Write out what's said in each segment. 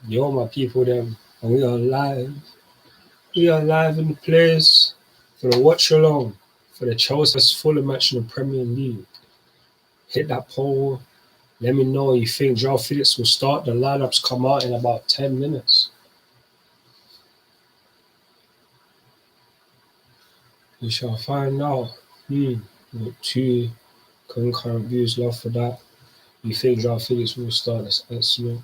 Yo, my people, them, and we are live. We are live in the place for the Watchalong for the Chelsea Fulham match in the Premier League. Hit that poll. Let me know you think João Felix will start. The lineups come out in about 10 minutes. We shall find out. We've got two concurrent views. Love for that. You think João Felix will start? Let's know.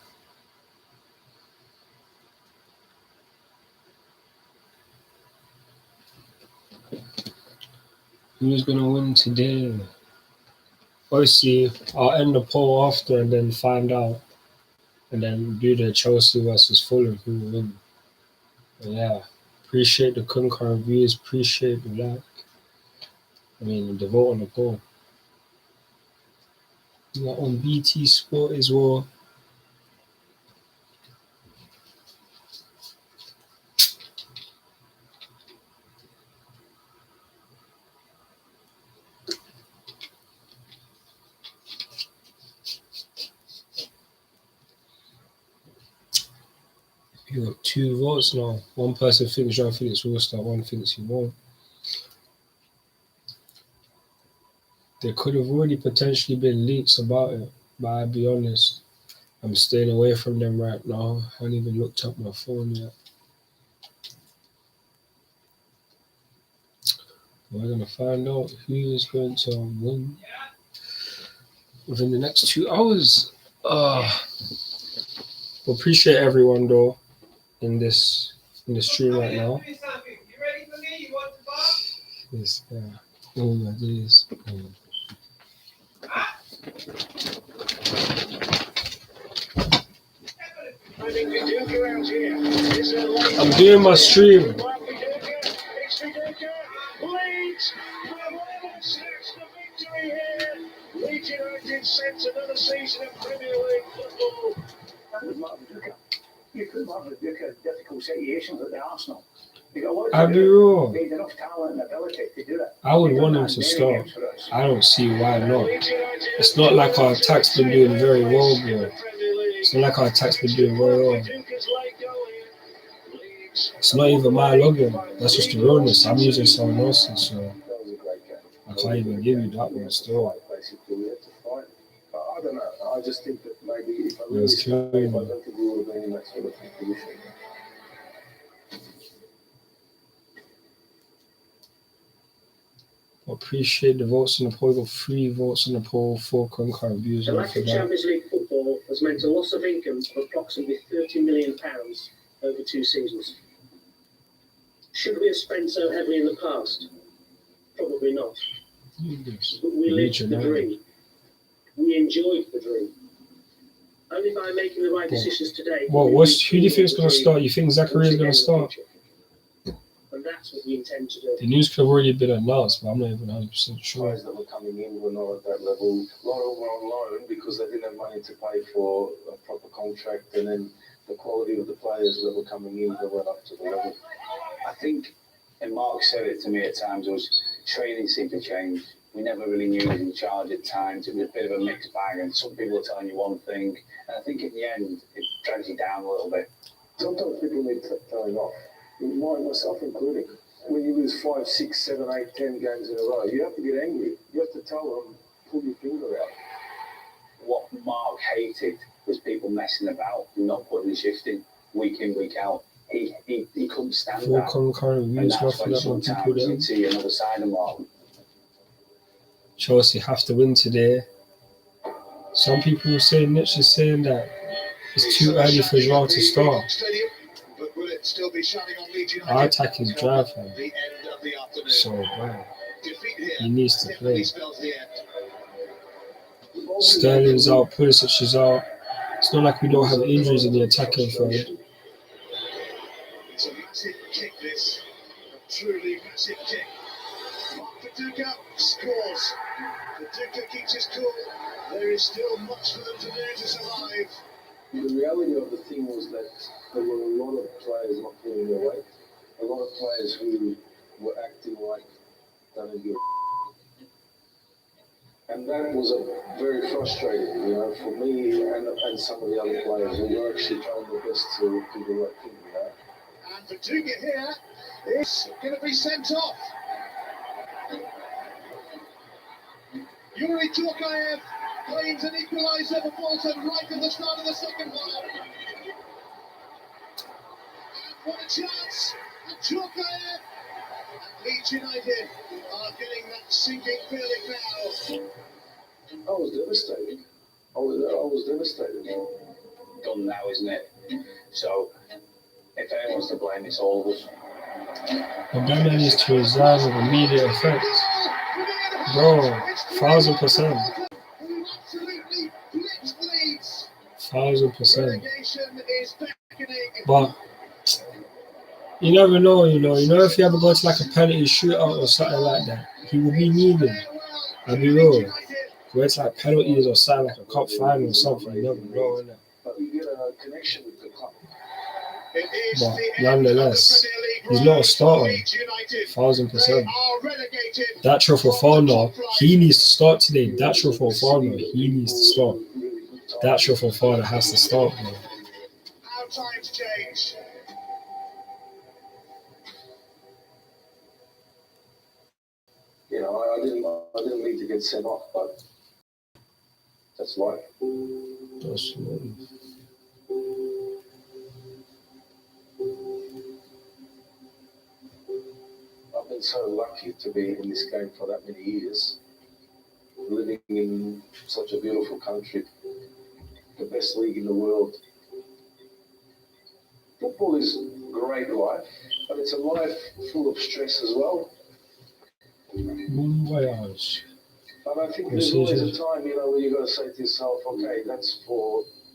Who's gonna win today? Obviously, I'll end the poll after and then find out, and then do the Chelsea versus Fulham who will win. But yeah, appreciate the concurrent views. Appreciate the like. The vote on the poll. We are on BT Sport as well. You got 2 votes now. One person thinks João Felix will start, one thinks he won't. There could have already potentially been leaks about it, but I'll be honest, I'm staying away from them right now. I haven't even looked up my phone yet. We're going to find out who is going to win within the next 2 hours. Appreciate everyone though in this stream right now. Yes, oh my days. I'm doing my stream. You could have a difficult situations at the Arsenal. I'll be real. Enough talent and ability to do it. I would want him to start. I don't see why not. It's not like our attack's been doing very well, bro. It's not like our attack's been doing very well. It's not even my login. That's just the realness. I'm using someone else's, so I can't even give you that one still. I don't know. I just think that maybe if I really stayed, I don't think we would have been in that sort of position. Appreciate the votes on the poll. Got 3 votes on the poll, 4 concurrent views. The lack of Champions League football has meant a loss of income of approximately £30 million over 2 seasons. Should we have spent so heavily in the past? Probably not. But we lived the dream. We enjoyed the dream. Only by making the right decisions today. Well, who do you think is going to start? You think Zachary is going to start? And that's what we intend to do. The news could have already been announced, but I'm not even 100% sure. Players that were coming in were not at that level. A lot of them were on loan because they didn't have money to pay for a proper contract, and then the quality of the players that were coming in that went up to the level. I think, and Mark said it to me at times, was training seemed to change. We never really knew who was in charge at times. It was a bit of a mixed bag, and some people were telling you one thing, and I think in the end, it drags you down a little bit. Sometimes people need throwing off. Myself included. When you lose 5, 6, 7, 8, 10 games in a row, you have to get angry. You have to tell them, pull your finger out. What Mark hated was people messing about, not putting the shift in, week out. He couldn't stand that. And that's when sometimes you'd see another side of Mark. Chelsea have to win today. Some people saying, Mitch is saying that it's too early for João to start. Our attack is dry, fam. So, man, he needs to play. Sterling's out, Pulisic is out. It's not like we don't have injuries in the attacking third. It's a massive kick, this. A truly massive kick. Paducah scores. Paducah keeps his cool. There is still much for them to do to survive. The reality of the thing was that there were a lot of players not pulling their weight. A lot of players who were acting like they don't give a. And And that was very frustrating, you know, for me and some of the other players. We were actually trying our best to do the right thing, you know. And Vertonghen here is going to be sent off. Yuri Turkayev claims an equaliser for Bolton right at the start of the second half. And what a chance! And Turkayev and Leeds United are getting that sinking feeling now. I was devastated. I was devastated. Done now, isn't it? So, if anyone's to blame, it's all of us. The man needs to resign with immediate effect. Bro, 1000%. 1000%. Relegation is beckoning. But you never know, you know if you ever go to like a penalty shootout or something like that, he will be needed. I'll be real. Where it's like penalties or something like a cup final or something, you never know, innit? But you get a connection with the club. But nonetheless, he's not a starter. 1000%. Datro Fofana, he needs to start today. Datro Fofana, he needs to start. Datro Fofana has to start, bro. How times change. You know, I didn't mean to get sent off, but that's life. Absolutely. I've been so lucky to be in this game for that many years, living in such a beautiful country, the best league in the world. Football is a great life, but it's a life full of stress as well. Bon voyage. But I think there's always a time, you know, where you got to say to yourself, okay,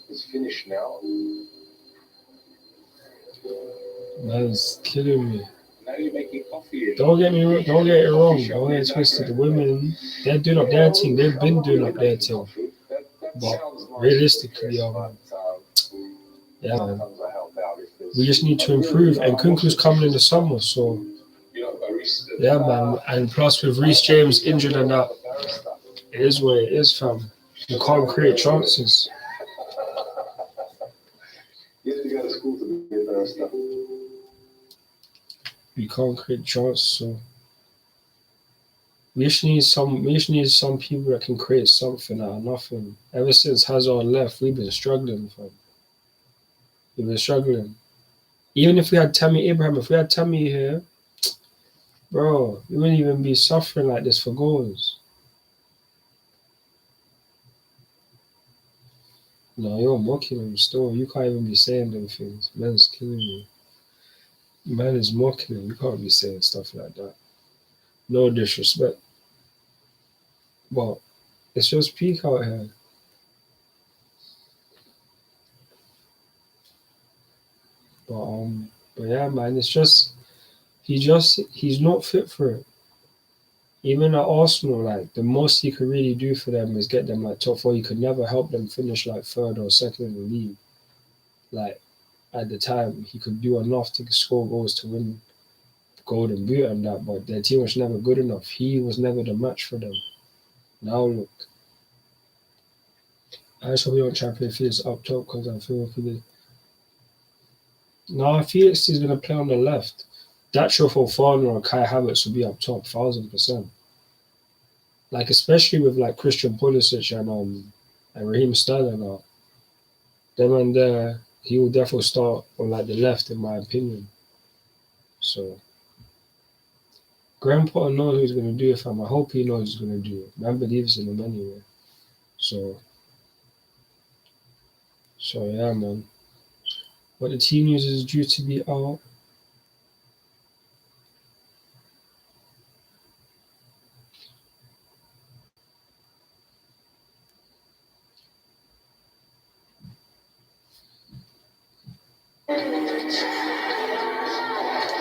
it's finished now. Man's killing me. Now you're making coffee. Don't get it wrong. Don't get it twisted. The women, they're doing up their thing. They've been doing up their thing. But realistically, yeah, man. We just need to improve. And Kunku's coming in the summer, so yeah, man. And plus with Reece James injured and that, it is what it is, fam. You can't create chances. You have to go to school to be a barrister. You can't create chances, so we just need some people that can create something out of nothing. Ever since Hazard left, we've been struggling, fam. We've been struggling. Even if we had Tammy Abraham, if we had Tammy here, bro, we wouldn't even be suffering like this for goals. No, you're mocking him still. You can't even be saying them things. Man's killing me. Man is mocking him. You can't be saying stuff like that. No disrespect. But it's just peak out here. But yeah, man, it's just he's not fit for it. Even at Arsenal, like the most he could really do for them is get them like top four. He could never help them finish like third or second in the league. Like at the time, he could do enough to score goals to win Golden Boot and that, but their team was never good enough. He was never the match for them. Now look, I just hope we don't try to play Felix up top because I feel no, Felix is gonna play on the left. Datro Fofana or Kai Havertz will be up top, 1000%. Like especially with like Christian Pulisic and Raheem Sterling out. Them and there, he will definitely start on like the left, in my opinion. So Graham Potter knows what he's gonna do. I hope he knows what he's gonna do. Man believes in him anyway. So yeah, man. But the team news is due to be out.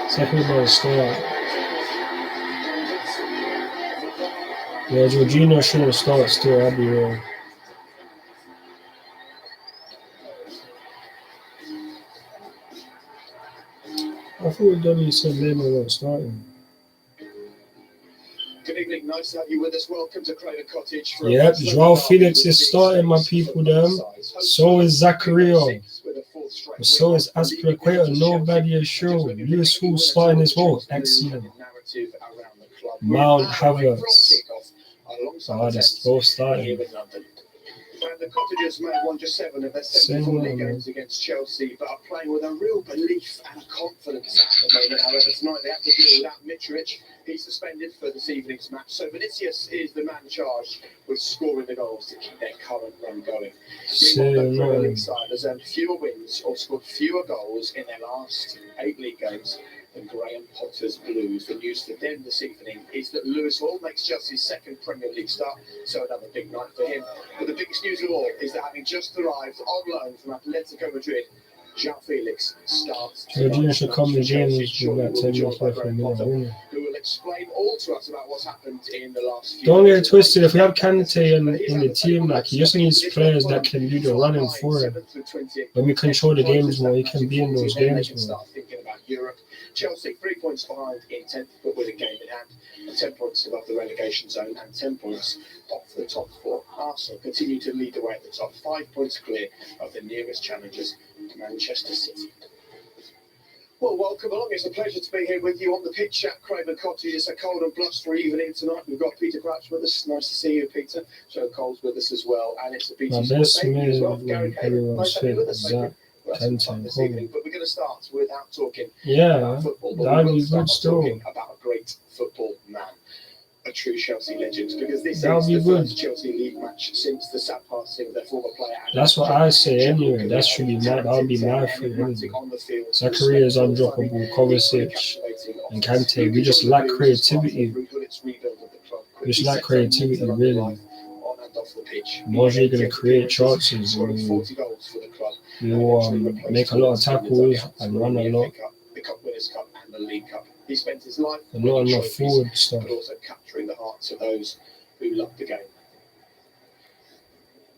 Second about to start. Yeah, Jorginho shouldn't start still, I'll be real. I thought Donny said Lehman wasn't starting. Good evening, Nice to have you with us. Welcome to Craven Cottage. Yep, Joao Felix is starting, my people. Them. So is Zakaria. So is Aspilicueta. Nobody is sure. Lewis Hall starting as well. Excellent. Mount Havertz. That's both starting. And the Cottagers may have won just 7 of their 74 league games against Chelsea, but are playing with a real belief and confidence at the moment. However, tonight they have to deal without Mitrovic. He's suspended for this evening's match. So Vinicius is the man charged with scoring the goals to keep their current run going. Meanwhile, the Premier League side has earned fewer wins or scored fewer goals in their last 8 league games than Graham Potter's Blues. The news for them this evening is that Lewis Hall makes Chelsea's second Premier League start, so another big night for him. But the biggest news of all is that having just arrived on loan from Atletico Madrid, Joao Felix starts. Jorginho should come to James with that 10 minutes left for me. Who will explain all to us about what's happened in the last few Don't get it twisted. If we have Kante in the team, like he just needs players that can do the running for him. When we control the games more, he can be in those games more. Chelsea 3 points behind in 10th, but with a game in hand, and 10 points above the relegation zone and 10 points off the top 4. Arsenal continue to lead the way at the top, 5 points clear of the nearest challengers, Manchester City. Well, welcome along. It's a pleasure to be here with you on the pitch at Craven Cottage. It's a cold and blustery evening tonight. We've got Peter Crouch with us. Nice to see you, Peter. Joe Cole's with us as well, and it's a BT Sport baby as well. Gary Cahill, nice to have you with us. This evening, but we're going to start without talking about football. That'd be good still. Talking about a great football man, a true Chelsea legend, because this is the first Chelsea League match since the sad passing of their former player. That's what I say anyway. That should be that would be my favorite. Zakaria is undroppable. Kovacic and Kante. We just lack creativity. We just lack creativity, really. Moji going to create chances. We will make a lot of tackles and run a lot. The Cup Winners' Cup and the League Cup. He spent his life not enough forward stuff, but also capturing the hearts of those who loved the game.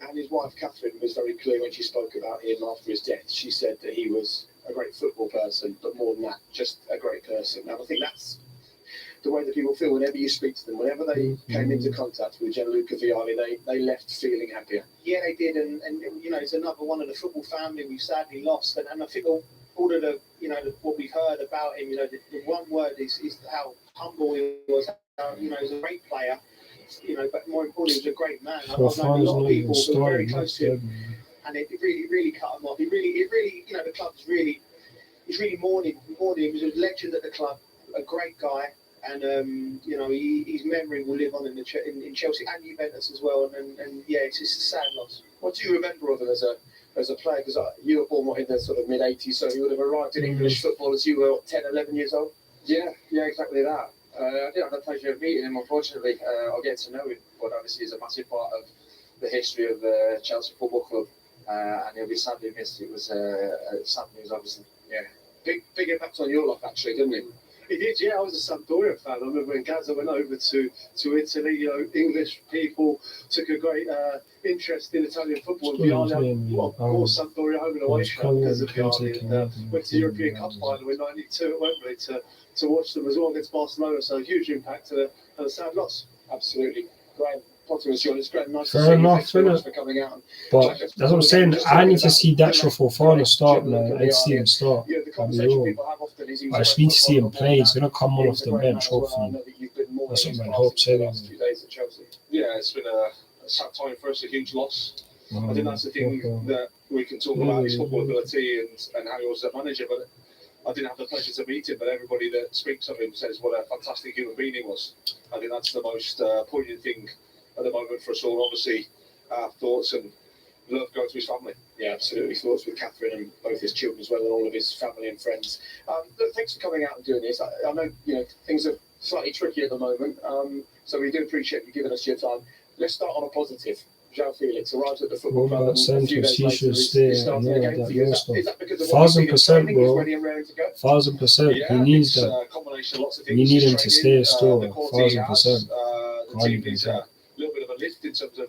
And his wife Catherine was very clear when she spoke about him after his death. She said that he was a great football person, but more than that, just a great person. And I think that's the way that people feel whenever you speak to them. Whenever they came into contact with Gianluca Vialli, they left feeling happier. Yeah, they did, and you know, it's another one of the football family we've sadly lost. And I think all of the, you know, what we've heard about him, you know, the one word is how humble he was. How, you know, he was a great player, you know, but more importantly, he was a great man. I've known a lot of people who were very close to him, and it really cut him off. It really, you know, the club's really, he's really mourning him. He was a legend at the club, a great guy. And you know, his memory will live on in Chelsea and Juventus as well. And yeah, it's just a sad loss. What do you remember of him as a player? Because you were born in the sort of mid-80s, so you would have arrived in English football as you were 10, 11 years old. Yeah, exactly that. I didn't have the pleasure of meeting him, unfortunately, or getting to know him, but obviously he's a massive part of the history of the Chelsea Football Club, and he'll be sadly missed. It was sad news, obviously. Yeah, big impact on your life, actually, didn't it? He did, yeah. I was a Sampdoria fan. I remember when Gazza went over to Italy, you know, English people took a great interest in Italian football. Vialli, well, of course, Sampdoria home and away fan because of Vialli, and went to the European Cup final in '92 at Wembley to watch them as well against Barcelona. So a huge impact and a sad loss. Absolutely. Graham Potter was joining us. Graham, nice Fair enough, to see you. Thanks for coming out. But that's what I'm saying. I need to see Daxter Fofana start, man. I need to see him start. I just need to see him play. He's going to come on off the bench, hopefully. That's what my hopes are. Yeah, it's been a sad time for us, a huge loss. I think that's the thing that we can talk about, his football ability and how he was as a manager, but I didn't have the pleasure to meet him, but everybody that speaks of him says what a fantastic human being he was. I think that's the most poignant thing at the moment for us all. Obviously, our thoughts and love go to his family. Yeah, absolutely. Thoughts with Catherine and both his children as well, and all of his family and friends. Look, thanks for coming out and doing this. I know, you know, things are slightly tricky at the moment, so we do appreciate you giving us your time. Let's start on a positive. Joao Felix arrives at the football club. He should stay. Is that because of 1,000%, bro. 1,000%. Yeah, he needs that. A combination of lots of things. We need him to stay still. 1,000%. The team needs a little bit of a lift in terms of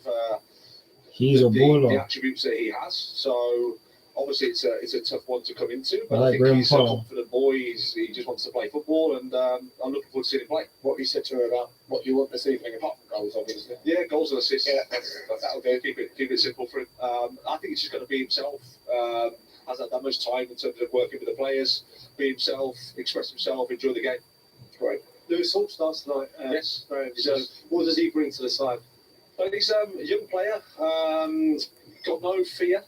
he's a baller. the attributes that he has. So obviously it's a tough one to come into, but I like think Graham he's a Potter. confident boy. He just wants to play football, and I'm looking forward to seeing him play. What you said to her about what you want this evening, apart from goals, obviously. Yeah, goals and assists. Yeah. That'll do. Keep it simple for him. I think he's just going to be himself. Hasn't had that much time in terms of working with the players. Be himself, express himself, enjoy the game. Great. Lewis Hall starts tonight. Yes. So what does he bring to the side? But he's a young player. Got no fear.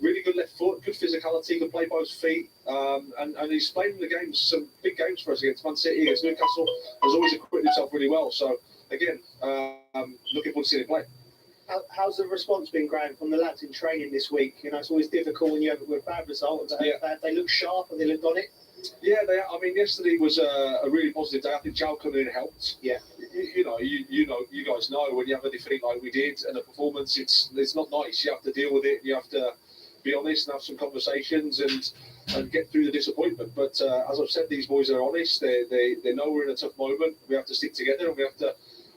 Really good left foot, good physicality, can play both feet, and he's played in the games, some big games for us against Man City, against Newcastle. Has always equipped himself really well. So again, looking forward to seeing him play. How's the response been, Graham, from the lads in training this week? You know, it's always difficult when you have a bad result. They look sharp and they looked on it. Yeah, yesterday was a really positive day. I think Joe coming in helped. Yeah. You guys know when you have a defeat like we did and a performance, it's not nice. You have to deal with it. You have to be honest and have some conversations and get through the disappointment. But as I've said, these boys are honest. They know we're in a tough moment. We have to stick together and we have to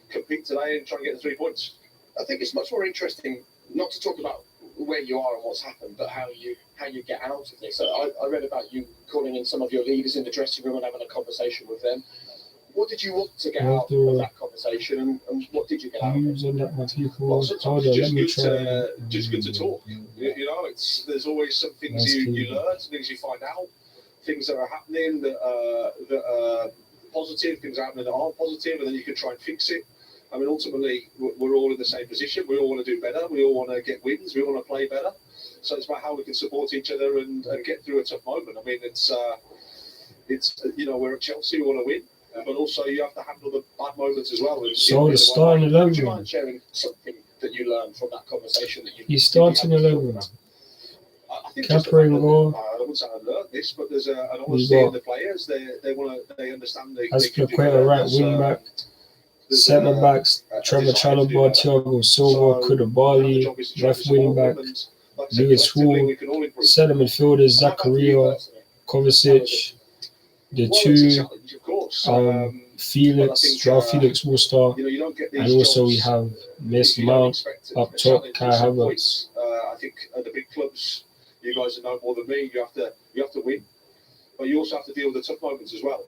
compete today and try and get the 3 points. I think it's much more interesting not to talk about where you are and what's happened, but how you get out of this. I read about you calling in some of your leaders in the dressing room and having a conversation with them. What did you want to get out of that conversation, and what did you get out of it? Well, sometimes just good to talk. You know, there's always some things you learn, some things you find out, things that are happening that are positive, things are happening that aren't positive, and then you can try and fix it. I mean, ultimately, we're all in the same position. We all want to do better. We all want to get wins. We all want to play better. So it's about how we can support each other and get through a tough moment. I mean, it's we're at Chelsea. We want to win, but also you have to handle the bad moments as well. So the starting 11. Would you mind sharing something that you learned from that conversation that you? He's starting 11. I think Kepa in goal. I wouldn't say I learned this, but there's an honesty in the players. They understand. Aspilicueta right wing back. Centre backs, Trevor Chalobah, Thiago Silva, Koulibaly, left wing back, Lewis Hall, centre midfielders, Zakaria, Kovacic, the two, Felix, Joao Felix will start, and also we have Mason Mount up top, Kai Havertz. I think at the big clubs, you guys know more than me. You have to win, but you also have to deal with the tough moments as well.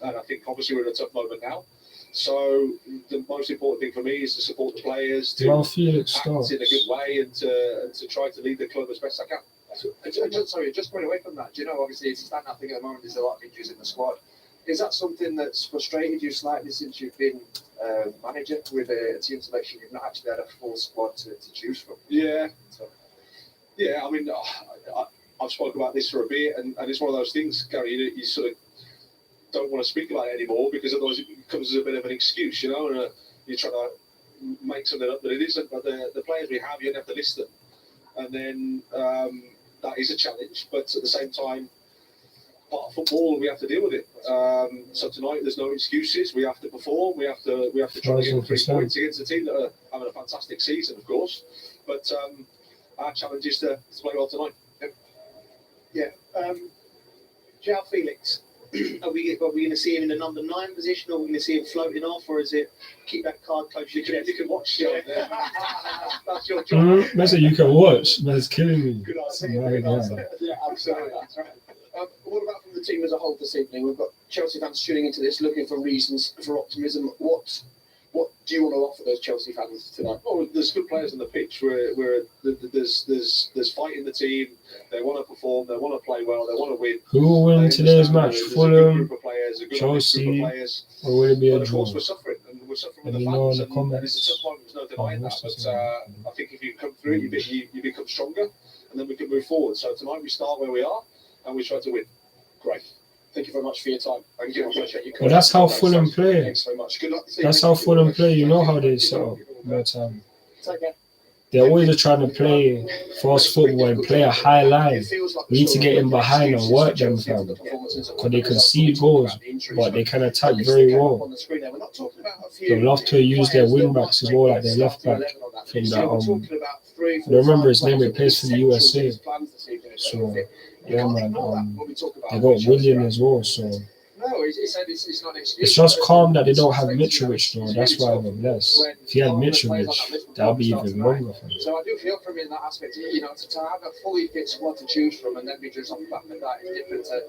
And I think obviously we're in a tough moment now. So the most important thing for me is to support the players, to act in a good way, and to try to lead the club as best I can. Sorry, just going away from that. Do you know, obviously it's a stand-up thing at the moment. There's a lot of injuries in the squad. Is that something that's frustrated you slightly since you've been manager with a team selection? You've not actually had a full squad to choose from. Yeah. I mean, I've spoken about this for a bit, and it's one of those things, Gary. You sort of don't want to speak about it anymore because otherwise it comes as a bit of an excuse, you know, and you're trying to make something up that it isn't. But the players we have, you don't have to list them, and then that is a challenge. But at the same time, part of football, we have to deal with it. So tonight, there's no excuses. We have to perform. We have to try to get 3 points against a team that are having a fantastic season, of course. But our challenge is to play well tonight. Yeah. Joao Felix. Are we going to see him in the number 9 position, or are we going to see him floating off, or is it keep that card close to your chest? You can watch it. That's your job. That's you can watch. That's killing me. Good answer. Yeah, absolutely. That's right. What about from the team as a whole this evening? We've got Chelsea fans tuning into this, looking for reasons for optimism. What do you want to offer those Chelsea fans tonight? Oh, there's good players on the pitch. There's fight in the team. They want to perform. They want to play well. They want to win. Who will win today's match? Fulham, Chelsea, or will it be a draw? Of course, we're suffering with the fans, and it's a tough moment. There's no denying that. But I think if you come through, you become stronger, and then we can move forward. So tonight we start where we are, and we try to win. Great. Thank you very much for your time. Thank you. I appreciate your Well, that's how Fulham play. Thanks so much. Good luck. That's how Fulham play. You know how they set up their time. Take care. They're always trying to play fast football and play a high line. We need to get in behind and work them, fam. Because they concede goals, but they can attack very well. They love to use their wing backs as well, like their left back from that. I don't remember his name. He plays for the USA. So yeah, man. They got William as well. So No, he said it's not an excuse. It's just calm that they don't have Mitrovic though. That's why I'm less. If he had Mitrovic, that'll be even longer for him. So I do feel for him in that aspect. You know, to have a fully fit squad to choose from and then be judged off the back of that is different to,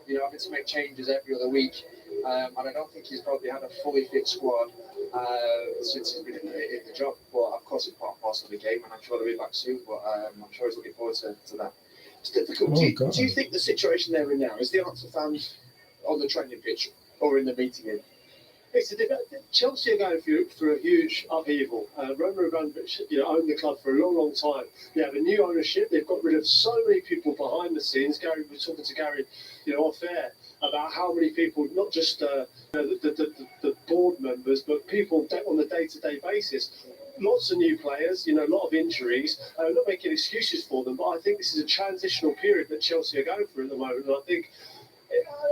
you know, having to make changes every other week. And I don't think he's probably had a fully fit squad since he's been in the job. But of course, it's part and parcel of the game, and I'm sure he'll be back soon. But I'm sure he's looking forward to that. It's difficult. Do you think the situation they're in now is the answer found on the training pitch or in the meeting room? It's Chelsea are going through a huge upheaval. Roman Abramovich, owned the club for a long, long time. They have a new ownership. They've got rid of so many people behind the scenes. Gary was talking to Gary, off air about how many people, not just the board members, but people on a day-to-day basis. Lots of new players, a lot of injuries. I'm not making excuses for them, but I think this is a transitional period that Chelsea are going through at the moment. And I think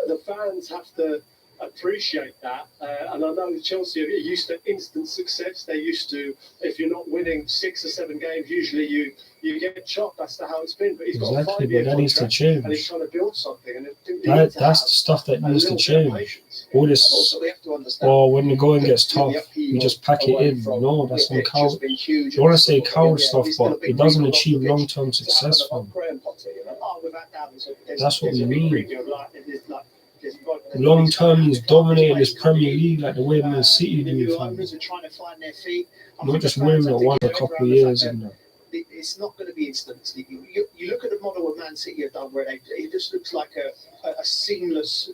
the fans have to appreciate that. And I know Chelsea are used to instant success. They're used to, if you're not winning 6 or 7 games, usually you get chopped. That's how it's been. But he's got a 5-year that needs to contract change. and he's trying to build something. And that's the stuff that needs to change. All this, when the going gets tough, we just pack it in. No, that's some coward. You want to say coward stuff, but it doesn't achieve long-term success for him. That's what we mean. Long term, he's dominating this Premier League like the way Man City do. Not just winning at one a couple of years and that. It's not going to be instant. You look at the model of Man City have done, where it just looks like a seamless,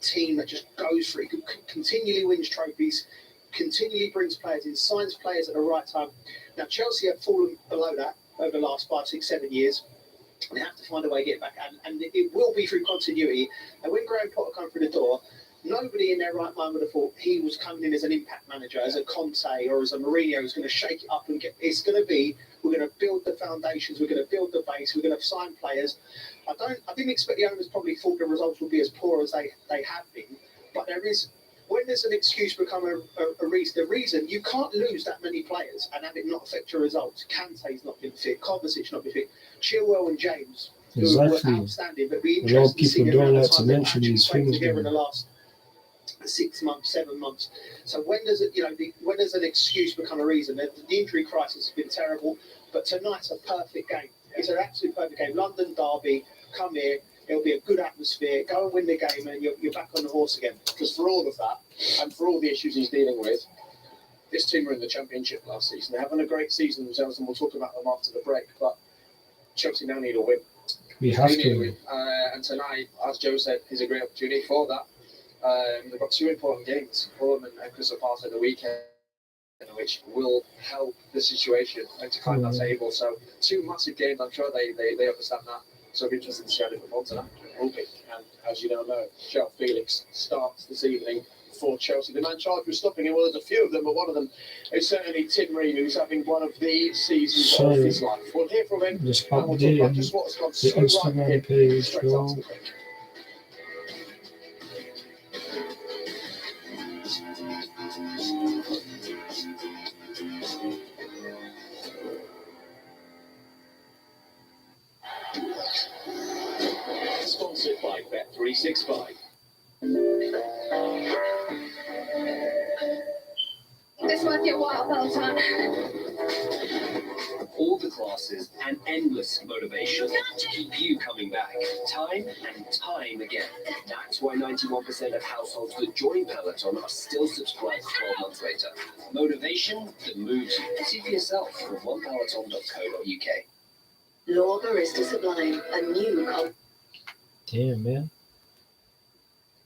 team that just goes for it, continually wins trophies, continually brings players in, signs players at the right time. Now Chelsea have fallen below that over the last 5, 6, 7 years. They have to find a way to get back, and it will be through continuity. And when Graham Potter come through the door, nobody in their right mind would have thought he was coming in as an impact manager, as a Conte or as a Mourinho who's going to shake it up and get. It's going to be, we're going to build the foundations, we're going to build the base, we're going to sign players. I didn't expect the owners probably thought the results would be as poor as they have been, but there is. When there's an excuse become a reason, the reason you can't lose that many players and have it not affect your results. Kante's not been fit, Kovacic not been fit, Chilwell and James, who were outstanding, but be interesting. A lot of people don't like to mention these things together in the last 6 months, 7 months. So when does it, when does an excuse become a reason? The injury crisis has been terrible, but tonight's a perfect game. It's an absolute perfect game. London derby, come here. It'll be a good atmosphere. Go and win the game, and you're back on the horse again. Because for all of that, and for all the issues he's dealing with, this team were in the Championship last season. They're having a great season themselves, and we'll talk about them after the break. But Chelsea now need a win. We have to win. And tonight, as Joe said, is a great opportunity for that. They've got 2 important games, Fulham and Crystal Palace at the weekend, which will help the situation and to climb that table. So 2 massive games. I'm sure they understand that. So it'll be interesting to see how they perform tonight. Okay. And as you now know, João Felix starts this evening for Chelsea. The man charged with stopping him, well, there's a few of them, but one of them is certainly Tim Ream, who's having one of the seasons of his life. We'll hear from him, just and we'll talk about just what's gone so right page, straight after the break. Sponsored by Bet365. It's worth your while, Peloton. All the classes and endless motivation to keep you coming back time and time again. That's why 91% of households that join Peloton are still subscribed 12 months later. Motivation that moves you. See for yourself from onepeloton.co.uk. Law Barista Sublime, a new Damn, man.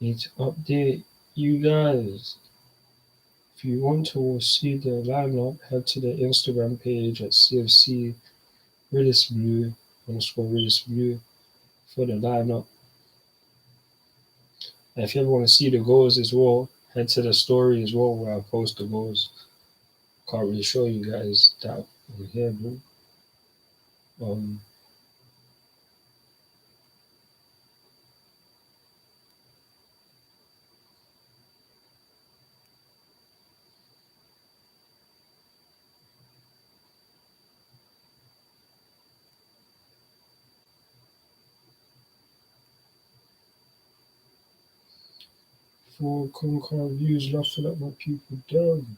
Need to update you guys. If you want to see the lineup, head to the Instagram page at CFC _Blue for the lineup. And if you ever want to see the goals as well, head to the story as well where I post the goals. Can't really show you guys that on here, bro. for Concar views, laughing at my people down.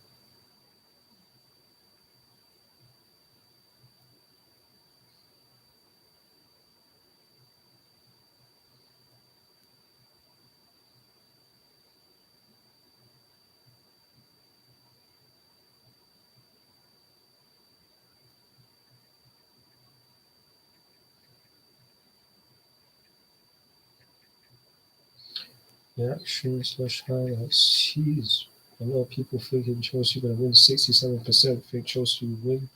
Reaction/highlights. Jeez. A lot of people thinking Chelsea going to win. 67% think Chelsea will win.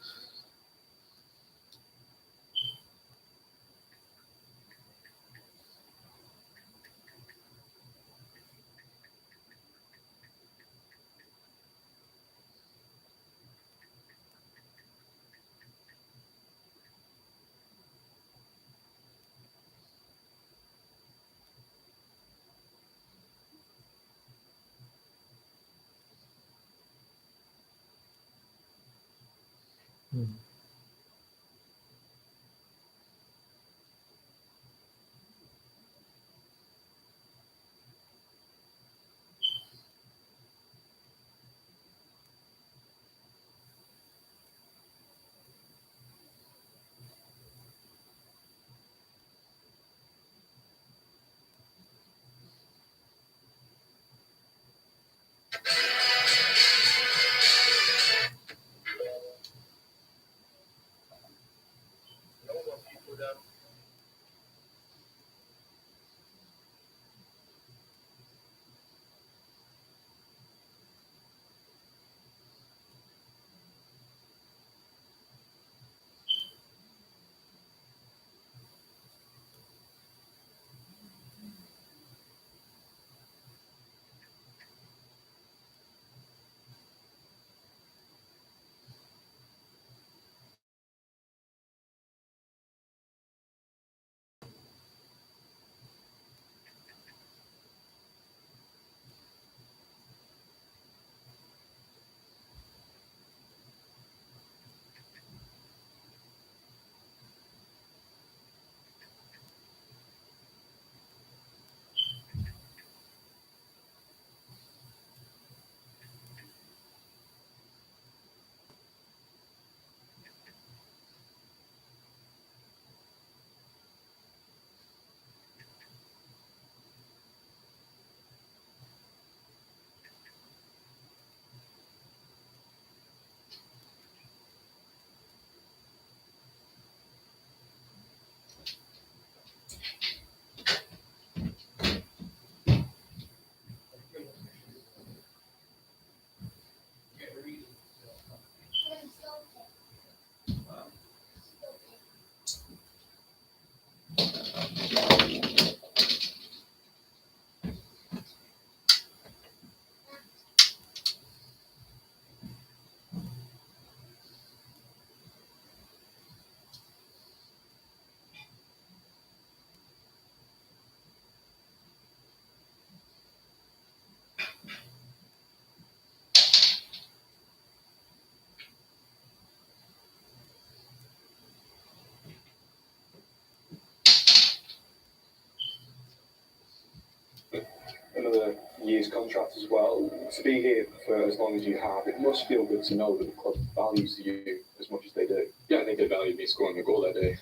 Another year's contract as well. To be here for as long as you have, it must feel good to know that the club values you as much as they do. Yeah, I think they valued me scoring a goal that day.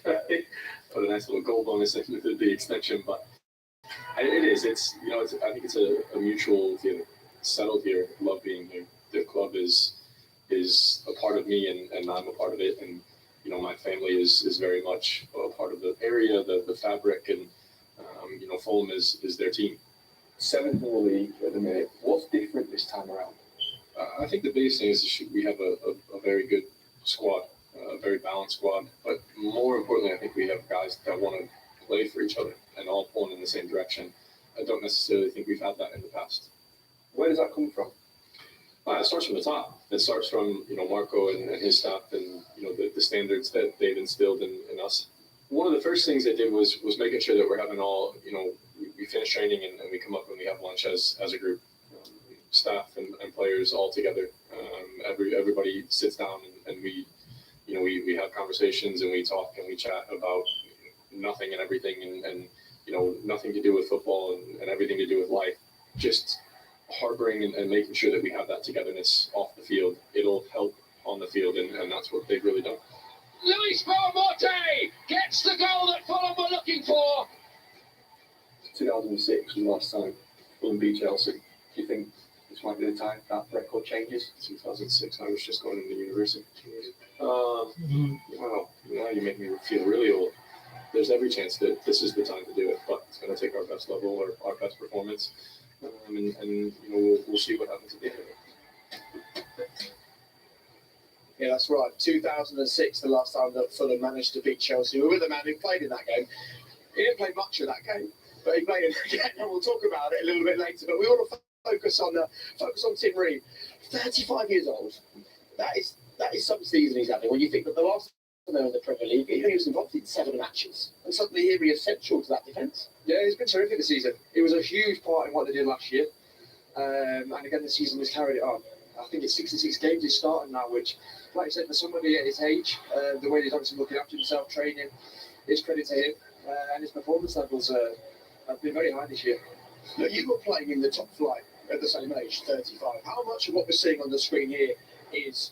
They put a nice little goal bonus in with the extension, but it is. It's I think it's a mutual feeling. Settled here, love being here. The club is a part of me, and I'm a part of it, and my family is very much a part of the area, the fabric, and Fulham is their team. 7th in the league at the minute. What's different this time around? I think the biggest thing is we have a very good squad, a very balanced squad. But more importantly, I think we have guys that want to play for each other and all pulling in the same direction. I don't necessarily think we've had that in the past. Where does that come from? It starts from the top. It starts from Marco and his staff, and the standards that they've instilled in us. One of the first things they did was making sure that we're having all, we finish training and we come up and we have lunch as a group, staff and players all together. Everybody sits down and we have conversations and we talk and we chat about nothing and everything. And nothing to do with football and everything to do with life. Just harboring and making sure that we have that togetherness off the field. It'll help on the field, and that's what they've really done. Luis Boamorte gets the goal that Fulham were looking for. 2006 was the last time Fulham beat Chelsea. Do you think this might be the time that record changes? 2006, I was just going into university. Wow, now you make me feel really old. There's every chance that this is the time to do it, but it's going to take our best level or our best performance, and we'll see what happens at the end of it. Yeah, that's right. 2006, the last time that Fulham managed to beat Chelsea. We were with the man who played in that game. He didn't play much of that game, but he played in the game, and we'll talk about it a little bit later. But we want to focus on Tim Ream. 35 years old. That is some season he's having. When you think that the last time they were in the Premier League, he was involved in 7 matches, and suddenly here he is central to that defence. Yeah, he's been terrific this season. It was a huge part in what they did last year, and again this season has carried it on. I think it's 66 games he's starting now, which, like I said, for somebody at his age, the way he's obviously looking after himself, training, is credit to him, and his performance levels have been very high this year. Now, you were playing in the top flight at the same age, 35. How much of what we're seeing on the screen here is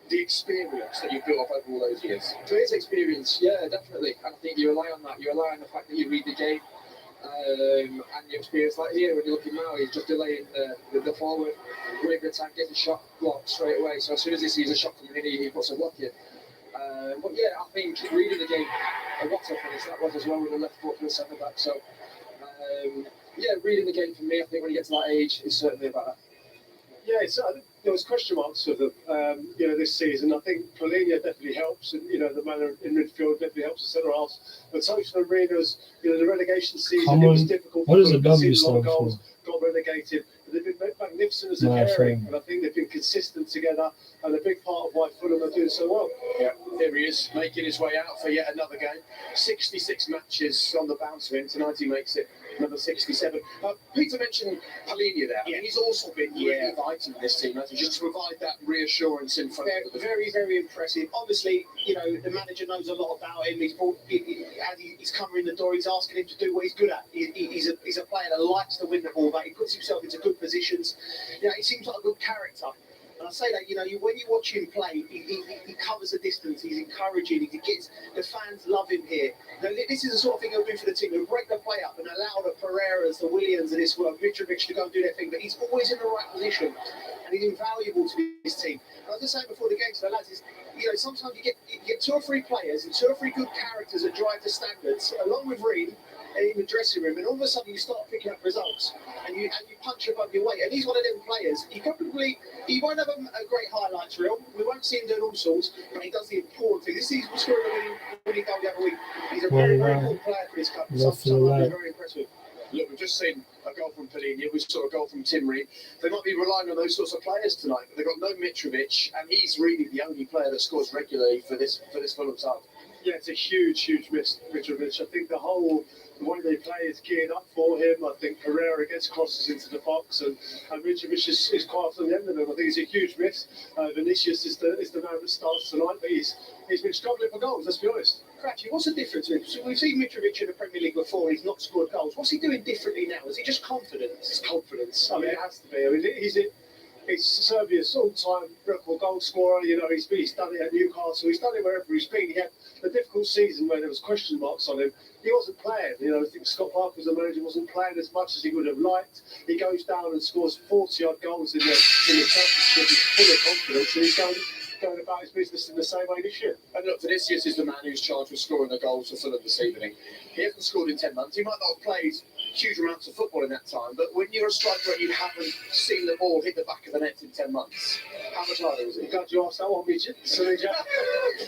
the experience that you've built up over all those years? Players' experience, yeah, definitely. And I think you rely on that. You rely on the fact that you read the game, and your experience. Like here, when you're looking now, he's just delaying the forward, waiting for the time, gets a shot blocked straight away. So as soon as he sees a shot coming in, he puts a block in. But yeah, I think reading the game, and what a finish that was as well with the left foot for the centre back. So yeah, reading the game for me, I think when you get to that age, is certainly about that. Yeah, there was question marks with them, this season. I think Paulinho definitely helps, and the man in midfield definitely helps the centre halves. But Tosin and Rena's, the relegation season, it was difficult. What does the W stand for? Got relegated. But they've been magnificent as a pairing, and I think they've been consistent together, and a big part of why Fulham are doing so well. Yeah, here he is, making his way out for yet another game. 66 matches on the bounce for him. Tonight he makes it number 67. Peter mentioned Paulinho there. Yeah. He's also been really vital in this team, just to provide that reassurance in front of them. Very, very impressive. Obviously, the manager knows a lot about him. He's coming in the door. He's asking him to do what he's good at. He's a player that likes to win the ball back. He puts himself into good positions. He seems like a good character. And I say that, when you watch him play, he covers the distance. He's encouraging. He gets the fans love him here. This is the sort of thing he'll do for the team. He'll break the play up and allow the Pereiras, the Williams, and Mitrovic to go and do their thing. But he's always in the right position, and he's invaluable to this team. And I was just saying before the game to the lads is, sometimes you get 2 or 3 players and 2 or 3 good characters that drive the standards, along with Ream, in the dressing room, and all of a sudden you start picking up results, and you punch above your weight. And he's one of them players. He won't have a great highlights reel. We won't see him doing all sorts, but he does the important thing. This season, scoring a winning goal the other week. He's a very, very good player for this club. Someone I'm very impressed with. Look, we've just seen a goal from Paulinho. We saw a goal from Tim Ream. They might be relying on those sorts of players tonight, but they've got no Mitrovic, and he's really the only player that scores regularly for this Fulham side. Yeah, it's a huge miss, Mitrovic. I think the way they play is geared up for him. I think Pereira gets crosses into the box, and Mitrovic is quite often the end of them. I think it's a huge miss. Vinicius is the man that starts tonight, but he's been struggling for goals, let's be honest. Cratchy, what's the difference? We've seen Mitrovic in the Premier League before. He's not scored goals. What's he doing differently now? Is he just confidence? It's confidence. I mean, it has to be. I mean, he's Serbia's all-time record goal scorer. He's done it at Newcastle. He's done it wherever he's been. He had a difficult season where there was question marks on him. He wasn't playing. I think Scott Parker, the manager, wasn't playing as much as he would have liked. He goes down and scores 40-odd goals in the championship. He's full of confidence, and he's going about his business in the same way this year. And look, Vinicius is the man who's charged with scoring the goals for Fulham this evening. He hasn't scored in 10 months. He might not have played huge amounts of football in that time, but when you're a striker and you haven't seen the ball hit the back of the net in 10 months, how much harder is it? I'm glad you asked that one, Midget. Silly Jack.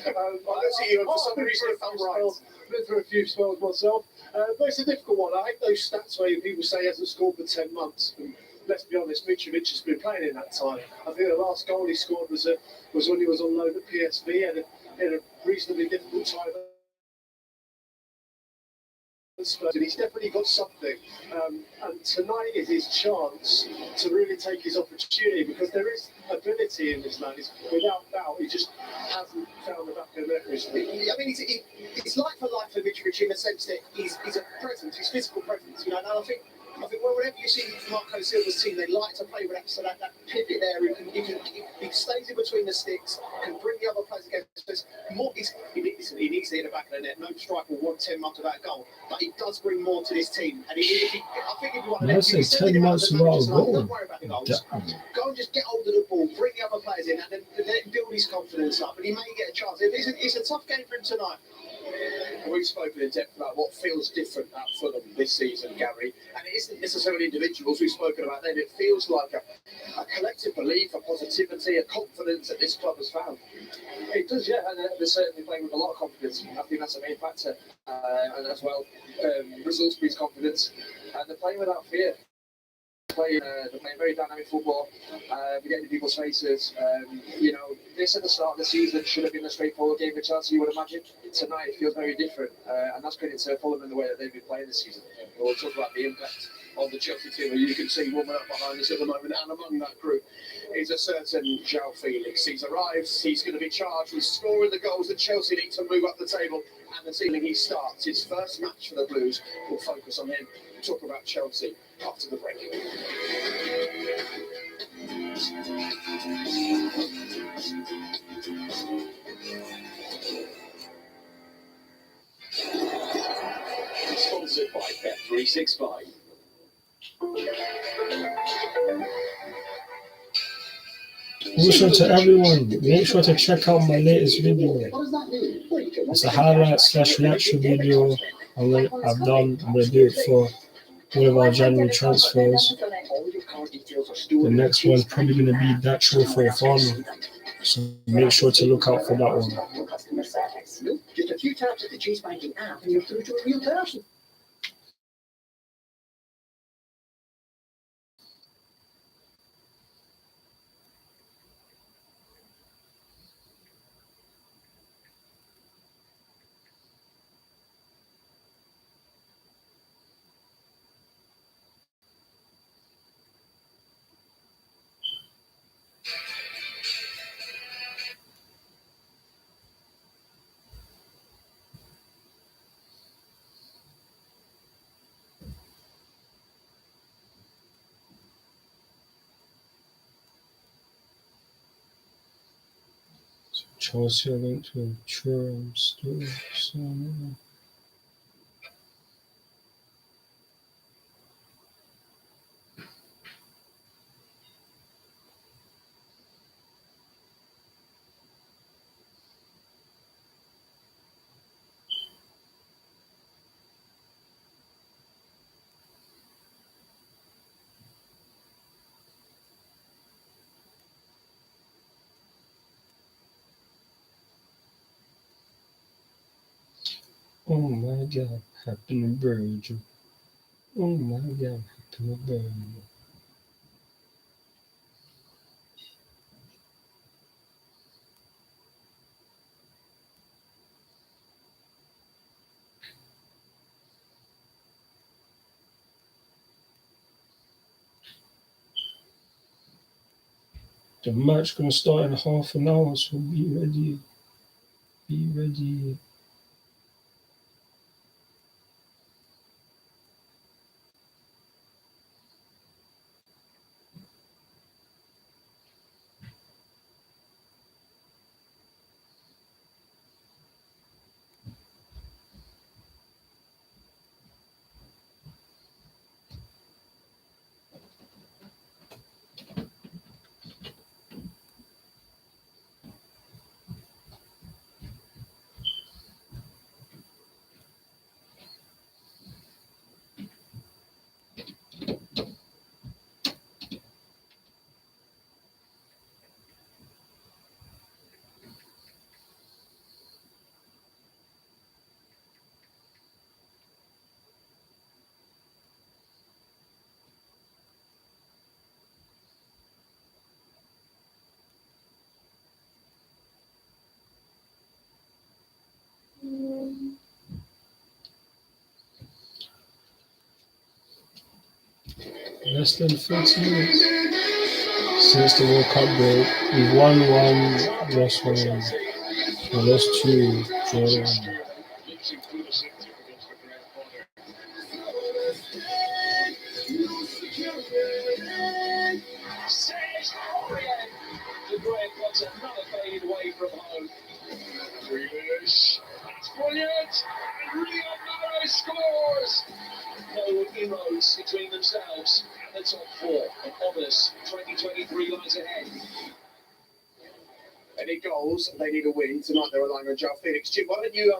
I don't see you, and for some reason it felt right. I've been through a few spells myself, but it's a difficult one. I hate those stats where people say he hasn't scored for 10 months. And let's be honest, Mitrovic has been playing in that time. I think the last goal he scored was when he was on loan at PSV. He had a reasonably difficult time. And he's definitely got something, and tonight is his chance to really take his opportunity, because there is ability quality in this lad. Without doubt, he just hasn't found the back of the net recently. I mean, it's like for Mitrovic in the sense that he's a presence, he's physical presence, you know. And I think whenever you see Marco Silva's team, they like to play with that pivot there. He stays in between the sticks, can bring the other players against us. He needs to hit the back of the net. No striker will want 10 months without a goal, but he does bring more to this team. And I think if you want to Let's say 10 months without a goal. Don't worry about the goals. Go and just get hold of the ball, bring the other players in, and then let him build his confidence up. And he may get a chance. It's a tough game for him tonight. We've spoken in depth about what feels different at Fulham this season, Gary, and it isn't necessarily individuals we've spoken about then. It feels like a collective belief, a positivity, a confidence that this club has found. It does, yeah, and they're certainly playing with a lot of confidence. I think that's the main factor, and as well, results breeds confidence, and they're playing without fear. They're playing very dynamic football. They're getting in people's faces. You know, this at the start of the season should have been a straightforward game for Chelsea, you would imagine. Tonight it feels very different, and that's credit to Fulham in the way that they've been playing this season. We'll talk about the impact of the Chelsea team, and you can see one up behind us at the moment, and among that group is a certain João Felix. He's arrived, he's going to be charged with scoring the goals that Chelsea need to move up the table, and the ceiling he starts his first match for the Blues. We'll focus on him. We'll talk about Chelsea after the break. Sponsored by Bet365. Also to everyone, make sure to check out my latest video. It's a highlight / reaction video I've done. I'm going to do it for all of our January transfers. The next one's probably going to be that trophy final. So make sure to look out for that one. Just a few taps at the Chase Banking app and you're through to a real person. Chelsea went to a Turam store. Oh my God, happy birthday. Oh my God, happy birthday. The match gonna start in half an hour, so be ready. Be ready. Less than 30 minutes. since the World Cup break. We've won one, lost one, we lost two, drawn one. The Graham got another fade away from home. Grealish, that's brilliant, and Riyad Mahrez scores. No inroads between themselves and the top four. An ominous 2023 lies ahead. Any goals? They need a win tonight. They're relying on João Felix. Jim, why don't you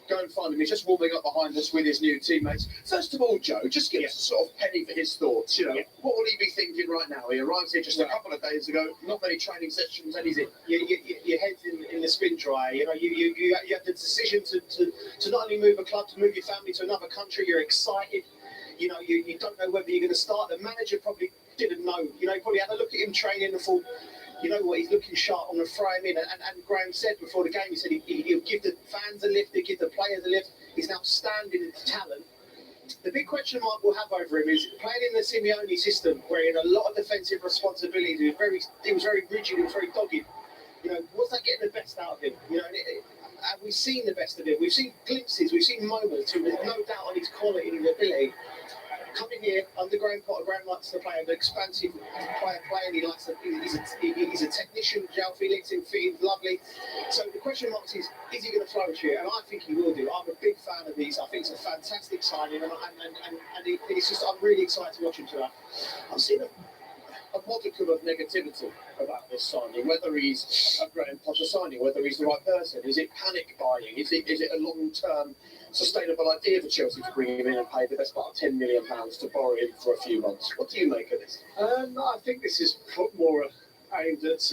go and find him? He's just warming up behind us with his new teammates. First of all, Joe, just give us a sort of penny for his thoughts. You know, what will he be thinking right now? He arrives here just a couple of days ago. Not many training sessions, and he's in. Your head's in the spin dry. You know, you have the decision to not only move a club, to move your family to another country. You're excited. You know, you don't know whether you're going to start. The manager probably didn't know. You know, he probably had a look at him training and thought, you know what, he's looking sharp. I'm going to throw him in. And Graham said before the game, he said he'll give the fans a lift, he'll give the players a lift. He's an outstanding talent. The big question mark we'll have over him is playing in the Simeone system, where he had a lot of defensive responsibilities. He was very rigid, he was very dogged. You know, was that getting the best out of him? You know, have we seen the best of him? We've seen glimpses, we've seen moments. There's no doubt on his quality and his ability. Coming here under Graham Potter, Graham likes to play an expansive player, and he likes to. He's a technician. João Felix, he's lovely. So the question mark is he going to flourish here? And I think he will do. I'm a big fan of these. I think it's a fantastic signing, and it's just I'm really excited to watch him tonight. I've seen a modicum of negativity about this signing, whether he's a Graham Potter signing, whether he's the right person. Is it panic buying? Is it a long-term sustainable idea for Chelsea to bring him in and pay the best part of £10 million to borrow him for a few months? What do you make of this? I think this is more aimed at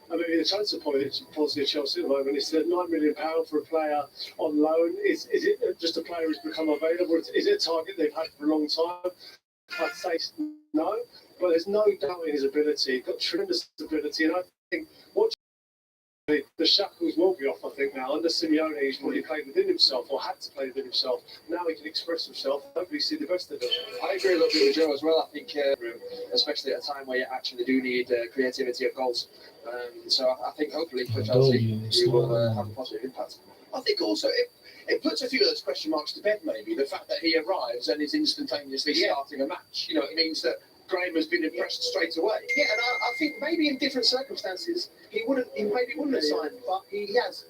maybe the transfer policy of Chelsea at the moment. It's £9 million for a player on loan. Is it just a player who's become available? Is it a target they've had for a long time? I'd say no, but there's no doubt in his ability. He's got tremendous ability, and I think what the shackles will be off, I think, now. Under Simeone, he's probably played within himself, or had to play within himself. Now he can express himself. Hopefully see the best of him. I agree a little bit with Joe as well. I think, especially at a time where you actually do need creativity of goals. So I think hopefully for Chelsea, he will have a positive impact. I think also it puts a few of those question marks to bed, maybe. The fact that he arrives and is instantaneously starting a match. You know, it means that Graham has been impressed straight away. Yeah, and I think maybe in different circumstances he maybe wouldn't have signed, but he has.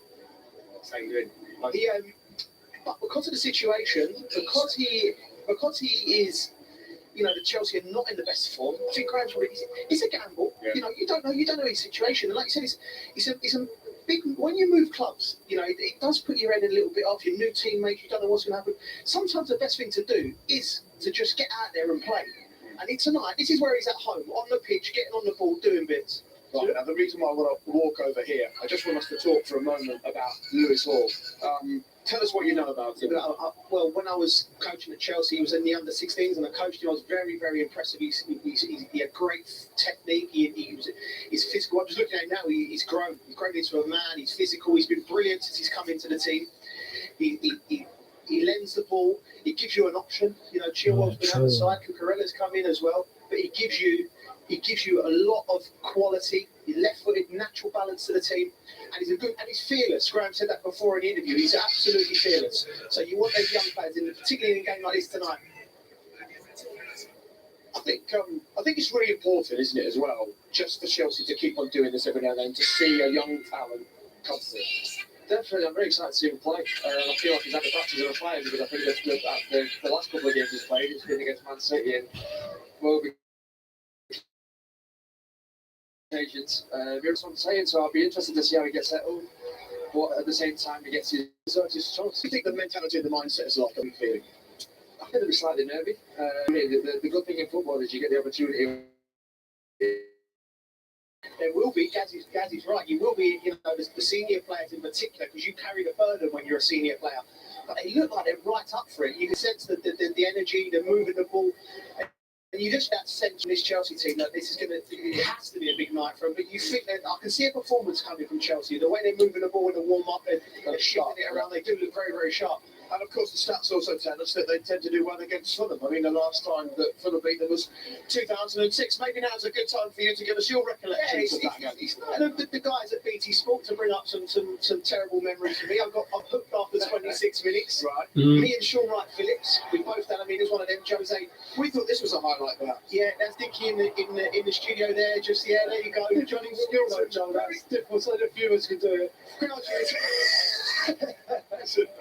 But because of the situation, because he is, you know, the Chelsea are not in the best form. I think Graham's really, it's a gamble. Yeah. You know, you don't know his situation, and like you said, it's a big. When you move clubs, you know, it does put your head a little bit off. Your new teammates, you don't know what's going to happen. Sometimes the best thing to do is to just get out there and play. And tonight, this is where he's at home, on the pitch, getting on the ball, doing bits. Right, now the reason why I want to walk over here, I just want us to talk for a moment about Lewis Hall. Tell us what you know about him. Well, when I was coaching at Chelsea, he was in the under-16s, and I coached him. I was very, very impressive. He had great technique. He's physical. I'm just looking at him now. He's grown. He's grown into a man. He's physical. He's been brilliant since he's come into the team. He lends the ball. He gives you an option. You know, Chilwell's been outside. Cucurella's come in as well. But he gives you a lot of quality. He's left-footed, natural balance to the team, and he's fearless. Graham said that before in the interview. He's absolutely fearless. So you want those young players, particularly in a game like this tonight. I think it's really important, isn't it, as well, just for Chelsea to keep on doing this every now and then, to see a young talent come through. Definitely, I'm very excited to see him play. I feel like he's had the practice of a player, because I think the last couple of games he's played, it's been against Man City and occasions. That's what I'm saying, so I'll be interested to see how he gets settled, but at the same time he gets his chance. Do you think the mentality and the mindset is like a big feeling? I think they'll be slightly nervy. The good thing in football is you get the opportunity. There will be, Gazzy's right, you will be, you know, the senior players in particular, because you carry the burden when you're a senior player. But they look like they're right up for it. You can sense the energy, the moving the ball. And you just that sense from this Chelsea team that this is it has to be a big night for them. But you think that I can see a performance coming from Chelsea. The way they're moving the ball in the warm up, they're shifting it around. They do look very, very sharp. And of course, the stats also tell us that they tend to do well against Fulham. I mean, the last time that Fulham beat them was 2006. Maybe now's a good time for you to give us your recollections of that game. The guys at BT Sport to bring up some terrible memories for me. I'm hooked after 26 minutes. Right. Me and Sean Wright Phillips, we both done. I mean, it was one of them. Jose, We thought this was a highlight, perhaps. yeah, that's Dickie in the studio there. Just there you go. Johnny Skills, John, that's difficult. So the viewers can do it.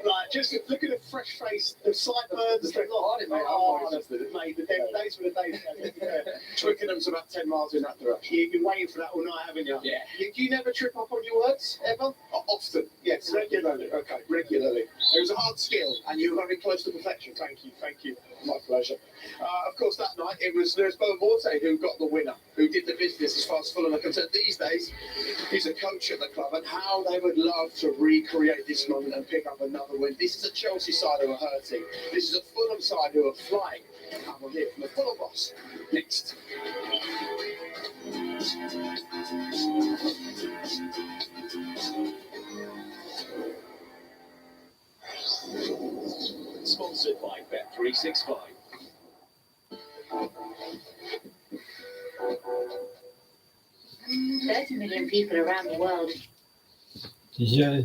Like, just look at the fresh face, the sideburns, the lot. Mate, Mate, the days were the days. Twickenham's about 10 miles in that direction. You've been waiting for that all night, haven't you? Yeah. You never trip up on your words, ever? Often. Yes. Regularly. Okay, regularly. It was a hard skill, and you were very close to perfection. Thank you. My pleasure. Of course, that night it was Lewis Boamorte who got the winner, who did the business as far as Fulham are concerned. These days, he's a coach at the club, and how they would love to recreate this moment and pick up another win. This is a Chelsea side who are hurting. This is a Fulham side who are flying. And we'll hear from the Fulham boss next. Sponsored by Bet365. Mm, 30 million people around the world. Yeah.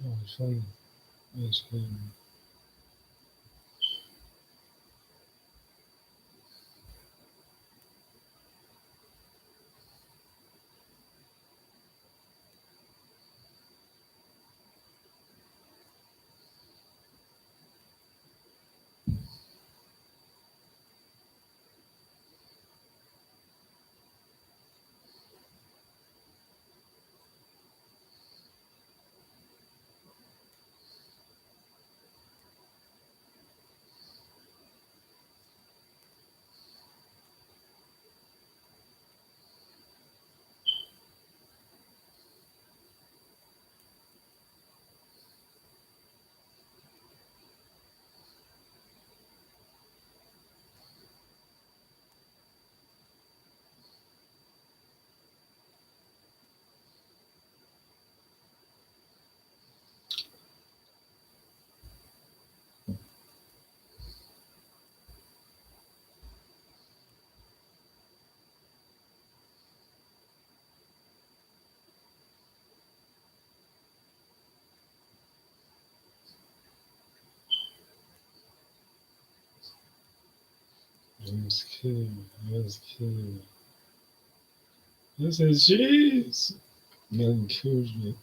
Oh, it's funny. It's funny. That's cool. This is jeez. Man kills me.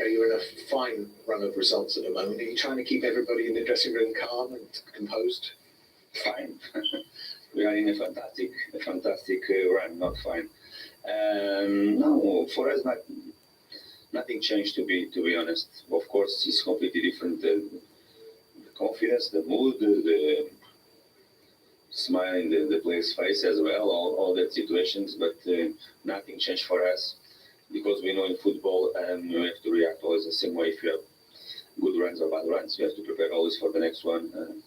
okay, you're in a fine run of results at the moment. Are you trying to keep everybody in the dressing room calm and composed? Fine. We are in a fantastic run, not fine. No, for us, nothing changed, to be honest. Of course, it's completely different. The confidence, the mood, the smile in the player's face as well, all that situations, but nothing changed for us, because we know in football you have to react always the same way. If you have good runs or bad runs, you have to prepare always for the next one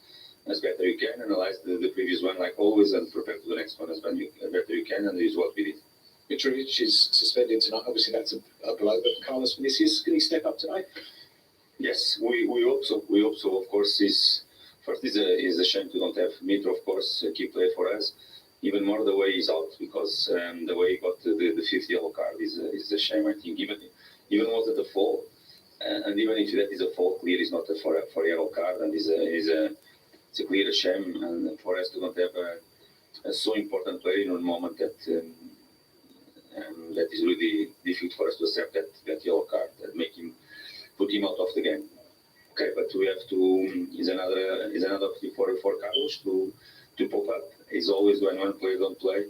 as better you can, analyze the previous one like always, and prepare for the next one as better you can, and this is what we did. Mitrovic is suspended tonight. Obviously, that's a blow, but Carlos Vinicius, can he step up tonight? Yes, we hope so. We hope so. Of course, it's a shame to don't have Mitro, of course, a key player for us. Even more the way he's out, because the way he got the fifth yellow card is a shame. I think even was it a foul, and even if that is a foul, clear is not for a yellow card, and it's a clear shame, and for us to not have a so important player in a moment that that is really difficult for us to accept that yellow card, that put him out of the game. Okay, but we have to. Is another opportunity for Carlos to pop up. It's always when one player don't play,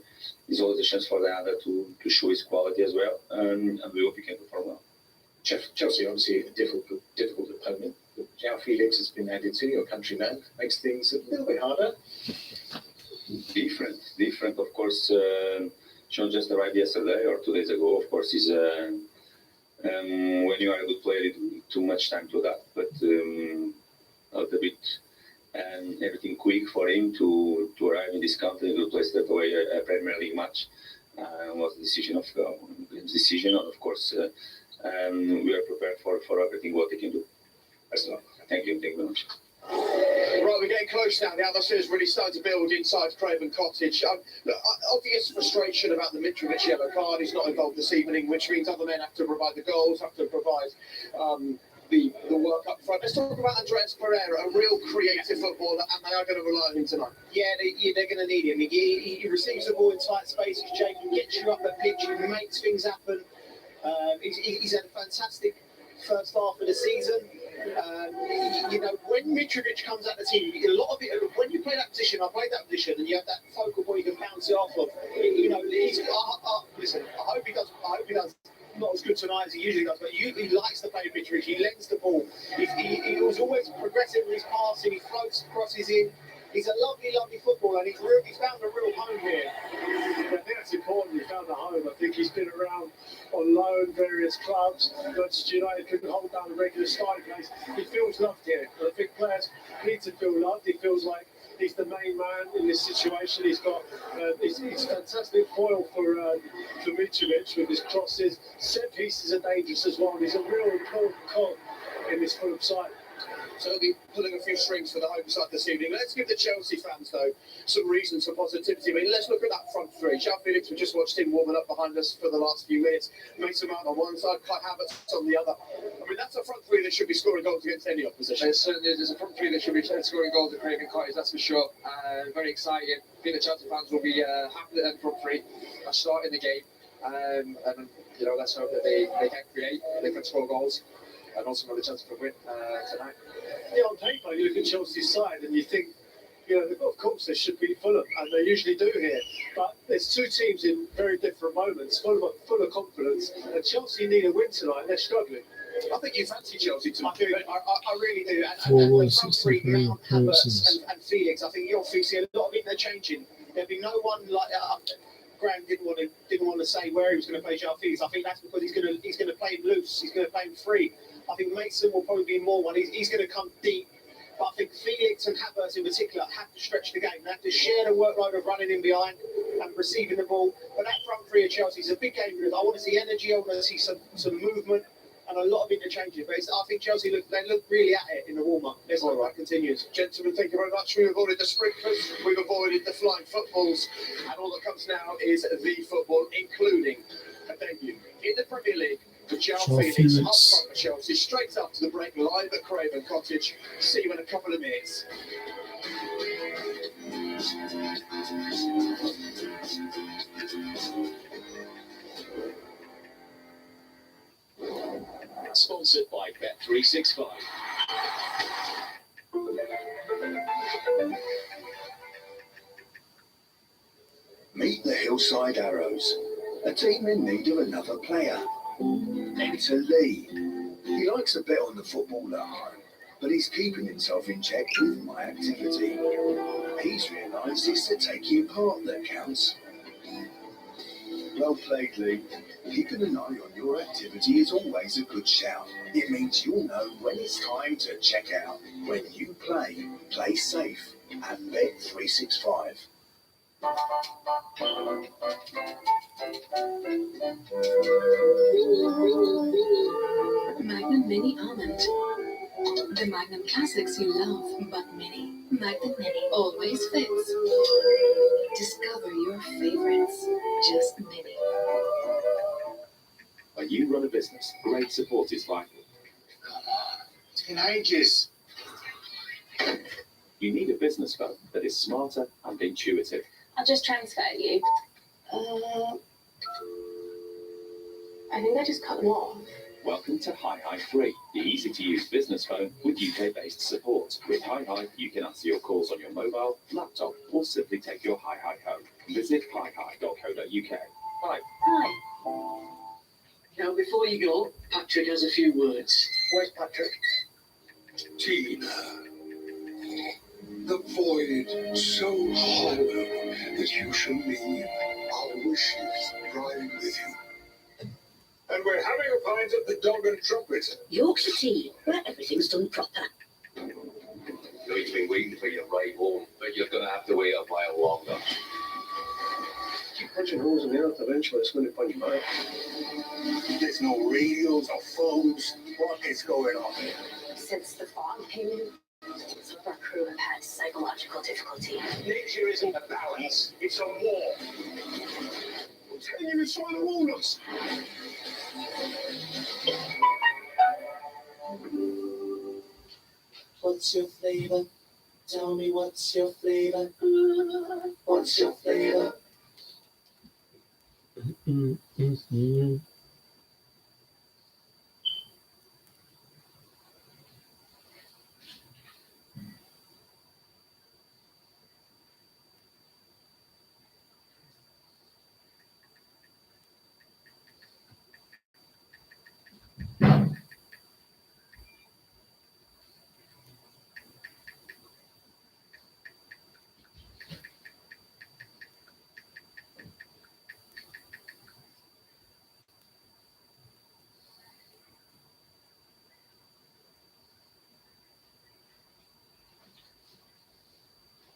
it's always a chance for the other to show his quality as well, and we hope he can perform well. Chelsea, obviously a difficult opponent. João Felix has been added to, your countryman, makes things a little bit harder. Different, of course. Sean just arrived yesterday or 2 days ago. Of course, he's when you are a good player, it takes too much time to adapt, but not a bit everything quick for him to arrive in this country to play straight away a Premier League match. Was the decision of and of course we are prepared for everything what he can do. Thank you very much. Right, we're getting close now. The atmosphere is really starting to build inside Craven Cottage. Look, obvious frustration about the Mitrovic yellow card. He's not involved this evening, which means other men have to provide the goals, have to provide the work up front. Let's talk about Andreas Pereira, a real creative footballer, and they are going to rely on him tonight. Yeah, they're going to need him. He receives the ball in tight spaces, Jake. He gets you up the pitch, he makes things happen. He's had a fantastic first half of the season. When Mitrovic comes out the team, you get a lot of it. When you play that position, I played that position, and you have that focal point you can bounce it off of. Listen, I hope he does. Not as good tonight as he usually does, but he likes to play Mitrovic. He lends the ball. He was always progressive with his passing. He floats, crosses in. He's a lovely footballer, and he's found a real home here. I think that's important. He found a home. I think he's been around on loan, various clubs. Manchester United couldn't hold down a regular starting place. He feels loved here. And I think players need to feel loved. He feels like he's the main man in this situation. He's got he's fantastic foil for Mitrovic with his crosses. Set pieces are dangerous as well. He's a real important cog in this Fulham side. So he'll be pulling a few strings for the home side this evening. Let's give the Chelsea fans, though, some reasons for positivity. I mean, let's look at that front three. João Felix, we just watched him warming up behind us for the last few minutes. Mason Mount on one side, Kai Havertz on the other. I mean, that's a front three that should be scoring goals against any opposition. It certainly is. There's a front three that should be scoring goals at Craven Cottage, that's for sure. Very exciting. I think the Chelsea fans will be happy that the front three are starting the game. And let's hope that they can create, they can score goals, and also got a chance to win tonight. Yeah, on paper, you look at Chelsea's side and you think, of course they should beat Fulham, and they usually do here. But there's two teams in very different moments, full of confidence, and Chelsea need a win tonight. They're struggling. I think you fancy Chelsea tonight. I really do. And Forward, the front three, Mount, Havertz, and Felix. I think you'll see a lot of it. They're changing. There'll be no one like. Graham didn't want to say where he was going to play João Felix. I think that's because he's going to play him loose. He's going to play him free. I think Mason will probably be more one. He's going to come deep. But I think Felix and Havertz in particular have to stretch the game. They have to share the workload of running in behind and receiving the ball. But that front three of Chelsea is a big game. I want to see energy. I want to see some movement. And a lot of interchanges. But I think Chelsea look really at it in the warm-up. Let's hope that continues. Gentlemen, thank you very much. We've avoided the sprinklers, we've avoided the flying footballs, and all that comes now is the football, including a debut in the Premier League for João Felix up front for Chelsea, straight up to the break, live at Craven Cottage. See you in a couple of minutes. Sponsored by Bet365. Meet the Hillside Arrows, a team in need of another player. Enter Lee. He likes a bit on the football at home, but he's keeping himself in check with my activity. He's realised it's the taking part that counts. Well played, Lee. Keeping an eye on your activity is always a good shout. It means you'll know when it's time to check out. When you play safe at Bet365. Magnum Mini Almond. The Magnum classics you love, but mini. Magnum Mini always fits. Discover your favorites. Just mini. When you run a business, great support is vital. Come on, it's been ages. You need a business phone that is smarter and intuitive. I'll just transfer you. I think I just cut them off. Welcome to Hi-Hi Free, the easy-to-use business phone with UK-based support. With Hi-Hi, you can answer your calls on your mobile, laptop, or simply take your Hi-Hi home. Visit hihi.co.uk. Hi. Hi. Now, before you go, Patrick has a few words. Where's Patrick? Tina. The void so hollow that you shall leave our wishes ride with you. And we're having a pint at the Dog and Trumpet. Yorkshire tea, where everything's done proper. know you've been waiting for your ride home, but you're going to have to wait a while longer. Keep punching holes in the earth, eventually it's going to punch back. There's no radios or phones. What is going on? Since the fog came in, some of our crew have had psychological difficulty. Nature isn't a balance, it's a war. I'm telling you, it's trying to warn us. What's your flavor? Tell me what's your flavor? What's your flavor?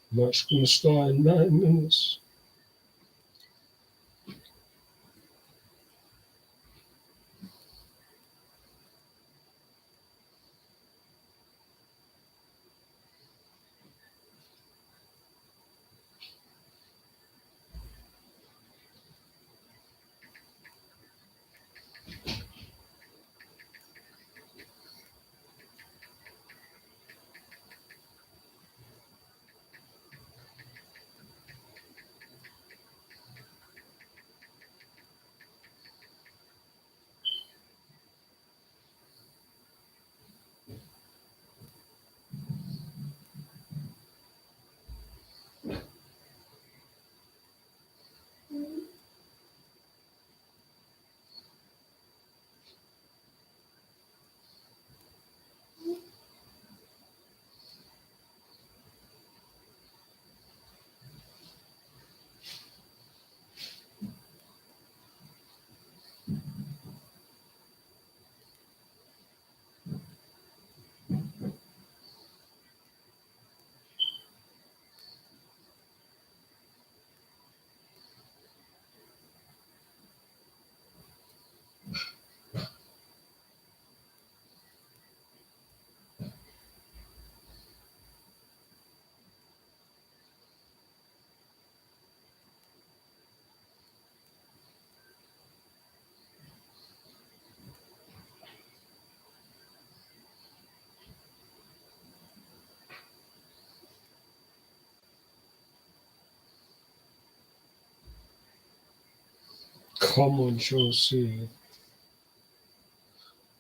Match going to start in 9 minutes. Come on, Chelsea.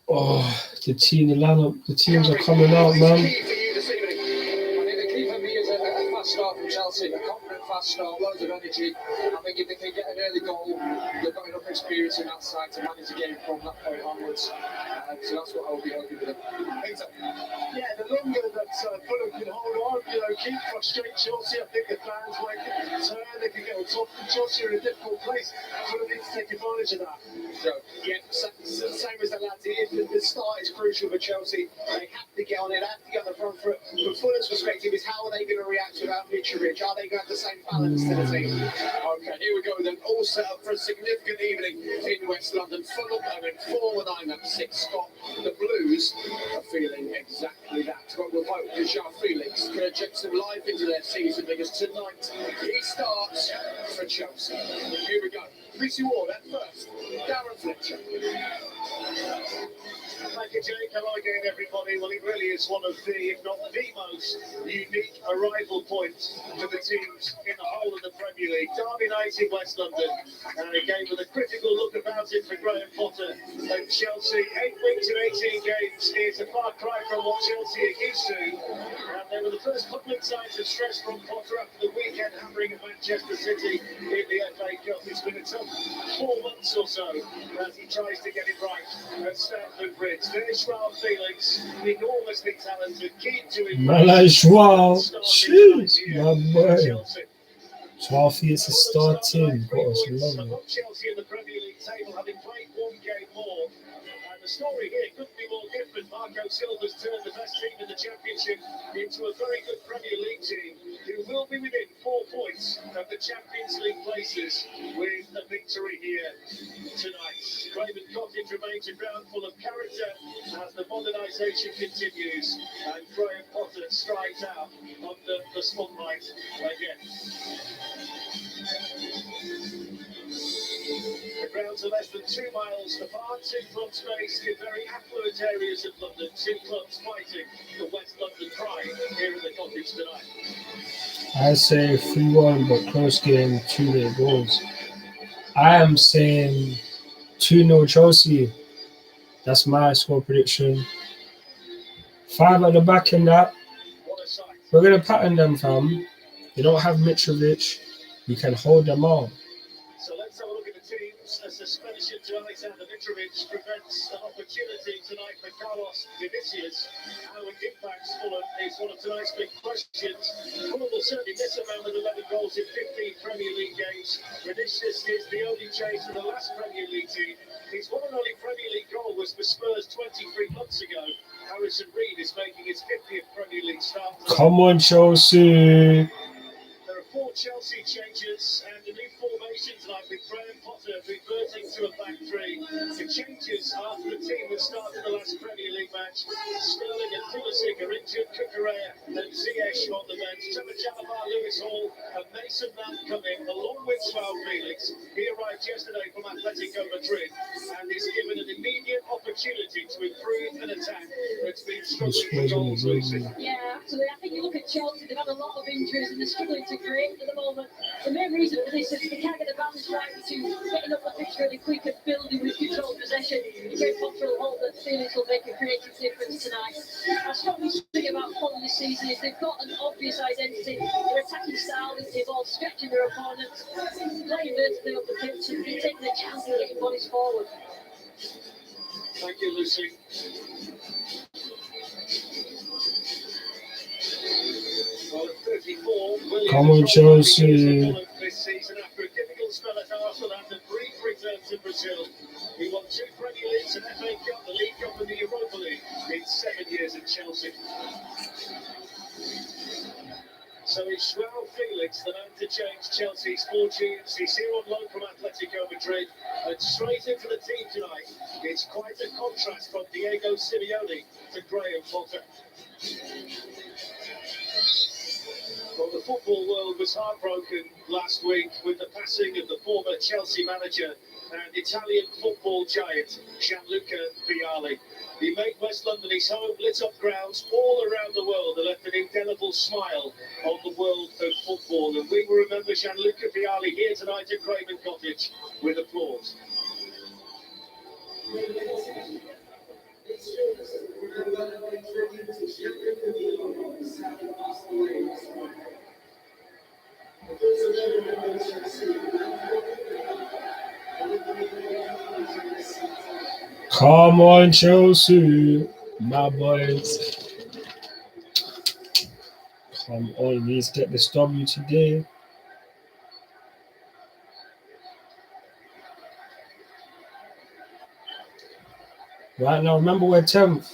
Oh, Oh, the lineup, the teams are coming out, man. I think the key for me is a fast start from Chelsea, a confident fast start, loads of energy. I think if they can get an early goal, they've got enough experience in that side to manage the game from that point onwards. So that's what I'll be hoping with them. Yeah, the longer that Fulham can hold on, keep frustrating Chelsea, I think the fans might turn, they can get on top. Chelsea are in a difficult place. Fulham needs to take advantage of that. So, yeah, same as the lads here. The start is crucial for Chelsea. They have to get on it, they have to get on the front foot. From Fulham's perspective, is how are they going to react without Mitrovic? Are they going to have the same balance to the team? Okay, here we go then. All set up for a significant evening in West London. Fulham are in 4-9 up 6 spot. The Blues are feeling exactly that. But we'll hope that João Felix can inject some life into their season, because tonight he starts for Chelsea. Here we go. Missy Ward at first. Darren Fletcher. Thank you, Jake. Hello again, everybody. Well, it really is one of the, if not the most unique arrival points for the teams in the whole of the Premier League. Derby night in West London. A game with a critical look about it for Graham Potter and Chelsea. 8 weeks and 18 games is a far cry from what Chelsea are used to. And they were the first public signs of stress from Potter after the weekend hammering of Manchester City in the FA Cup. It's been a tough 4 months or so as he tries to get it right at Stamford Bridge. There's João Felix, enormously talented, keen to impress. João, jeez, my boy. João Felix is starting. Got us lovely. Chelsea in the Premier League table, having played 1 game more. And the story here couldn't be more different. Marco Silva's turned the best team in the Championship into a very good Premier League team, who will be within 4 points of the Champions League places with a victory here tonight. Craven Cottage remains a ground full of character as the modernisation continues, and Graham Potter strides out under the spotlight again. The grounds are less than 2 miles apart, 2 clubs based in very affluent areas of London, 2 clubs fighting for West London pride here at the Cottage tonight. I say 3-1, but close game, 2 late goals. I am saying 2-0 Chelsea. That's my score prediction. 5 at the back in that. We're going to pattern them, fam. They don't have Mitrovic. We can hold them out. So let's have a look at the teams. A suspension to Alexander Mitrovic prevents an opportunity tonight for Carlos Vinicius. How it impacts Fulham is one of tonight's big questions. Fulham will certainly miss a man with 11 goals in 15 Premier League games. Vinicius is the only change to the last Premier League team. His one and only Premier League goal was for Spurs 23 months ago. Harrison Reed is making his 50th Premier League start. Come on, Chelsea. There are 4 Chelsea changes and a new formation tonight with Graham Potter reverting to a back 3. The changes after the team that started the last Premier League match. Sterling and Pulisic are injured. Cucurella and Ziyech on the bench. Trevor Chalobah, Lewis Hall and Mason Mount come in along with João Felix. He arrived yesterday from Atletico Madrid and is given an immediate opportunity to improve an attack that's been struggling for goals, Lucy. Yeah, absolutely. I think you look at Chelsea, they've had a lot of injuries and they're struggling to create at the moment. The main reason for this is they can't get the balance right between getting up the pitch really quick and building with controlled possession. Great Potter will hold that Felix will make a creative difference tonight. I strongly think about Fulham this season is they've got an obvious identity. Their attacking style involves stretching their opponents, playing vertically up the pitch and taking the chance of getting bodies forward. Thank you, Lucy. Well, at 34, Come on, Chelsea. This season after a difficult spell at Arsenal and a brief return to Brazil. He won 2 Premier Leagues, an FA Cup, the League Cup and the Europa League in 7 years at Chelsea. So it's João Felix, the man to change Chelsea's fortunes. He's here on loan from Atletico Madrid and straight into the team tonight. It's quite a contrast from Diego Simeone to Graham Potter. Well, the football world was heartbroken last week with the passing of the former Chelsea manager and Italian football giant Gianluca Vialli. He made West London his home, lit up grounds all around the world and left an indelible smile on the world of football. And we will remember Gianluca Vialli here tonight at Craven Cottage with applause. Come on, Chelsea, my boys. Come on, let's get this W today. Right now, remember we're 10th.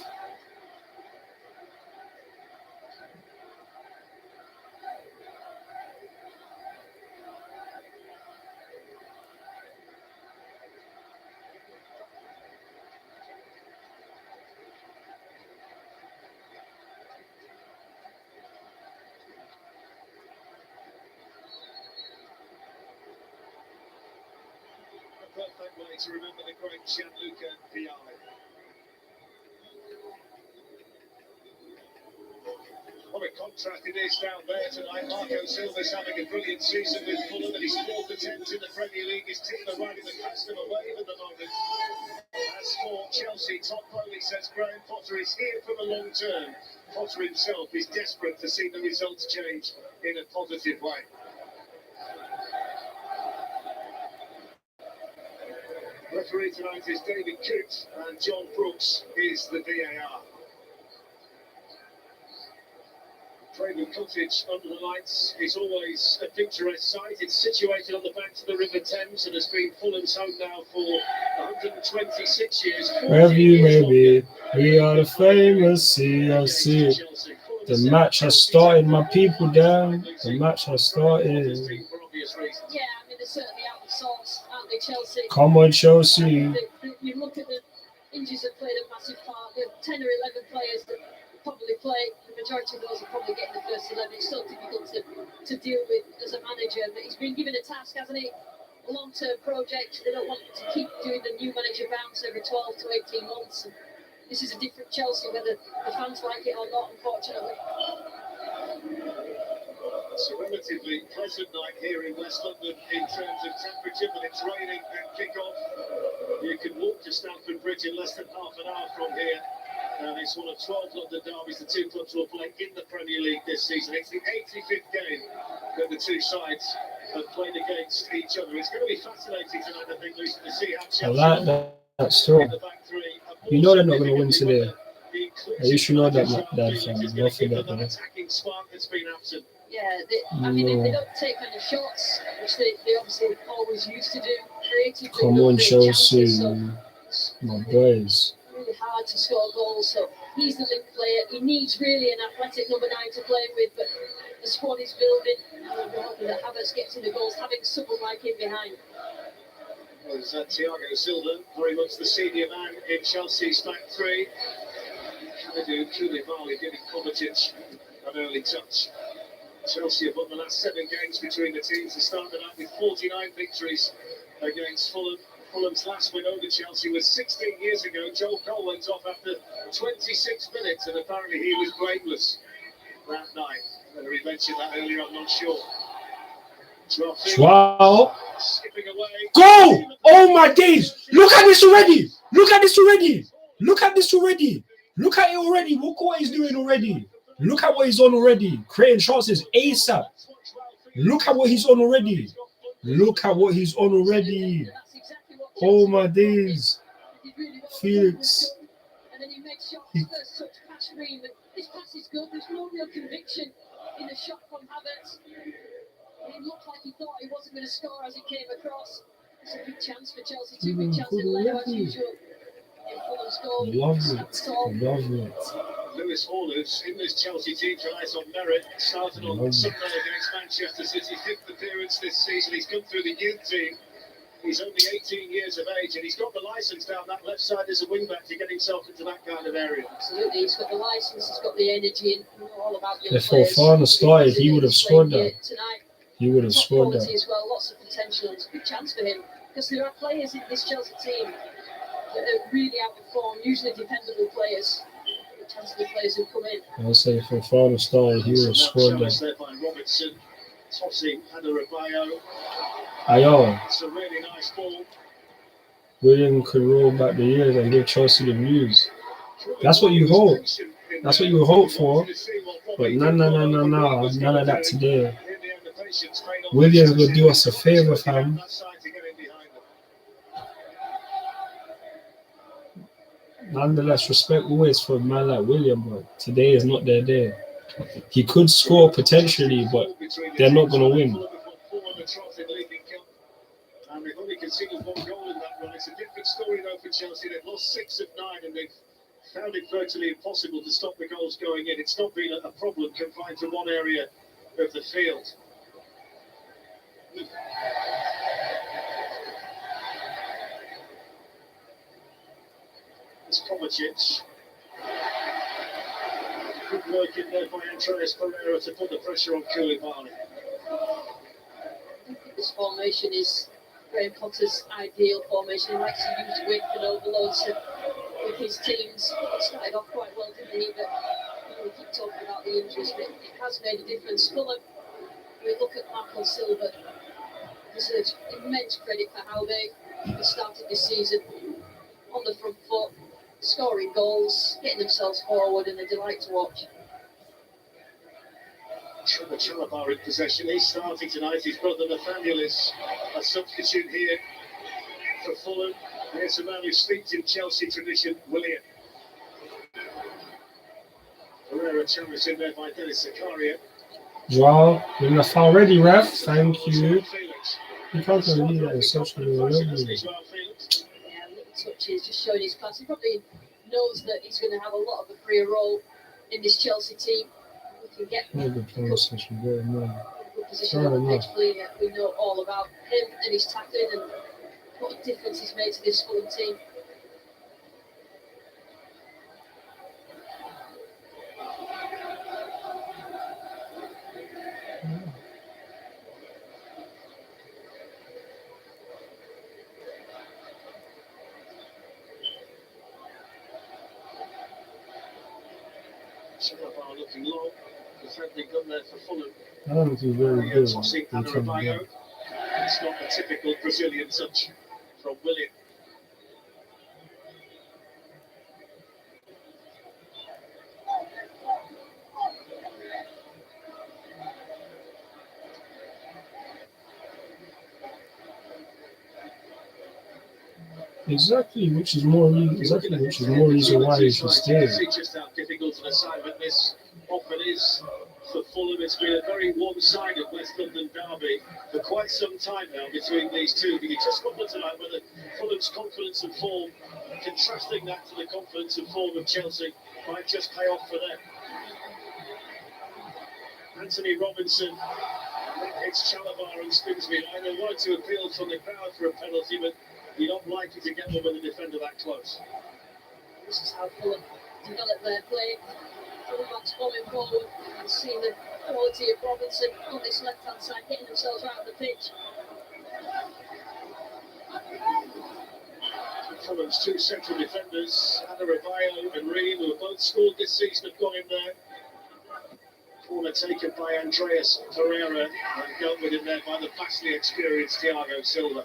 Perfect way to remember the great Gianluca Vialli. What a contrast it is down there tonight. Marco Silva's having a brilliant season with Fulham, and his fourth attempt in the Premier League. His team are riding the crest of a wave at the moment. As for Chelsea, Todd Bowley says Graham Potter is here for the long term. Potter himself is desperate to see the results change in a positive way. Referee tonight is David Coote, and John Brooks is the VAR. Craven Cottage under the lights is always a picturesque sight. It's situated on the banks of the River Thames and has been Fulham's home now for 126 years. Wherever you may be, we are the famous CFC. The match has started, my people down. The match has started. Yeah, I mean, they're certainly out of sorts, aren't they, Chelsea? Come on, Chelsea. You look at the injuries that played a massive part. There are 10 or 11 players that probably play. The majority of those are probably getting the first 11. It's so difficult to deal with as a manager. But he's been given a task, hasn't he? A long-term project. They don't want to keep doing the new manager bounce every 12 to 18 months. And this is a different Chelsea, whether the fans like it or not, unfortunately. It's a relatively pleasant night here in West London in terms of temperature, but it's raining and kick-off. You can walk to Stamford Bridge in less than half an hour from here. And it's one of 12 London derbies the two clubs will play in the Premier League this season. It's the 85th game that the two sides have played against each other. It's going to be fascinating tonight, I think, Lucy, to see how Chelsea I like that story. You know they're not going to win today. You should know that, Dad, fam. Don't forget that. Attacking spark that's been absent. Yeah, I mean, if they don't take any shots, which they obviously always used to do, creatively. Come on, Chelsea, my boys. Really hard to score goals, so he's the link player. He needs really an athletic number 9 to play with, but the squad is building, and we're hoping that Havertz gets in the goals, having someone like him behind. Well, it's Thiago Silva, very much the senior man in Chelsea's back three. Kalidou Koulibaly giving Kovacic an early touch. Chelsea have won the last 7 games between the teams. They started out with 49 victories against Fulham. Fulham's last win over Chelsea was 16 years ago. Joel Cole went off after 26 minutes, and apparently he was blameless that night. Whether he mentioned that earlier, I'm not sure. Wow. Skipping away. Go! Oh my days! Look at this already! Look at this already! Look at this already! Look at it already! Look what he's doing already! Look at what he's on already! Creating chances ASAP! Look at what he's on already! Look at what he's on already! Oh my days! Felix. And then he makes shots. First touch pass free, but this pass is good. There's no real conviction in the shot from Havertz. It looked like he thought he wasn't going to score as he came across. It's a big chance for Chelsea. 2 big chances left as usual. Love it. Lewis Hall, who's in this Chelsea team, relies on merit. Started on Sunday against Manchester City, 5th appearance this season. He's come through the youth team. He's only 18 years of age, and he's got the licence down that left side as a wing-back to get himself into that kind of area. Absolutely, he's got the licence, he's got the energy, and all about young If players. Fofana started, he would have scored that. He would have scored that. As well, lots of potential, and it's a big chance for him, because there are players in this Chelsea team that are really out of form, usually dependable players. The chance of the players who come in. I'll say if Fofana started, he would have scored that. There by Robertson, tossing Adebayo. Ayo. It's a really nice ball. William could roll back the years and give Chelsea the views. That's what you hope. That's what you hope for. But no, none of that today. Williams will do us a favour, fam. Nonetheless, respect always for a man like William, but today is not their day. He could score potentially, but they're not going to win. And they've only conceded one goal in that run. It's a different story though for Chelsea. They've lost 6 of 9 and they've found it virtually impossible to stop the goals going in. It's not been a problem confined to one area of the field. It's Kovacic. Good work in there by Andreas Pereira to put the pressure on Koulibaly. This formation is Graham Potter's ideal formation. He likes to use width and overloads with his teams. It started off quite well, didn't he? But we keep talking about the injuries, but it has made a difference. Fulham, we look at Marco Silva, deserves immense credit for how they started this season on the front foot, scoring goals, getting themselves forward, and a delight to watch. Chelseafc in possession. He's starting tonight. His brother Nathaniel is a substitute here for Fulham. Here's a man who speaks in Chelsea tradition, William. Pereira challenged in there by Dennis Zakaria. Joao, you're in the foul ready, ref. Thank you. You can't believe that it's such a little touches, just showing his class. He probably knows that he's going to have a lot of a career role in this Chelsea team. We can get good position on the pitch. We know all about him and his tackling and what a difference he's made to this Fulham team. Silva looking low. The friendly gun there for Fulham. I don't think he's very good. Tossing Adarabioyo. It's not a typical Brazilian touch from William. Exactly, which is more reason why you should stay. See just how difficult an assignment this often is for Fulham. It's been a very one-sided West London derby for quite some time now between these two. But you just wonder tonight whether Fulham's confidence and form, contrasting that to the confidence and form of Chelsea, might just pay off for them. Anthony Robinson hits Chalobah and spins behind. They wanted to appeal from the crowd for a penalty, but you're not likely to get one with a defender that close. This is how Fulham develop their play. Fulham's coming forward and seeing the quality of Robinson on this left-hand side, getting themselves out of the pitch. Fulham's two central defenders, Adarabioyo and Ream, who have both scored this season, have gone in there. Corner taken by Andreas Pereira and dealt with in there by the vastly experienced Thiago Silva.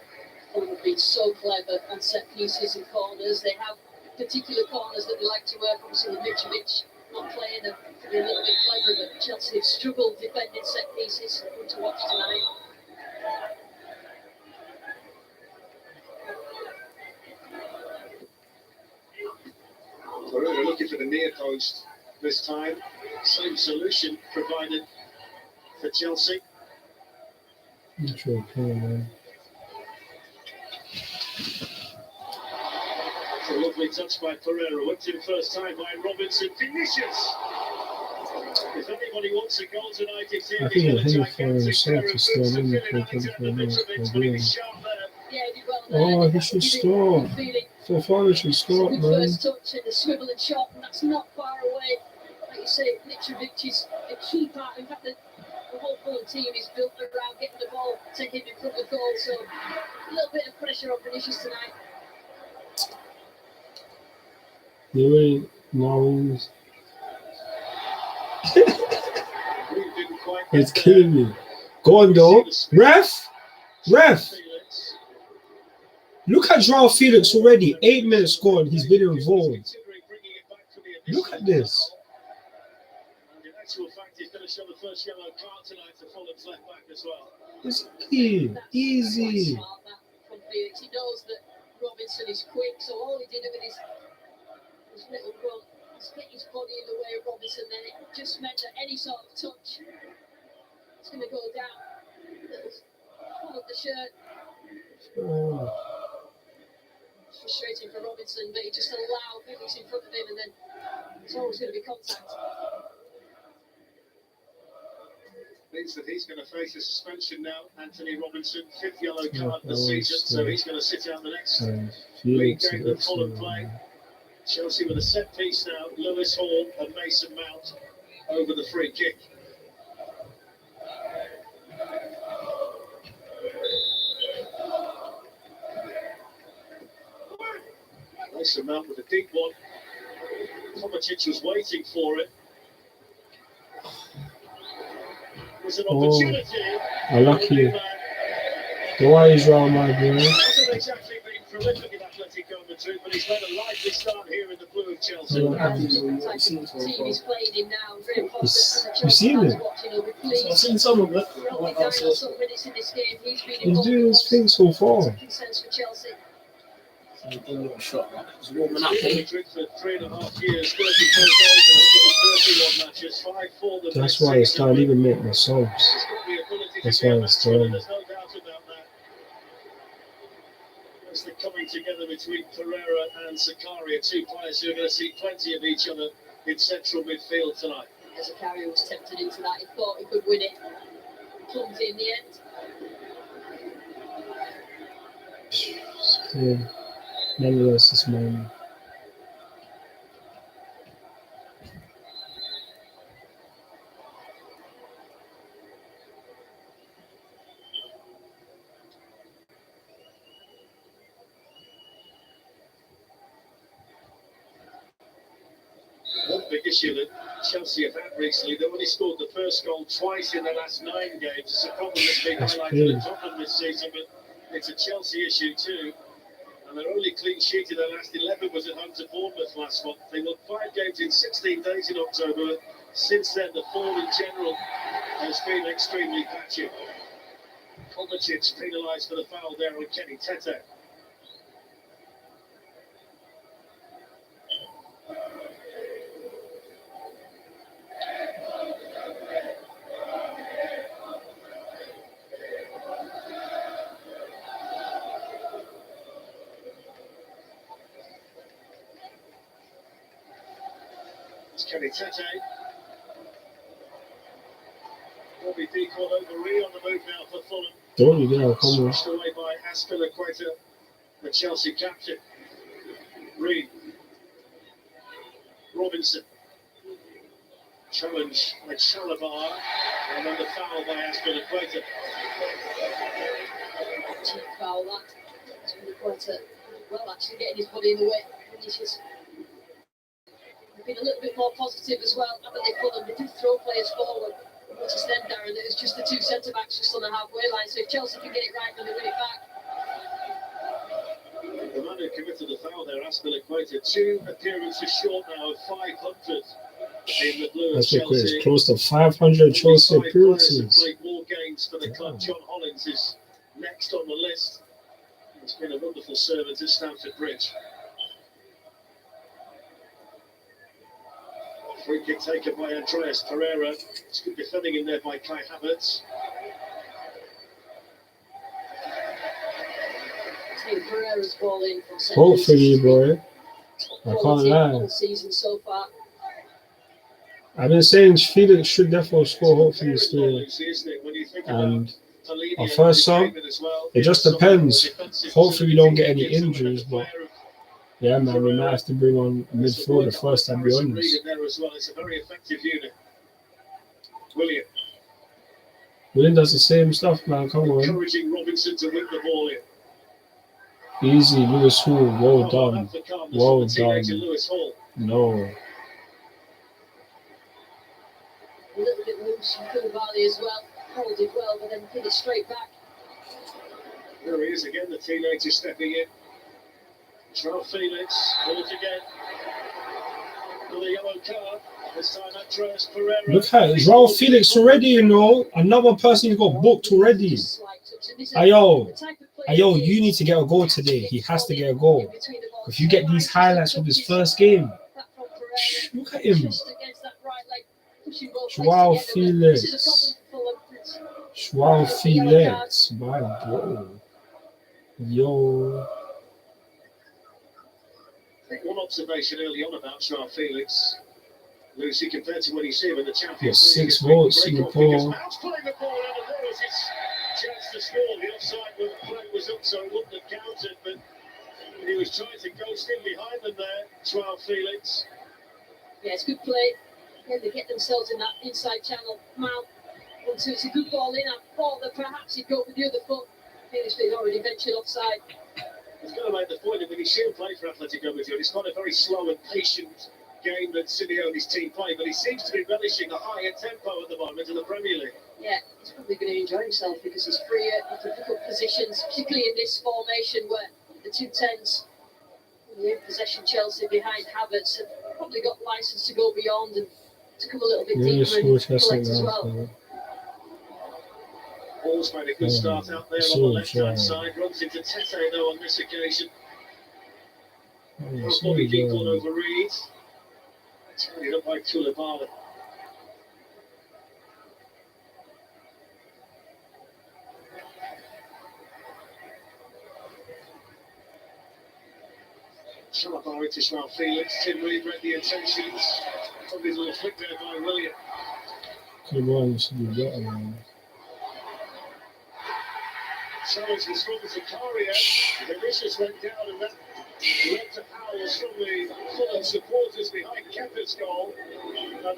Fulham have been so clever on set pieces and corners. They have particular corners that they like to work. Obviously, with Mitrovic not playing, they're a little bit clever, but Chelsea have struggled defending set pieces. Good to watch tonight. Pereira looking for the near post this time. Same solution provided for Chelsea. Not sure, man. A lovely touch by Pereira. Went in first time by Robinson. Delicious! If anybody wants a goal tonight, it's here. I think he's heading for himself to start in the Oh, he should score. So far, he should score, man. First touch and the swivel and shot, and that's not far away. Like you say, Mitrovic is a key part. In fact, the whole Fulham team is built around getting the ball to him in front of goal. So a little bit of pressure on Vinicius tonight. You ain't no. It's killing me. Go on, though. Ref! Look at Joao Felix already. 8 minutes gone. He's been involved. Look at this. And in actual fact, he's going to show the first yellow card tonight to Fulham's left back as well. It's easy. Easy. Smart, that, from Felix. He knows that Robinson is quick, so all he did with his little run was get his body in the way of Robinson. Then it just meant that any sort of touch is going to go down. Pull up the shirt. Oh. Frustrating for Robinson, but he just allowed Felix in front of him, and then there's always going to be contact. Means that he's going to face a suspension now. Anthony Robinson, 5th yellow card this season, so he's going to sit out the next league game that Fulham play. Chelsea with a set piece now. Lewis Hall and Mason Mount over the free kick. Mason Mount with a deep one. Kovacic was waiting for it. An opportunity. I lucky. Why is wrong, my boy? Hasn't exactly been prolific in Atletico Madrid, but he's made a lively start here in the blue of Chelsea. Team is playing in now. Very confident. You seen it? I've seen some of it. He's doing his thing so far. Sense for Chelsea. Shot, he's warming up here. For 3.5 years, 34 goals and 131 matches, 5 for them. That's why it's can't even make my songs. That's why it's done. There's no doubt about that. That's the coming together between Pereira and Zakaria, two players who are going to see plenty of each other in central midfield tonight. Zakaria was tempted into that. He thought he could win it. Clumsy in the end. Yeah. Nevertheless, this morning. One big issue that Chelsea have had recently, they've only scored the first goal twice in the last 9 games. It's a problem that's been highlighted at Tottenham this season, but it's a Chelsea issue too. And their only clean sheet in their last 11 was at home to Bournemouth last month. They won 5 games in 16 days in October. Since then, the form in general has been extremely patchy. Kovacic penalised for the foul there on Kenny Tete. Kenny Tete. Bobby Deacon over Ree on the move now for Fulham. Don't you dare come on. Switched away by Aspilicueta, the Chelsea captain. Ree. Robinson. Challenge by Chalabar. And then the foul by Aspilicueta. Foul that. Aspilicueta, well, actually getting his body in the way. Vinicius. Been a little bit more positive as well. Haven't they, Fulham? They did throw players forward, which is then, Darren, that it's just the 2 centre-backs just on the halfway line. So if Chelsea can get it right, then they win it back. The man who committed the foul there, Aspilicueta, 2 appearances short now of 500 in the blue of Chelsea. It's close to 500 Chelsea appearances. Played more games for the club. John Hollins is next on the list. He's been a wonderful servant at Stamford Bridge. Free kick taken by Andreas Pereira. It's good defending in there by Kai Havertz. Pereira's ball in from Hopefully, boy. I can't lie. All season so far. I've been saying Felix should definitely score. Hopefully, still. And our first song, it just depends. Hopefully, we don't get any injuries, but. Yeah, man, we might have to bring on a midfielder first, I'll be honest. It's a very effective unit. William. William does the same stuff, man. Come on. Encouraging Robinson to whip the ball in. Easy, Lewis Hall. Well done. Well done. No. A little bit loose from Koulibaly as well. Hold it well, but then hit it straight back. There he is again, the teenager stepping in. João Felix, ball it again. for the yellow card. This time Andreas Pereira. Look at Joao Felix already, you know. Another person who got booked already. Ayo, you need to get a goal today. He has to get a goal. If you get these highlights from his first game, look at him. Joao Felix. Joao Felix, my bro. Yo. One observation early on about Joao Felix. Lucy, compared to when you see him in the Champions League, 6 votes, Singapore. Mount's playing the ball out, and there was his chance to score. The offside play was up, so it wouldn't have counted, but he was trying to ghost in behind them there, Joao Felix. Yeah, it's good play. Yeah, they get themselves in that inside channel. Mount, so it's a good ball in. I thought that perhaps he'd go with the other foot. Felix had already ventured offside. He's going to make the point that when you see him play for Atletico Madrid, it's not a very slow and patient game that Simeone's team play, but he seems to be relishing a higher tempo at the moment in the Premier League. Yeah, he's probably going to enjoy himself because he's freer, he can pick up positions, particularly in this formation where the 2-10s, the possession Chelsea behind Havertz, have probably got license to go beyond and to come a little bit deeper and collect as well. Ball's made a good start out there on the left-hand side, runs into Tete though on this occasion. Bobby Deacon over Reed. Tied up by koulibaly. Chalabari to Joao Felix. Tim Reed read the intentions. Probably a little flick there by William. Koulibaly should be better, man. Challenge was from Zakaria. Vinicius went down and that led to Howells from the Fulham supporters behind Kepa's goal.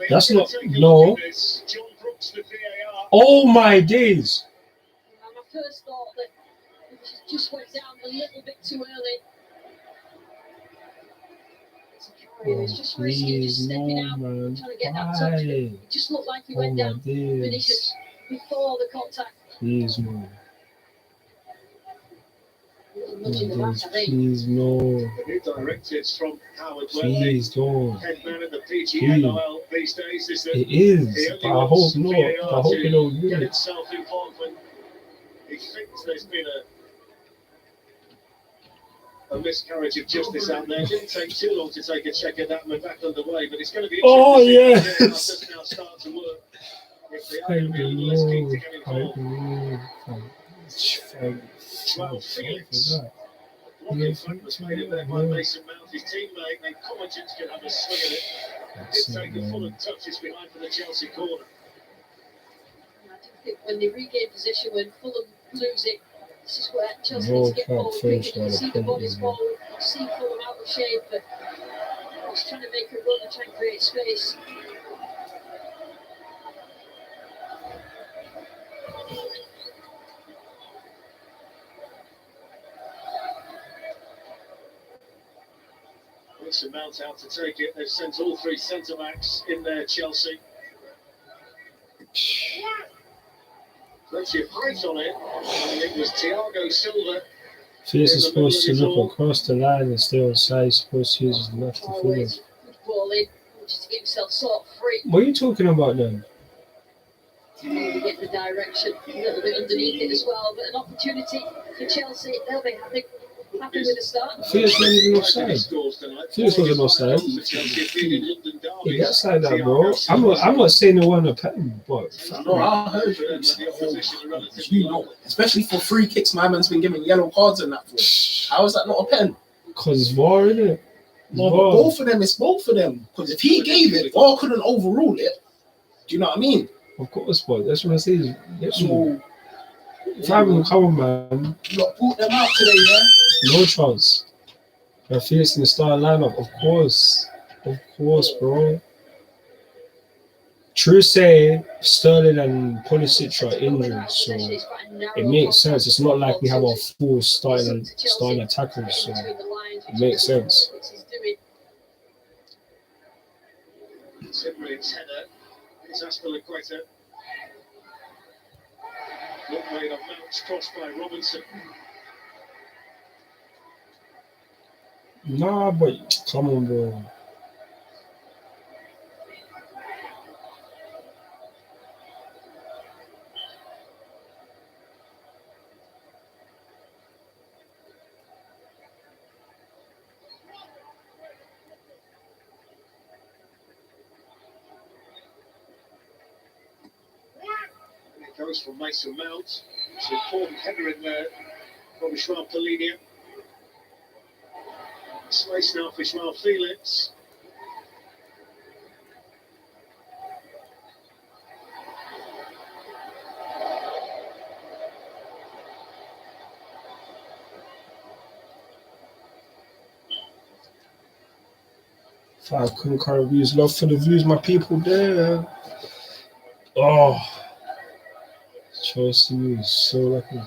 That's not, no. John Brooks for VAR. Oh my days. And I first thought that it just went down a little bit too early. Zakaria was just risky, just stepping out, trying to get that touch. It just looked like he went down Vinicius before the contact. Please, man. Please, no. The new directives from Howard Please don't. Head man at the PGMOL these days is that it is, but I hope not. I hope you don't do get it. himself involved when he thinks there's been a miscarriage of justice out there. It didn't take too long to take a check of that and we're back underway, but it's going to be interesting to see how now start to work. If they are going to be less keen to get involved. Joao Felix. Blocking front was made in there by Mason Mount, his teammate, then Kovacic can have a swing at it. Did take a Fulham touches behind for the Chelsea corner. I think when they regain position, when Fulham lose it, this is where Chelsea need to get forward quicker. You can see the bodies forward, you see Fulham out of shape, but he's trying to make a run and try and create space. Mason Mount out to take it. They've sent all three centre-backs in there, Chelsea. Plenty of height on it. And it was Thiago Silva. Felix is supposed to look across the line and stay on side. He's supposed to use his left to Fulham. Good ball in, just to get himself sort of free. What are you talking about then? To get the direction a little bit underneath it as well, but an opportunity for Chelsea. They'll be happy with the start. Felix wasn't even offside. Felix wasn't offside. He gets like that, bro. I'm not saying it wasn't a pen, but no, I heard you know, especially for free kicks, my man's been given yellow cards and that. How is that not a pen? Because it's VAR, isn't it? No, but both of them, it's both of them. Because if he gave it, VAR couldn't overrule it. Do you know what I mean? Of course, but that's what I say. So, come on, man. You got to put them out today, man. No chance. Felix in the starting lineup, of course, bro. True say Sterling and Pulisic are injured, so it makes sense. It's not like we have our full starting attackers, so it makes sense. Timber's header is Aspilicueta. Look made on Mount's cross by Robinson. Nah, but come on, bro. goes from Mason Mount. It's an important header in there from Joao Polina. Space now for Joao Felix. Five concurrent views. Love for the views, my people there. Oh, Chelsea is so lucky.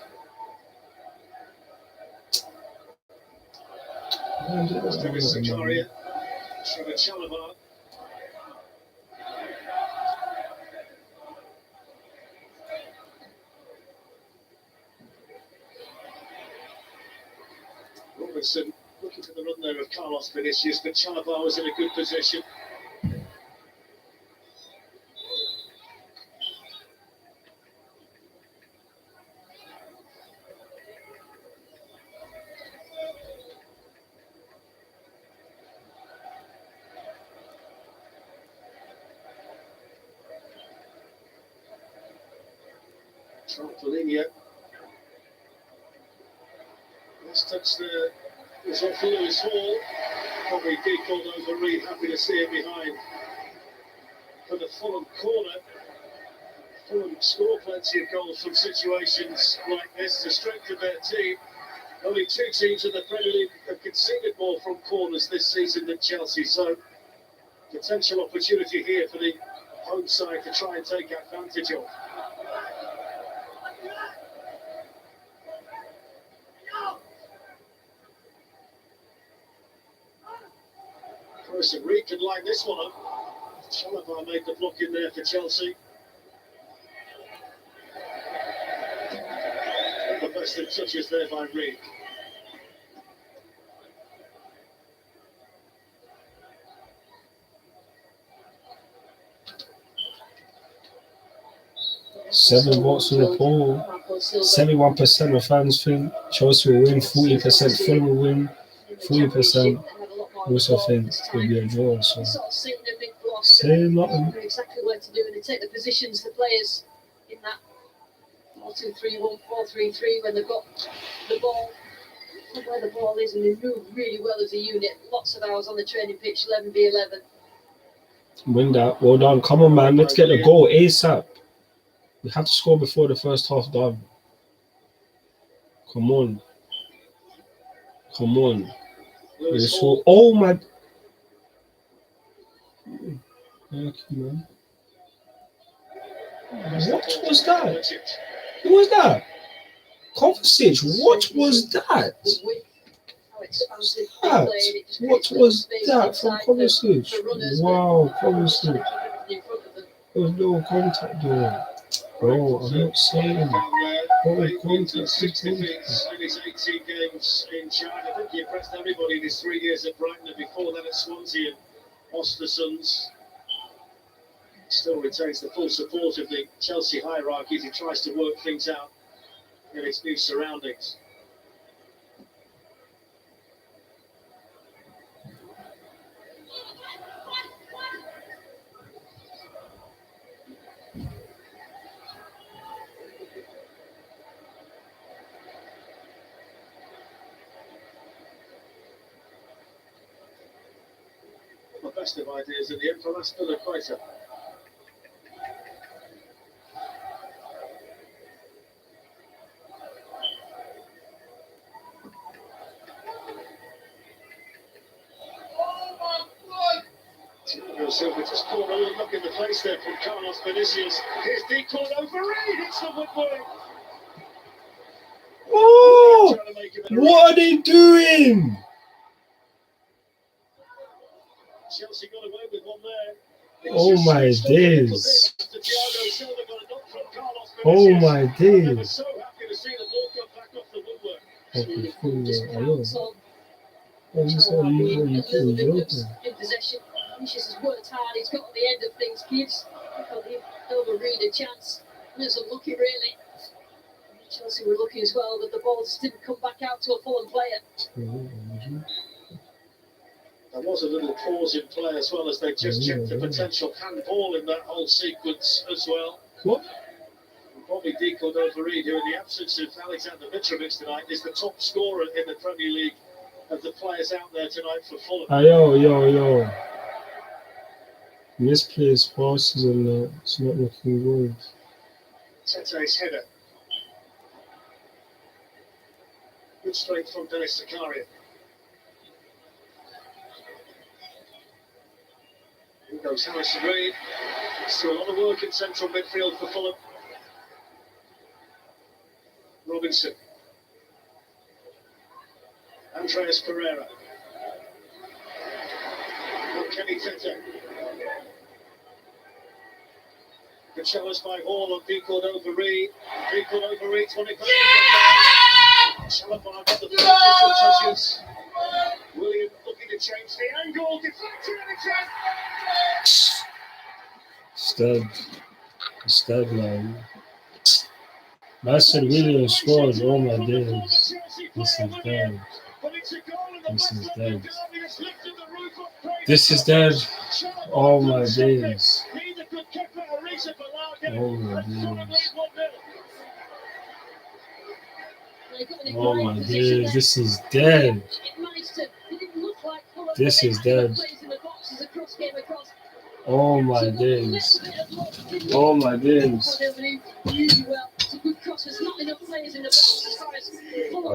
Davis Zakaria, Trevor Chalobah. Robertson looking for the run there of Carlos Vinicius, but Chalobah was in a good position. Polina. Last touch there was off Lewis Hall. Probably decalled over Reed, happy to see him behind. For the Fulham corner. Fulham score plenty of goals from situations like this, the strength of their team. Only two teams in the Premier League have conceded more from corners this season than Chelsea, so potential opportunity here for the home side to try and take advantage of. Reed could line this one up. Chalobah made the block in there for Chelsea. The best of touches there by Reed. Seven votes in the poll. 71% of fans think Chelsea will win. 40% Fulham will win. 40% also think it will be a draw. So say nothing. Exactly what to do, and they take the positions, the players in that 4-2-3-1, 4-3-3 when they've got the ball, where the ball is, and they move really well as a unit. Lots of hours on the training pitch, 11v11. Win that. Well done. Come on, man. Let's get the goal ASAP. We have to score before the first half done. Come on. Come on. Oh my. Okay, man. What was that? What was that? Kovacic, what was that? What was that from Kovacic? Wow, Kovacic. There was no contact there. Bro, I'm not saying. Bro, contact. 60 feet in his 18 games in China. I think he impressed everybody in his 3 years at Brighton and before that at Swansea and Ostersunds. Still retains the full support of the Chelsea hierarchy as he tries to work things out in his new surroundings. The best of ideas at the end from Aspilicueta. Silva just caught a little knock in the face there from Carlos Vinicius. Here's decalled over Reed. It's the woodwork. Oh! What are they doing? Chelsea got away with one there. Oh my days. Oh my days. So happy to see the ball come back off the woodwork. In possession. Vinicius has worked hard, he's got the end of things, gives over Reed a chance. And it was unlucky, really. Chelsea were lucky as well that the ball just didn't come back out to a Fulham player. There was a little pause in play as well as they just checked the potential handball in that whole sequence as well. What? Probably Diko Dovereed, who in the absence of Alexander Mitrovic tonight is the top scorer in the Premier League of the players out there tonight for Fulham. Yo. Misplaced passes and that. It's not looking good. Tete's header. Good strength from Dennis Zakaria. Here goes Harrison Reid. Still a lot of work in central midfield for Fulham. Robinson. Andreas Pereira. Kenny Tete. Good showers by Hall on Diko Dovereed. Diko Dovereed, 25. Chalobah with the first touches. William looking to change the angle. Deflected and It's dead, man. Mason Williams scores. Oh my days. This is dead. This is dead. Oh my days. Oh my days. Oh my days. This is dead. This is dead. Oh my days. Oh my days. I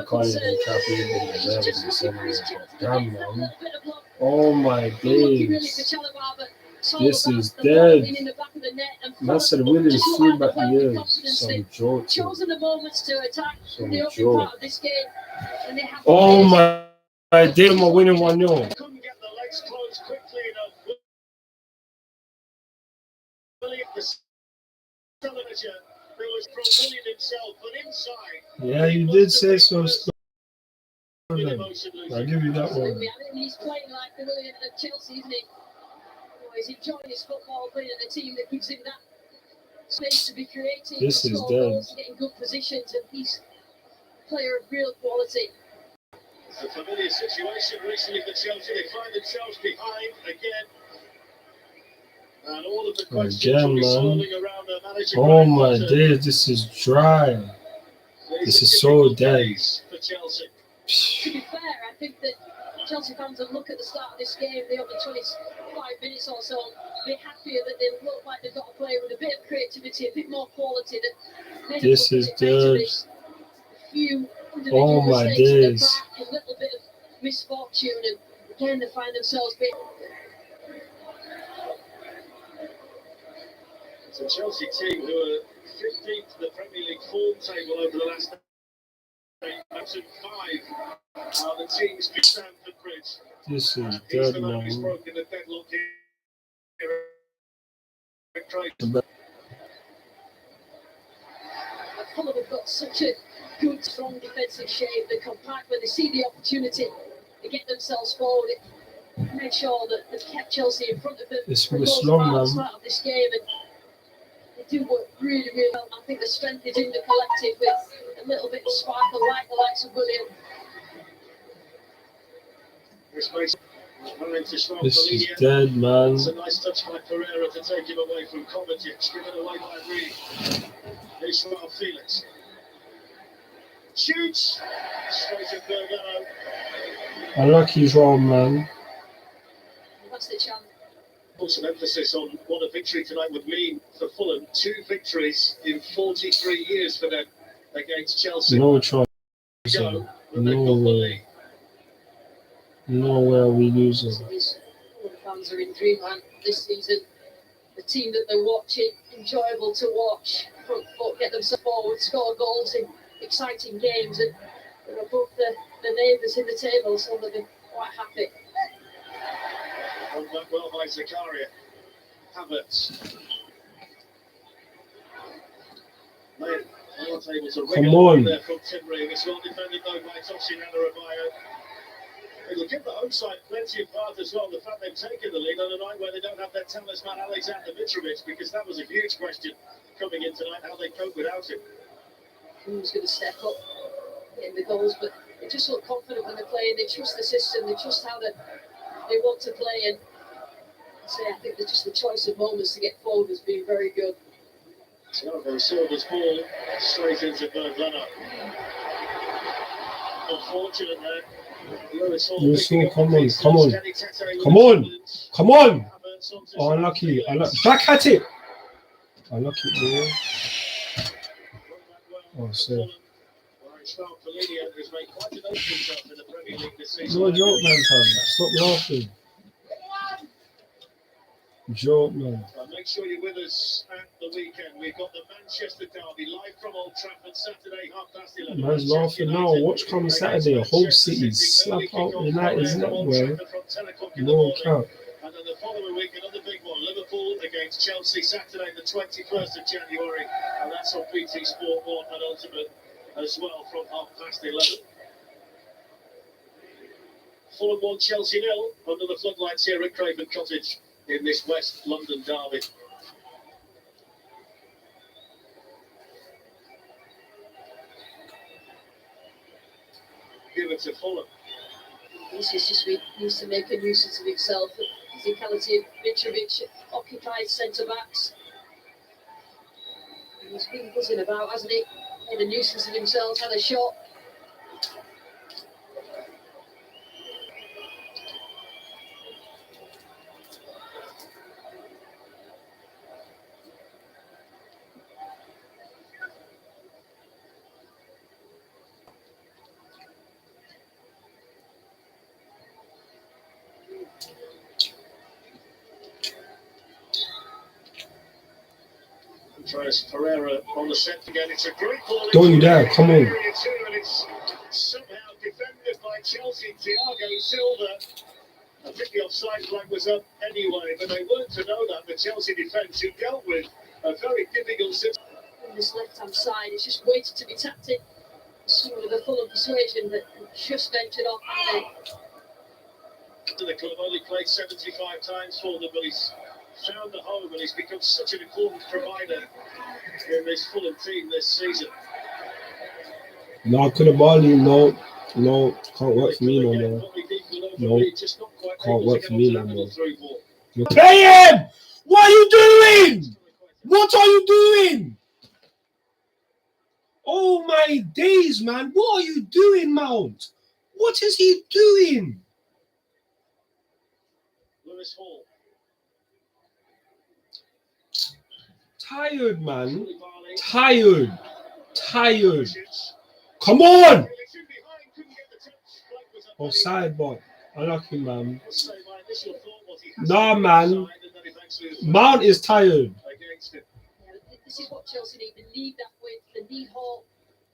can't even calculate the reserves. Damn, man. Oh my days. This is dead. Mason Williams threw back the years. Some joke. Some joke. Oh my days. We're winning 1-0. couldn't get the legs closed quickly enough. William, the television, who was from William himself, but inside. Yeah, you did say so. I'll give you that one. He's playing like the William at Chelsea, isn't he? He's enjoying his football, playing in a team that gives him that space to be creative. This is dead. Getting good positions, and he's a player of real quality. It's a familiar situation recently for Chelsea. They find themselves behind again. And all of the questions will be swirling around their manager. Oh my days, this is dry. This is so dead. For Chelsea. To be fair, I think that Chelsea fans will look at the start of this game, the over 25 minutes or so, be happier that they look like they've got a player with a bit of creativity, a bit more quality. That this is dead. Oh my days. A little bit of misfortune, and again they find themselves being. It's a Chelsea team who are 15th in the Premier League form table over the last 8 matches, and 5 are the teams beat Stamford Bridge. This is dead, man. He's broken the deadlock here. Fulham have got such a good, strong defensive shape. They're compact when they see the opportunity. They get themselves forward. Make sure that they've kept Chelsea in front of them. It's long, man. Start of this game, and they do work really, really well. I think the strength is in the collective with a little bit of sparkle, like the likes of William. This is dead, man. It's a nice touch by Pereira to take him away from Kovacic. Given away by Reed. Here's Felix. Shoots! Straight at Bergamo. I like his role, man. That's the chance. Put some emphasis on what a victory tonight would mean for Fulham. 2 victories in 43 years for them against Chelsea. No choice. No way. Nowhere we losing. All the fans are in dreamland this season. The team that they're watching, enjoyable to watch. Front foot, get themselves forward, score goals in exciting games, and they're above the neighbours in the table, so they're quite happy. Run back well by Zakaria. Havertz. Man, not able to Come on. There from Timber. It's well defended though by Tosin Adarabioyo. It'll give the home side plenty of part as well. The fact they've taken the lead on a night where they don't have their talisman Alexander Mitrovic, because that was a huge question coming in tonight, how they cope without him. Who's going to step up, getting the goals, but they just look confident when they're playing. They trust the system, they trust how they want to play, and so I think that just the choice of moments to get forward has been very good. Thiago Silva's ball straight into Bergvana. Unfortunate there. Lewis Hall picking up come the on, pieces. come on, Kenny Tete with come the on, confidence. come on. Havertz onto Oh, Joao unlucky. Felix. Back at it. Unlucky, bro. Run back well Oh, for so. Fulham. Whereas Joao Felix has made quite an opening himself in the Premier League this season. No joke, man, fam. Stop laughing. Joke, man. Make sure you're with us at the weekend. We've got the Manchester Derby live from Old Trafford Saturday, 11:30. Man's laughing now. Watch come Saturday. Whole city slap out United's neck, boy. No count. And then the following week, another big one. Liverpool against Chelsea, Saturday, the 21st of January. And that's on BT Sport 1 and Ultimate as well from 11:30. Fulham 1, Chelsea 0 under the floodlights here at Craven Cottage in this West London derby. Give it to Fulham. This is just needs to make a nuisance of himself. The physicality of Mitrovic, occupied centre backs. He's been buzzing about, hasn't he? Made a nuisance of himself, had a shot. Andreas Pereira on the set again. It's a great ball. Don't you dare, come on. And it's somehow defended by Chelsea. Thiago Silva. I think the offside flag was up anyway, but they weren't to know that. The Chelsea defence, who dealt with a very difficult situation. On this left-hand side, it's just waited to be tapped in. Someone with a full of persuasion that just ventured off. The club only played 75 times for them, but he's found a home and he's become such an important provider in this Fulham team this season. No, koulibaly, no, can't work for me no more. No, can't work for me no more. You're playing! What are you doing? What are you doing? Oh my days, man. What are you doing, Mount? What is he doing? Lewis Hall. Tired, man. Tired. Come on! Offside, but unlucky, man. Nah, man. Mount is tired. This is what Chelsea need. They need that width. They need Hall.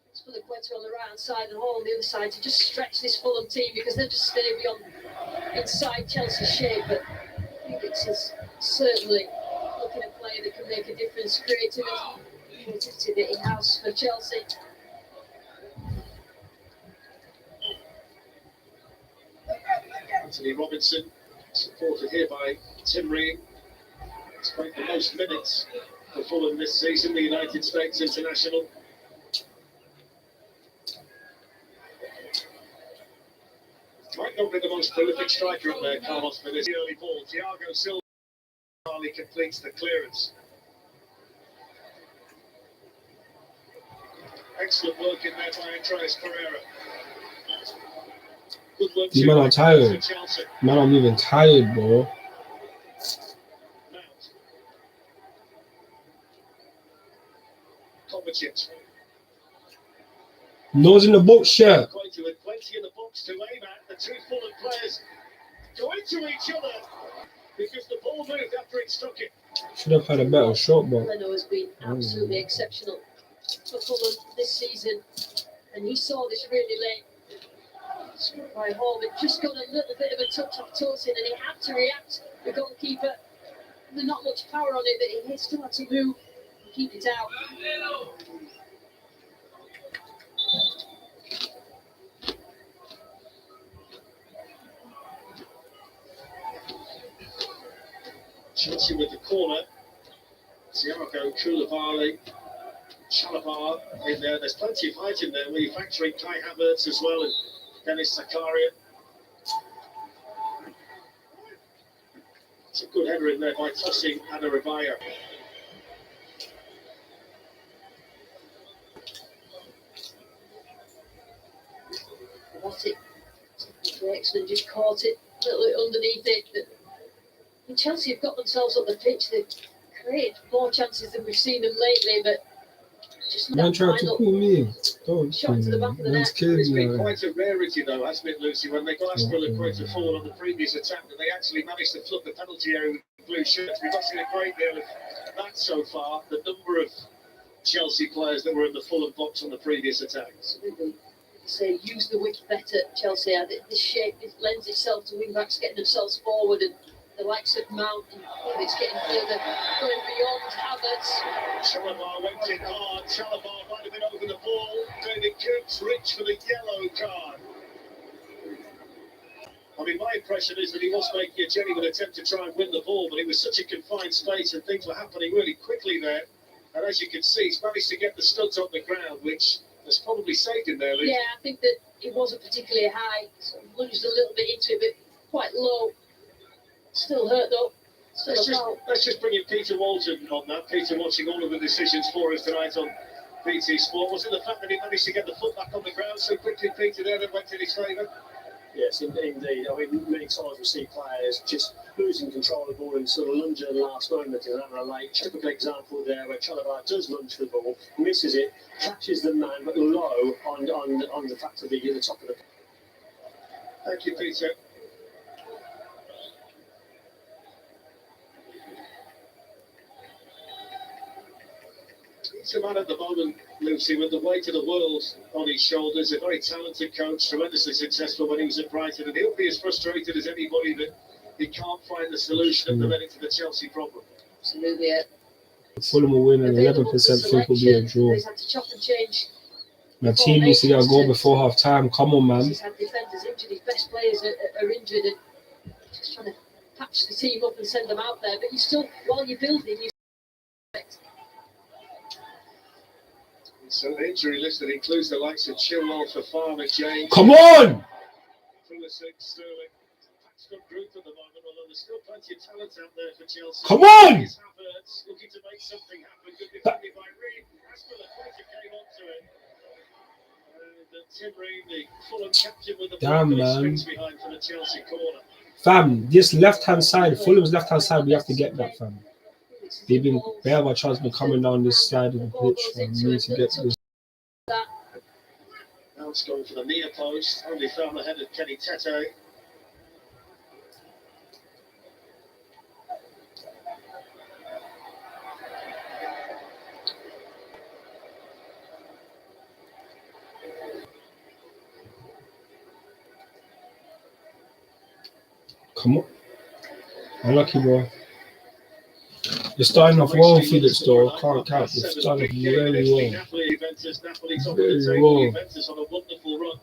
It's for the Quetta on the right hand side and Hall on the other side to just stretch this Fulham team because they've just stayed beyond inside Chelsea's shape. But I think it's certainly looking at a player that can make a difference. Creativity that he has for Chelsea. Anthony Robinson, supported here by Tim Ream. He's played the most minutes for Fulham this season, the United States international. Might not be the most prolific striker up there, Carlos, for this early ball. Thiago Silva completes the clearance. Excellent work in there by Andreas Pereira. Good work You man are tired. Man, I'm even tired, bro. Kovacic. Nose in the box, shirt. With plenty in the box to aim at. The two Fulham players go into each other because the ball moved after it struck it. Should have had a better shot, but Leno has been absolutely exceptional for Fulham this season, and he saw this really late. By Hall, but just got a little bit of a touch off Tosin, and he had to react. The goalkeeper, there's not much power on it, but he still had to move and keep it out. Chelsea with the corner. Thiago Koulibaly, Chalobah in there. There's plenty of height in there. We're factoring Kai Havertz as well, and Dennis Zakaria. It's a good header in there by tossing Adarabaya. excellent, just caught it a little bit underneath it. But Chelsea have got themselves on the pitch. They've created more chances than we've seen them lately, but just Man tried to call me. Don't shot to the back of the net. It's been quite a rarity, though, hasn't it, Lucy, when they got Aspilicueta forward on the previous attack, and they actually managed to flip the penalty area with blue shirts. We've not seen a great deal of that so far. The number of Chelsea players that were in the Fulham box on the previous attack. Absolutely. Say use the width better, Chelsea. This shape it lends itself to wing backs getting themselves forward, and the likes of Mount and it's getting further, going beyond Havertz. Chalobah went in hard. Chalobah might have been over the ball. David Coops reached for the yellow card. I mean, my impression is that he was making a genuine attempt to try and win the ball, but it was such a confined space and things were happening really quickly there. And as you can see, he's managed to get the studs on the ground, which has probably saved him there, Luke. Yeah, I think that it wasn't particularly high. So he lunged a little bit into it, but quite low. Still hurt though. Let's just bring in Peter Walton on that. Peter watching all of the decisions for us tonight on BT Sport. Was it the fact that he managed to get the foot back on the ground so quickly, Peter, there that went in his favour? Yes, indeed. I mean, many times we see players just losing control of the ball and sort of lunge at the last moment and having a late. Typical example there where Chalobah does lunge for the ball, misses it, catches the man, but low on the fact of the top of the. Thank you, Peter. He's a man at the moment, Lucy, with the weight of the world on his shoulders. A very talented coach, tremendously successful when he was at Brighton, and he'll be as frustrated as anybody that he can't find the solution and prevent it to the Chelsea problem. Absolutely, yeah. Fulham will win, and 11% think will be a draw. He's had to chop and change. My team needs to get a goal before half time. Come on, man. He's had defenders injured, his best players are injured, and just trying to patch the team up and send them out there. But you still, while you're building, you expect. So the injury list that includes the likes of Chilwell, Fofana, James. Come on! Pulisic, Sterling. Packed up group at the moment, although there's still plenty of talent out there for Chelsea. Come on! Here's Havertz looking to make something happen. Good defending by Reed. Aspilicueta came onto it. And Tim Reed, the Fulham captain, with the damn, ball that man. he swings behind for the Chelsea corner. Fam, this left-hand side, Fulham's left-hand side, we have to get that, fam. They've been, they have a chance been coming down this side of the pitch, fam. We need to get to this. Now it's going for the near post. Only found the head of Kenny Tete. Come on. Unlucky, bro. You're starting off well, Felix, though. Can't count. You're starting off very well. Very well. Juventus on a wonderful run.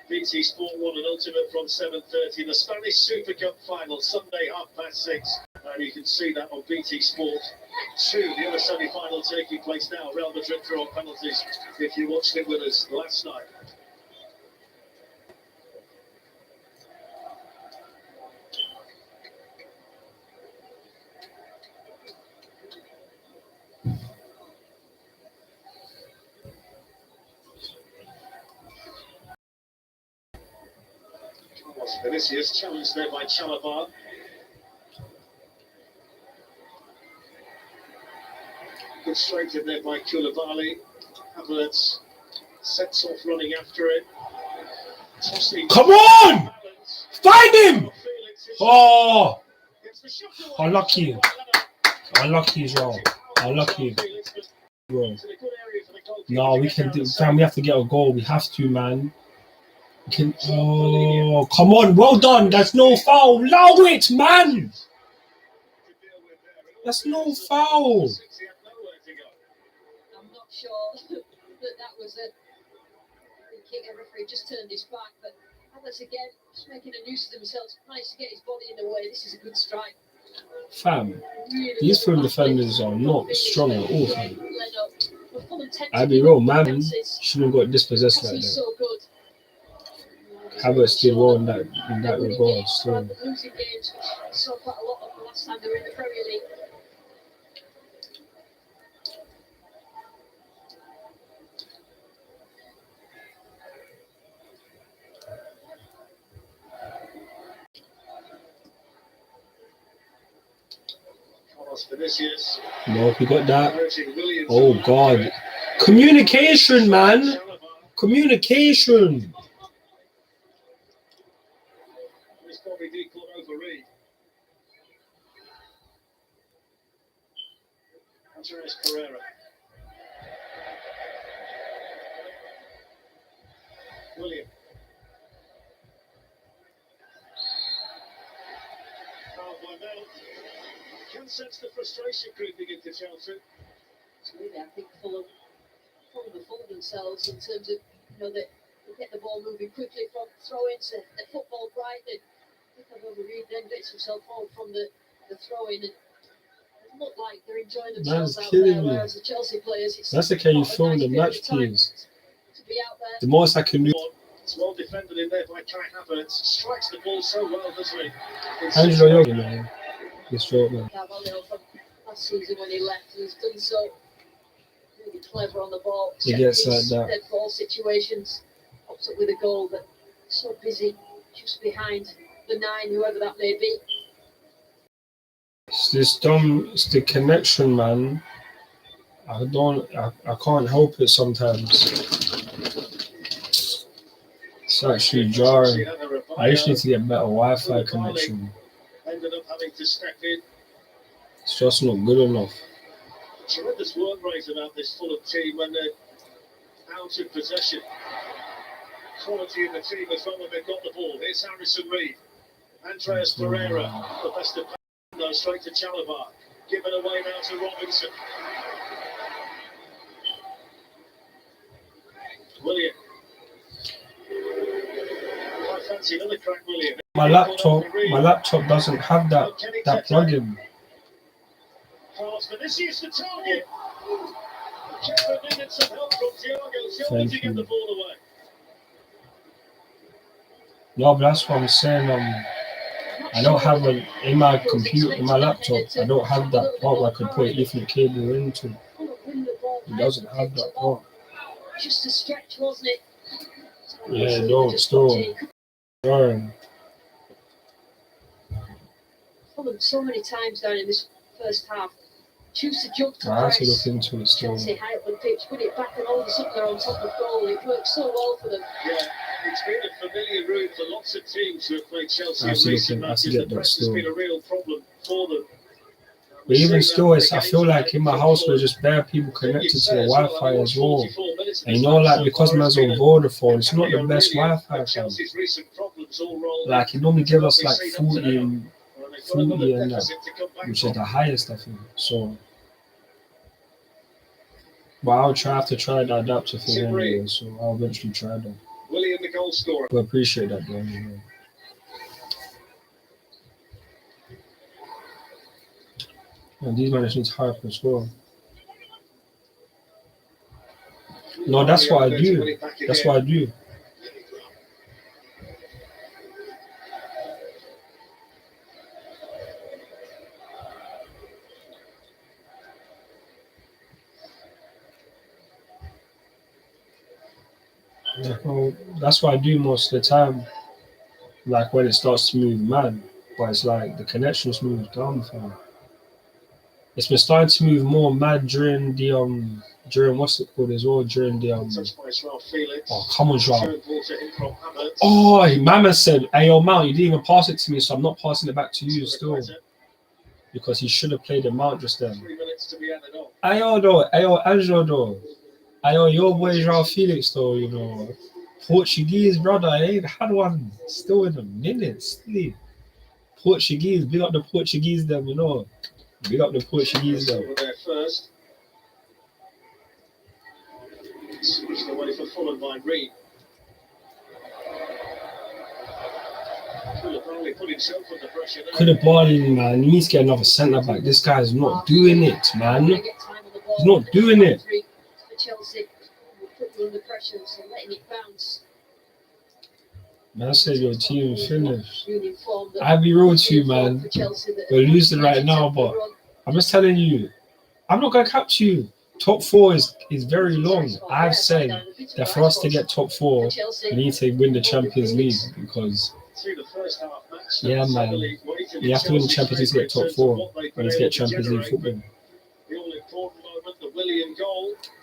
BT Sport 1 and Ultimate from 7:30. The Spanish Super Cup final, Sunday 6:30. And you can see that on BT Sport 2. The other semi-final taking place now. Real Madrid draw penalties if you watched it with us last night. Vinicius challenged there by Chalobah. Good straight in there by Koulibaly. Havertz sets off running after it. Tossing. Come on! Find him! Oh! Unlucky. Unlucky as well. Unlucky. Bro. No, we can do, fam, we have to get a goal. We have to, man. Can, oh, come on, well done. That's no foul. Allow it, man. That's no foul. I'm not sure that was a kick. A referee just turned his back, but Havertz again, just making a nuisance of himself. Managed to get his body in the way. This is a good strike. Fam, these Fulham defenders are not strong at all, fam. I'd be real, man. Shouldn't have got dispossessed like that. So good. Havertz did well in that regard. So. Losing games, which we saw quite a lot of the last time they were in the Premier League. Pass Vinicius. No, he got that. Urging Williams. Oh God. Communication, man. Communication. This probably did put over Reed. Andres Pereira. William. Fouled by Mel. Can sense the frustration creeping into Chelsea. Absolutely, I think Fulham have fooled themselves in terms of, they get the ball moving quickly from throw-ins, the football pride. I think Reed then gets himself home from the throw-in, and it looked like they're enjoying themselves out there. Whereas the Chelsea players, that's the kind you feel in the match, please. To be out there. The most I can do. It's well defended in there by Kai Havertz. Strikes the ball so well, doesn't he? Angelo Yogi, man. He's short, man. Carvalho from last season when he left, he's done so really clever on the ball. He gets like that. Dead ball situations, pops up with a goal, but so busy just behind the 9, whoever that may be. It's the connection, man. I can't help it sometimes. It's actually jarring. I just need to get better Wi-Fi connection. Ended up having to step in. It's just not good enough. Tremendous work rate about this Fulham team when they're out of possession. Quality in the team as well when they've got the ball. Here's Harrison Reed. Andreas Pereira. The best of no, straight to Chalobah. Given away now to Robinson. William. I fancy another crack, William. My laptop doesn't have that plugin. Pass Vinicius to target. Kepa needed some help from Thiago Silva to get the ball away. No, but that's what I'm saying. I don't have in my computer, in my laptop, I don't have that part where I could put a different cable into. It doesn't have that part. Just a stretch, wasn't it? Yeah, no, still. Darn. Fulham so many times down in this first half. Choose to jump to I have to press. look into it still. Chelsea high up the pitch, put it back, and all of a sudden they're on top of goal. It works so well for them. Yeah, it's been a familiar route for lots of teams who have played Chelsea in Absolutely, recent matches. The press has been a real problem for them. But even still, I feel like in my house there's just bare people connected to the Wi-Fi as well. And like because man's on Vodafone, it's not the best Wi-Fi. Like it normally gives us like 40 and that, which is the highest I think. So, but I'll have to try the adapter thing anyway. So I'll eventually try that. William, the goal scorer. I appreciate that, though. Anyway. And these managers hard as well. No, that's what I do. That's what I do. Yeah, well, that's what I do most of the time. Like when it starts to move mad, but it's like the connections move down. It's been starting to move more mad during the during what's it called as well during the Oh come on, Joao. Oh, Mama said, "Hey, yo, Mount, you didn't even pass it to me, so I'm not passing it back to you still." Because he should have played the Mount just then. Ayo though, ayo Angelo though. Ayo, your boy Joao Felix though, you know. Portuguese brother, I ain't had one still in a minute. Still. Portuguese, big up the Portuguese them, you know. Big up the Portuguese them. First. Switched away for Fulham by Reed. Koulibaly, man, he needs to get another centre back. This guy's not doing it, man. He's not doing it. Man said your team finished. I'll be real to you, man. We're losing right now, but I'm just telling you, I'm not gonna capture you. Top 4 is very long. I've said that for us to get top 4, we need to win the Champions League because Yeah, man. You have to win the Champions League to get top 4. And let's get Champions League football.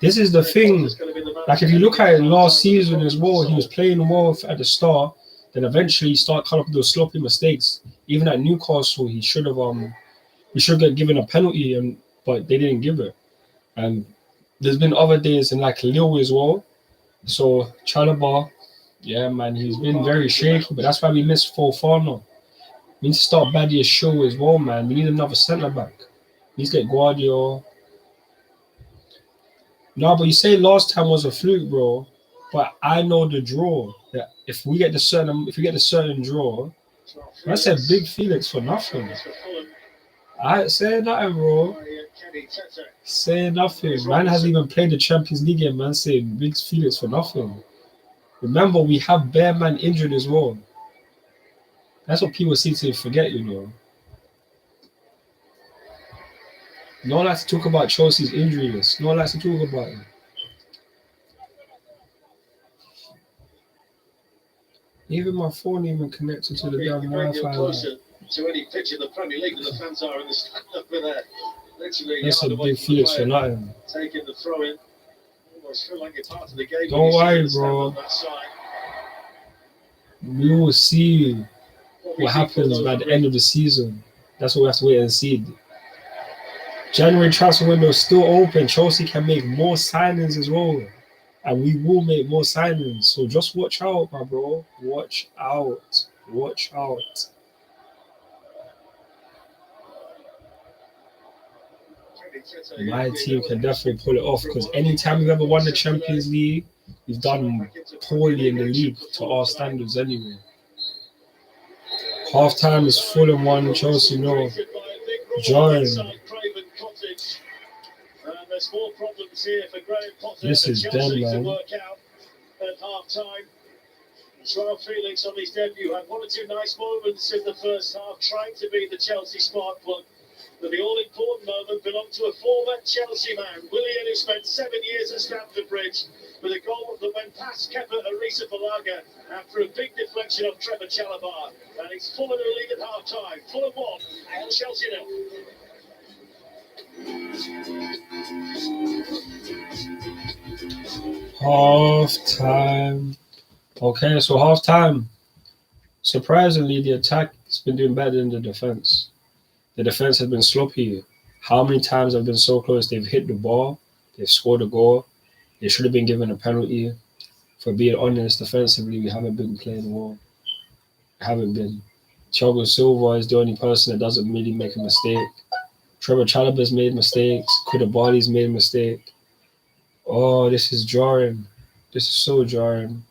This is the thing. Like, if you look at it last season as well, he was playing well at the start. Then eventually he started coming up with those sloppy mistakes. Even at Newcastle, he should get given a penalty, but they didn't give it. And there's been other days in like Lille as well. So Chalobah, yeah, man, he's been very shaky, but that's why we missed Fofana. We need to start Badia Show as well, man. We need another centre back. We need to get Guardiola. No, but you say last time was a fluke, bro. But I know the draw. That if we get the certain draw, I said big Felix for nothing. I say nothing, bro. Say nothing. Man hasn't even played the Champions League yet, man. Saying big Felix for nothing. Remember, we have Bear Man injured as well. That's what people seem to forget, you know. No one likes to talk about Chelsea's injury list. No one likes to talk about it. Even my phone even connected to the damn Wi-Fi. To any pitch in the Premier League, the fans are in the stand up with there. Literally, that's a big Felix for nothing. Taking the throw in. Almost feel like you're part of the game. Don't worry, bro. We will see what happens by the end of the season. That's what we have to wait and see. January transfer window is still open. Chelsea can make more signings as well. And we will make more signings. So just watch out, my bro. Watch out. Watch out. My team can definitely pull it off because anytime we've ever won the Champions League, we've done poorly in the league to our standards anyway. Half time is Fulham 1, Chelsea no. Join. This is them, man. Joao Felix on his debut had one or two nice moments in the first half, trying to be the Chelsea spark plug. But the all-important moment belonged to a former Chelsea man, Willian, who spent 7 years at Stamford Bridge, with a goal that went past Kepa Arrizabalaga after a big deflection of Trevor Chalobah. And it's Fulham who lead at half-time. Fulham 1 and Chelsea 0. Half-time. Okay, so half-time. Surprisingly, the attack has been doing better than the defense. The defense has been sloppy. How many times have been so close? They've hit the ball. They've scored a goal. They should have been given a penalty. For being honest, defensively, we haven't been playing well. We haven't been. Thiago Silva is the only person that doesn't really make a mistake. Trevor Chalobah's made mistakes. Koulibaly's made a mistake. Oh, this is jarring. This is so jarring.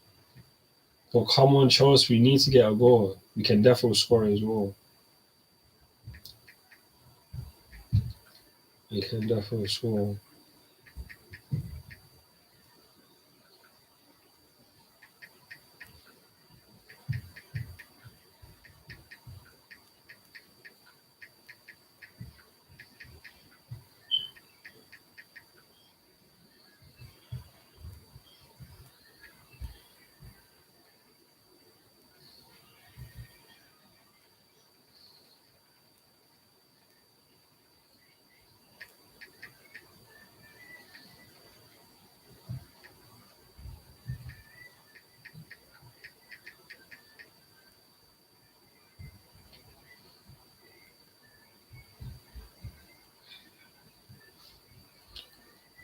But come on, Chelsea, we need to get a goal. We can definitely score as well. We can definitely score.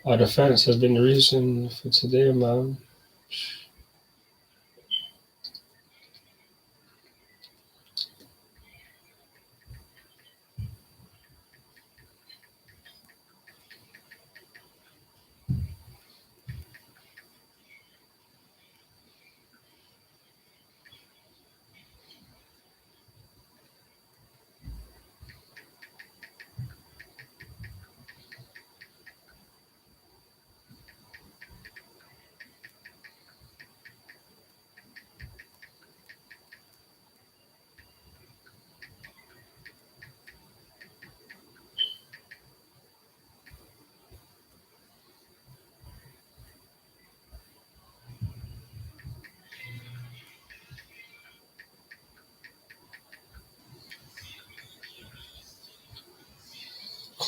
Our defense has been the reason for today, man.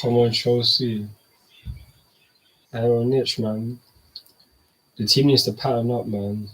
Come on, Chelsea. Aaron Nitch, man. The team needs to pattern up, man.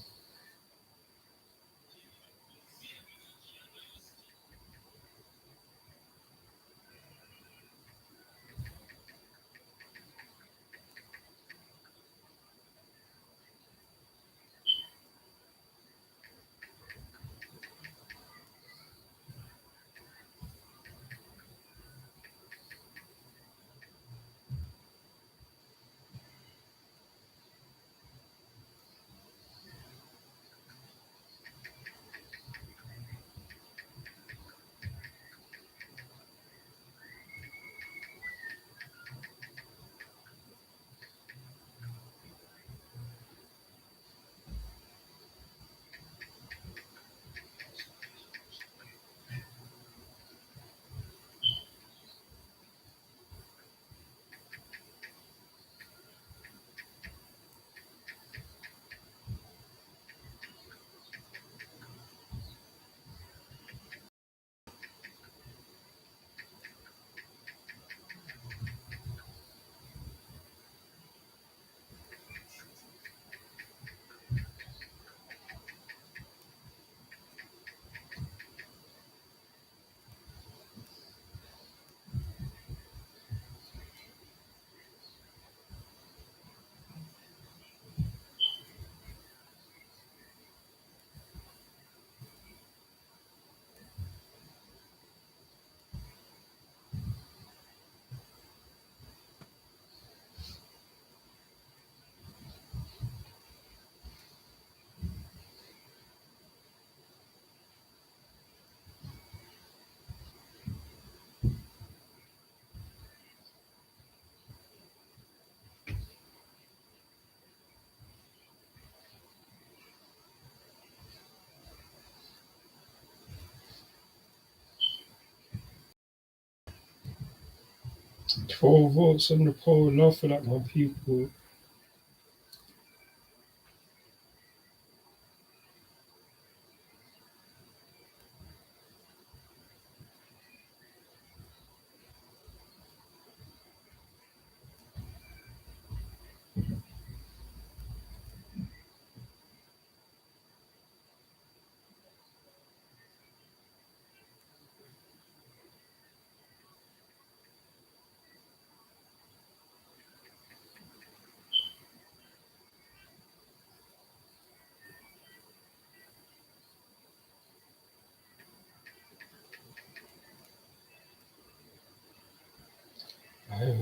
Four votes on the poll. Love for that, my people.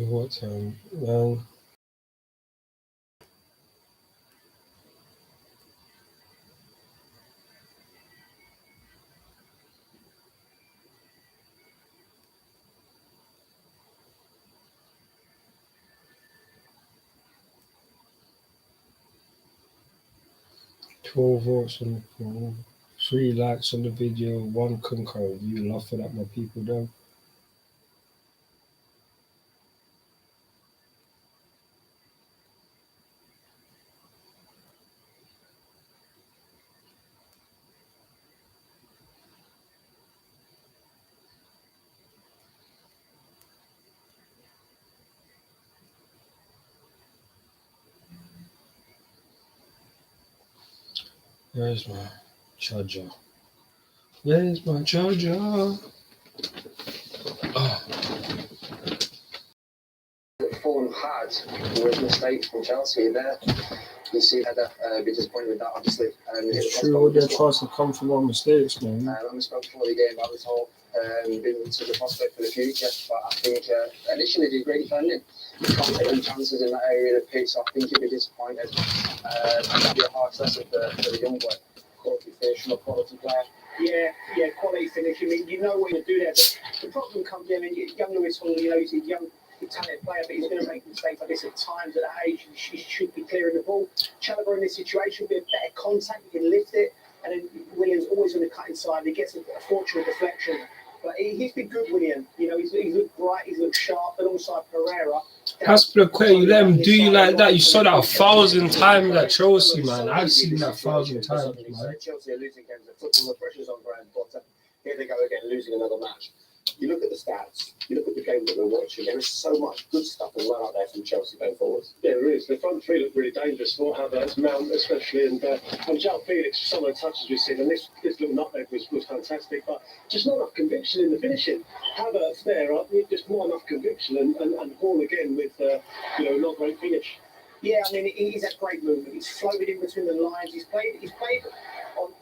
What time? 12 votes on the poll. 3 likes on the video. 1 concur review. Love for that, my people, though. Where's my charger? Where's my charger? Fulham had was mistakes from Chelsea there. You see that be disappointed with that, obviously. It's true, all their tries to come from our mistakes, man. When we spoke before the game about this whole being such a prospect for the future, but I think initially did great defending. Can't take any chances in that area of the pitch, so I think he'd be disappointed. And that'd be a harsh lesson for the young boy. Quality fish, not quality player. Yeah, quality finish. I mean, you know what you do there, but the problem comes in. I mean, young Lewis Hall, you know, he's a young, talented player, but he's going to make mistakes like this at times at that age. He should be clearing the ball. Chelseafc in this situation would be a better contact. You can lift it, and then Williams always on the cutting side. He gets a fortunate deflection. But he's been good, William. You know, he's looked bright, he's looked sharp, alongside Pereira. Aspilicueta, you let him do you like that. You saw that 1,000 times at Chelsea, man. I've seen that 1,000 times, man. Chelsea are losing games of football, the pressure's on ground, but here they go again, losing another match. you look at the stats, you look at the game that we're watching, there is so much good stuff as well out there from Chelsea going forward. Yeah, there is. The front three look really dangerous for Havertz, Mount especially, and João Felix, some of the touches we've seen, and this little nutmeg was fantastic, but just not enough conviction in the finishing. Havertz there, just not enough conviction, and Hall again with, not great finish. Yeah, I mean, he's had great movement. He's floated in between the lines. He's played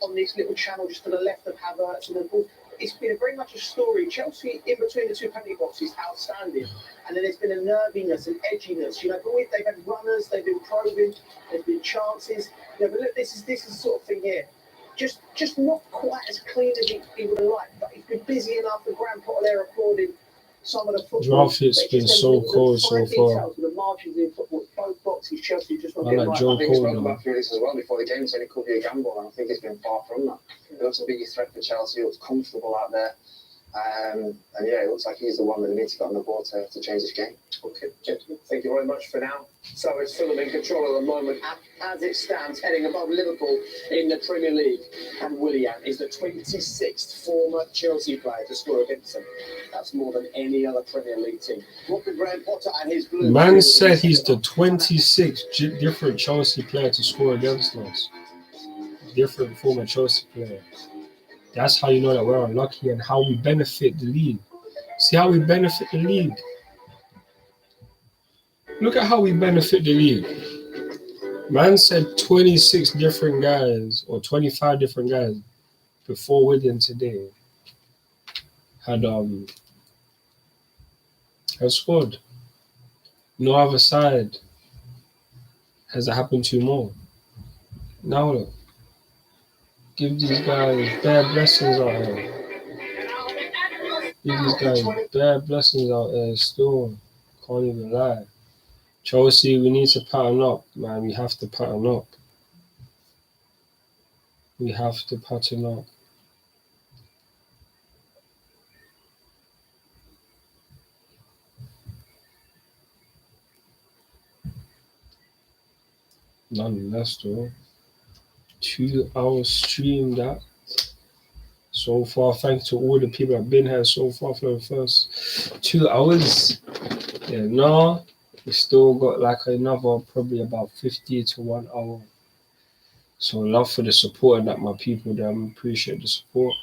on this little channel just to the left of Havertz, and the ball. It's been very much a story. Chelsea in between the two penalty boxes, outstanding, and then there's been a nerviness and edginess. But they've had runners, they've been probing, there's been chances. But look, this is the sort of thing here. Just not quite as clean as he would have liked, but he's been busy enough. The Grand Potter there applauding some of the football. Draft's been so cold so far. The margins in football, both boxes, Chelsea just not I getting like right. Joe I think we spoke Cole, about Felix as well before the game, saying it could be a gamble, and I think it's been far from that. It looks a big threat for Chelsea. It looks comfortable out there. And yeah, it looks like he's the one that needs to get on the board to change this game. Okay, gentlemen, thank you very much for now. So it's Fulham in control at the moment. As it stands, heading above Liverpool in the Premier League. And Willian is the 26th former Chelsea player to score against them. That's more than any other Premier League team. What the Graham Potter and his Blues... Man said he's the 26th different Chelsea player to score against us. Different former Chelsea player. That's how you know that we're unlucky and how we benefit the league. See how we benefit the league? Look at how we benefit the league. Man said 26 different guys or 25 different guys before winning today had scored. No other side has it happened to more. Now look. Give these guys bad blessings out here. Give these guys bad blessings out here still. Can't even lie. Chelsea, we need to pattern up, man. We have to pattern up. We have to pattern up. Nonetheless, though, 2 hours stream that. So far, thanks to all the people that have been here so far for the first 2 hours. Yeah, no, we still got like another probably about 50 to 1 hour. So love for the support and that my people there. I appreciate the support.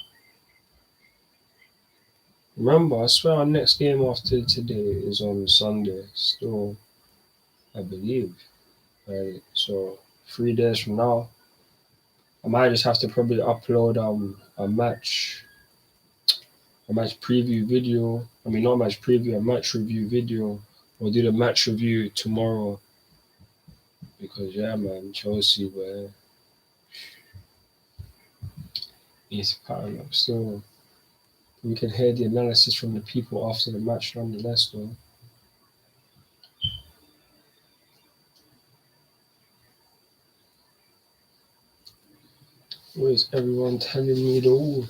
Remember, I swear our next game after today is on Sunday. Still, I believe. Right, so 3 days from now, I might just have to probably upload a match preview video. I mean, not a match preview, a match review video. We'll do the match review tomorrow. Because yeah, man, Chelsea, where needs to pattern up. So we can hear the analysis from the people after the match, nonetheless, though. What is everyone telling me though?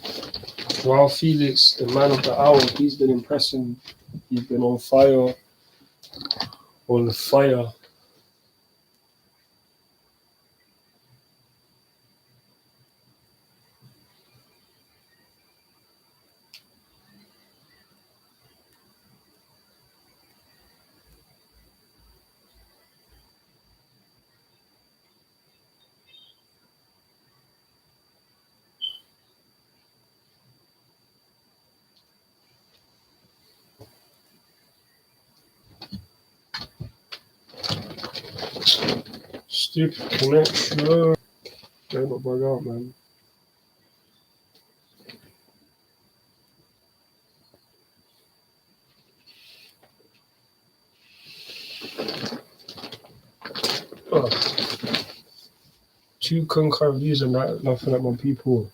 João Felix, the man of the hour, he's been impressing. He's been on fire. On fire. Stupid connection. Better not bug out, man. Oh. 2 concurrent views and that, nothing at my people.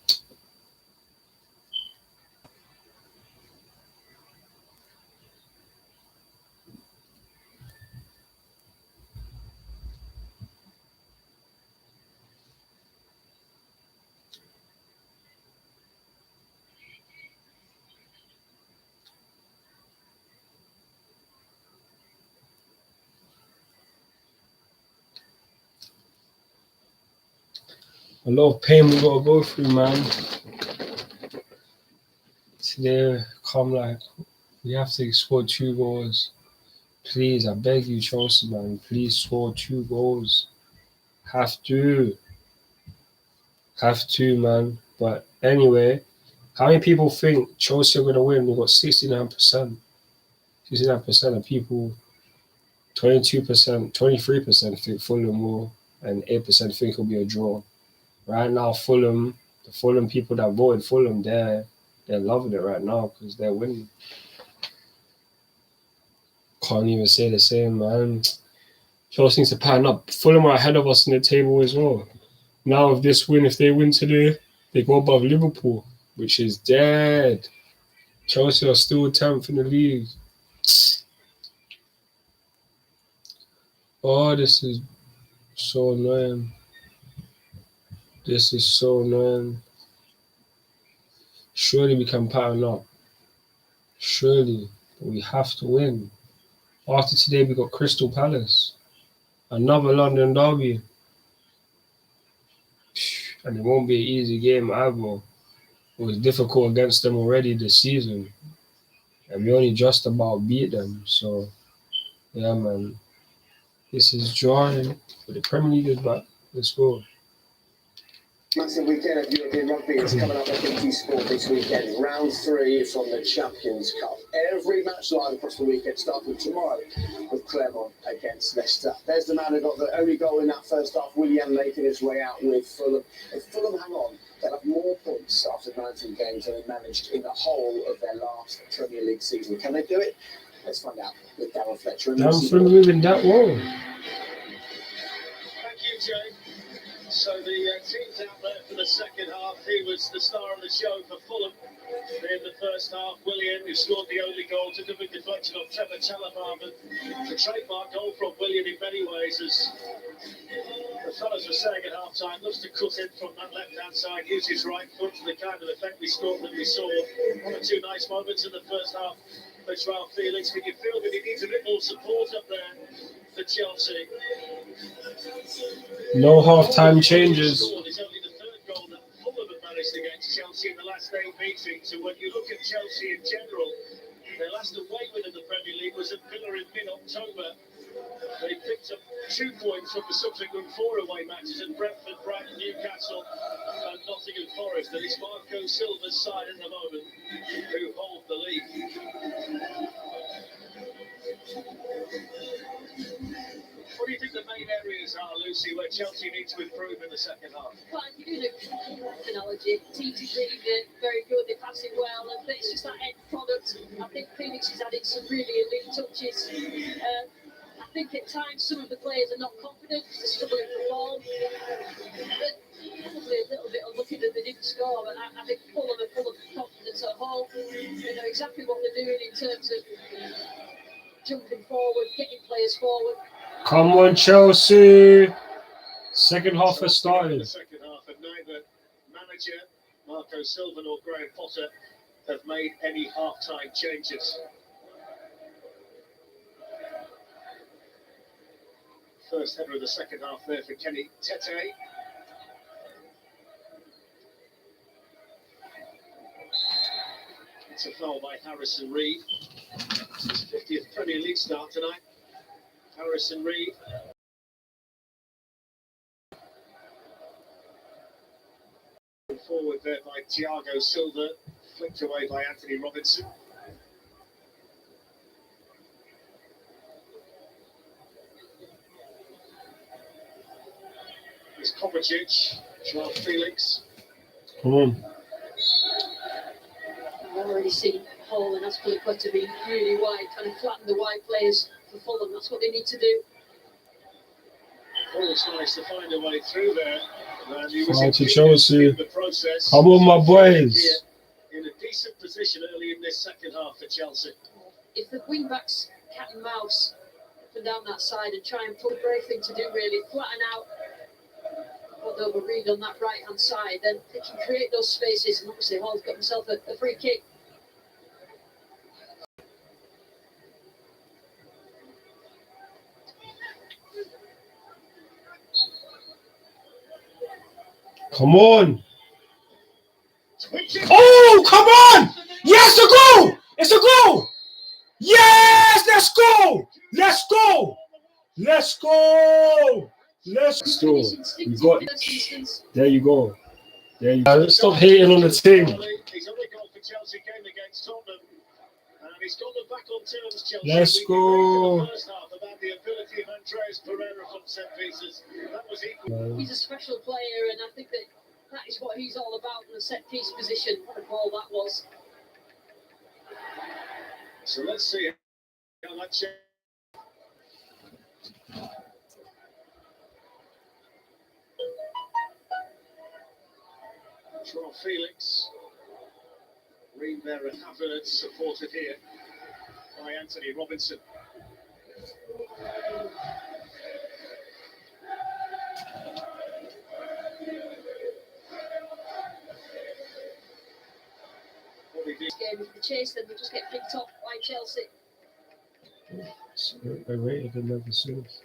A lot of pain we gotta go through, man. Today, come like, we have to score 2 goals. Please, I beg you, Chelsea, man. Please score 2 goals. Have to, man. But anyway, how many people think Chelsea are gonna win? We've got 69%. 69% of people, 22%, 23% think Fulham will, and 8% think it'll be a draw. Right now, Fulham, the Fulham people that voted Fulham, they're loving it right now because they're winning. Can't even say the same, man. Chelsea needs to pattern up. Fulham are ahead of us in the table as well. Now, if they win today, they go above Liverpool, which is dead. Chelsea are still 10th in the league. Oh, this is so annoying. This is so annoying. Surely we can pattern up. Surely. But we have to win. After today, we got Crystal Palace. Another London derby. And it won't be an easy game either. It was difficult against them already this season. And we only just about beat them. So, yeah, man. This is drawing. But the Premier League is back. Let's go. Massive weekend of European rugby is coming up at BT Sport this weekend. Round 3 from the Champions Cup. Every match live across the weekend, starting tomorrow with Clermont against Leicester. There's the man who got the only goal in that first half, Willian, making his way out with Fulham. If Fulham hang on, they'll have more points after 19 games than they managed in the whole of their last Premier League season. Can they do it? Let's find out with Darren Fletcher. Darren Fletcher moving that well. Thank you, Jay. So the team's out there for the second half. He was the star of the show for Fulham in the first half. Willian, who scored the only goal, took a big deflection off Trevor Chalobah. The trademark goal from Willian in many ways, as the fellas were saying at half time, loves to cut in from that left-hand side, use his right foot to the kind of effect we scored that we saw. One or two nice moments in the first half for Joao Felix, but you feel that he needs a bit more support up there for Chelsea. No half-time changes. It's only the third goal that Fulham have managed against Chelsea in the last 8 meetings. And when you look at Chelsea in general, their last away win in the Premier League was at Villa in mid-October. They picked up 2 points from the subsequent 4 away matches at Brentford, Brighton, Newcastle and Nottingham Forest. And it's Marco Silva's side at the moment who hold the league. What do you think the main areas are, Lucy, where Chelsea need to improve in the second half? Well, you're doing an analogy. Teams are very good, they're passing well, and it's just that end product. I think Phoenix has added some really elite touches. I think at times some of the players are not confident, they're struggling for ball. But probably a little bit unlucky that they didn't score, but I think Fulham are full of confidence at home. They know exactly what they're doing in terms of jumping forward, getting players forward. Come on, Chelsea. Second half has started. The second half, and neither manager Marco Silva nor Graham Potter have made any half-time changes. First header of the second half there for Kenny Tete. It's a foul by Harrison Reed. It's his 50th Premier League start tonight. Harrison Reed. Forward there by Thiago Silva, flicked away by Anthony Robinson. There's Kovacic, Joao Felix. Come on. I've already seen Hall and Azpilicueta be really wide, trying to flatten the wide players for Fulham. That's what they need to do. Always nice to find a way through there. And he was Fight to in Chelsea. the process. Come on, my boys. In a decent position early in this second half for Chelsea. If the wing backs cat and mouse up and down that side and try and put a great thing to do, really flatten out what over Reed on that right hand side, then they can create those spaces. And obviously Hall's got himself a free kick. Come on. Oh, come on. Yes, a goal. It's a goal! Yes! Let's go! Let's go! Let's go! Let's go. We got it. There you go. There you go. Stop hating on the team. Let's go. He's a special player, and I think that is what he's all about in the set piece position. What a ball that was. So let's see how that changes. Joao Felix. Green there at Havertz, supported here by Anthony Robinson. This game, if they chase them, they just get picked off by Chelsea. I rated them ever since.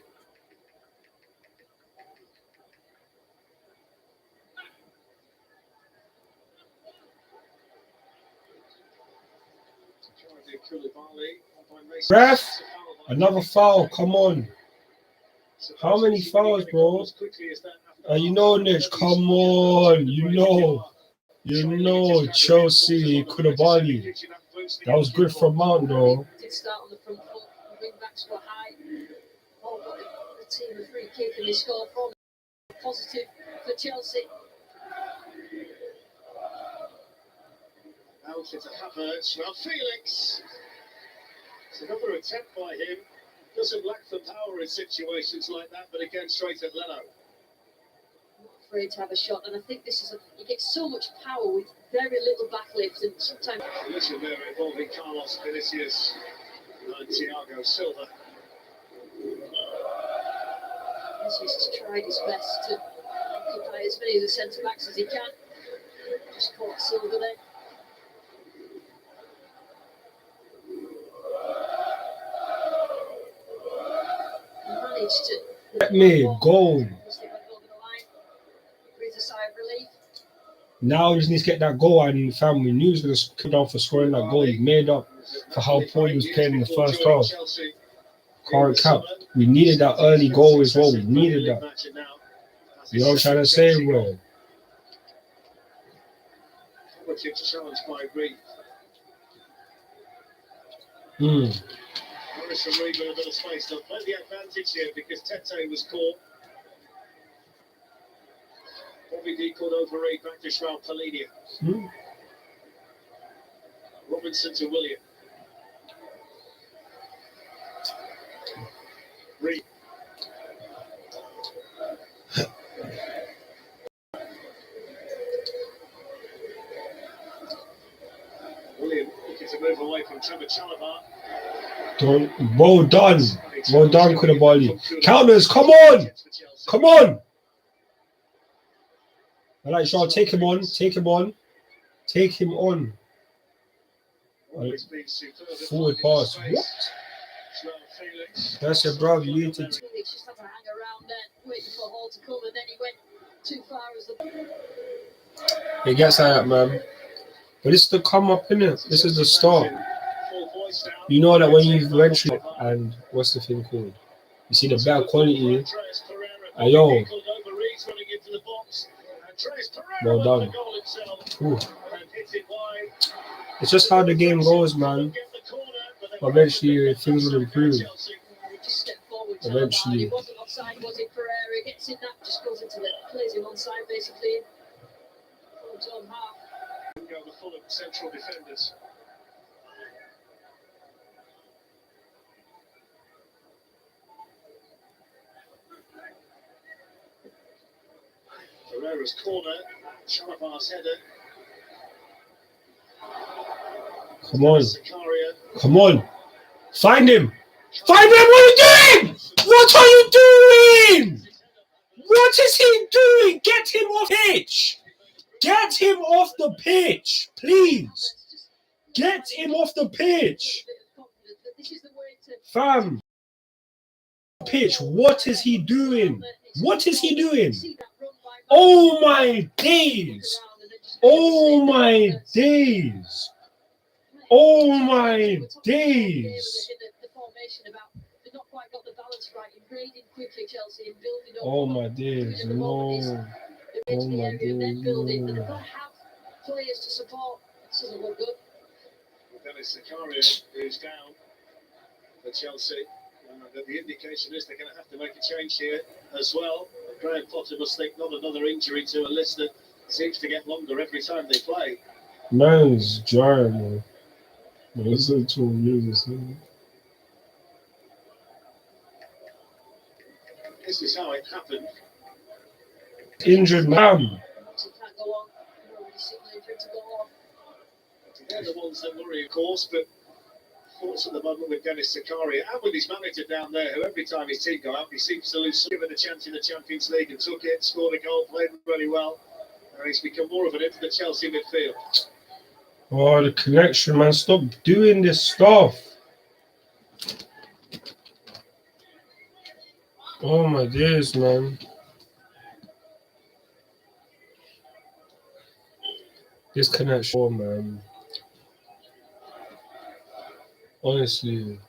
Ref, another foul. Come on. How many fouls, bro? You know, Nick. Come on. You know, Chelsea, koulibaly. That was good from Mount, though. Did start on the front foot. The wing backs were high. Oh, but the team a free kick and they score from. Positive for Chelsea. Out into Havertz. Now Felix. It's another attempt by him. Doesn't lack the power in situations like that, but again, straight at Leno. Not afraid to have a shot, and I think this is he gets so much power with very little backlift, and sometimes. Collision there involving Carlos Vinicius and Thiago Silva. Vinicius has tried his best to occupy as many of the centre backs as he can. Just caught Silva there. Let me go. Now we just need to get that goal, and fam, we knew he was going to come down for scoring that goal. He made up for how poor he was playing in the first half. Can't cap. We needed that early goal as well. We needed that. You know what I'm trying to say, bro? Challenged by Reed. Morrison Reed with a bit of space. They'll play the advantage here because Tete was caught. Bobby D called over Reed back to Joao Pellegrini. Robinson to William. Reed. William looking to move away from Trevor Chalobah. Well done, koulibaly. Counters, come on, come on. I like Shaw. Take him on. Forward pass. What? That's it, bro. You need to. Felix just had to hang around there, waiting for Hall to come, and then he went too far as the. It gets like that, man. But this is the come up, innit? This is the start. You know that when you eventually, and what's the thing called? You see the better quality. Yo. Well done. Ooh. It's just how the game goes, man. Eventually, things will improve. Eventually. It wasn't offside, was it? Pereira gets in that, just goes into the plays him onside basically. On half. Go the Fulham central defenders. Pereira's corner, Chalobah's header. Come on. Find him. What are you doing? What are you doing? What is he doing? Get him off pitch. Get him off the pitch, please. Get him off the pitch. Fam. Pitch. What is he doing? Oh my days. Oh my days! The formation about they've not quite got the balance right in raiding quickly, Chelsea, and building up. Oh my days! No! Oh my days! Building, but they've No! got to have players to support. This doesn't look good. Dennis Zakaria, who's down for Chelsea. The indication is they're going to have to make a change here as well. Graham Potter must think not another injury to a list that seems to get longer every time they play. Man's dry, man. This is too music. This is how it happened. Injured man. He can't go on. Nobody's signaling for him to go off. They're the ones that worry, of course, but thoughts at the moment with Dennis Zakaria and with his manager down there, who every time his team go out, he seems to lose. Given a chance in the Champions League and took it, scored a goal, played really well, and he's become more of an into the Chelsea midfield. Oh, the connection, man. Stop doing this stuff. Oh my days, man. This connection, oh, man. Honestly.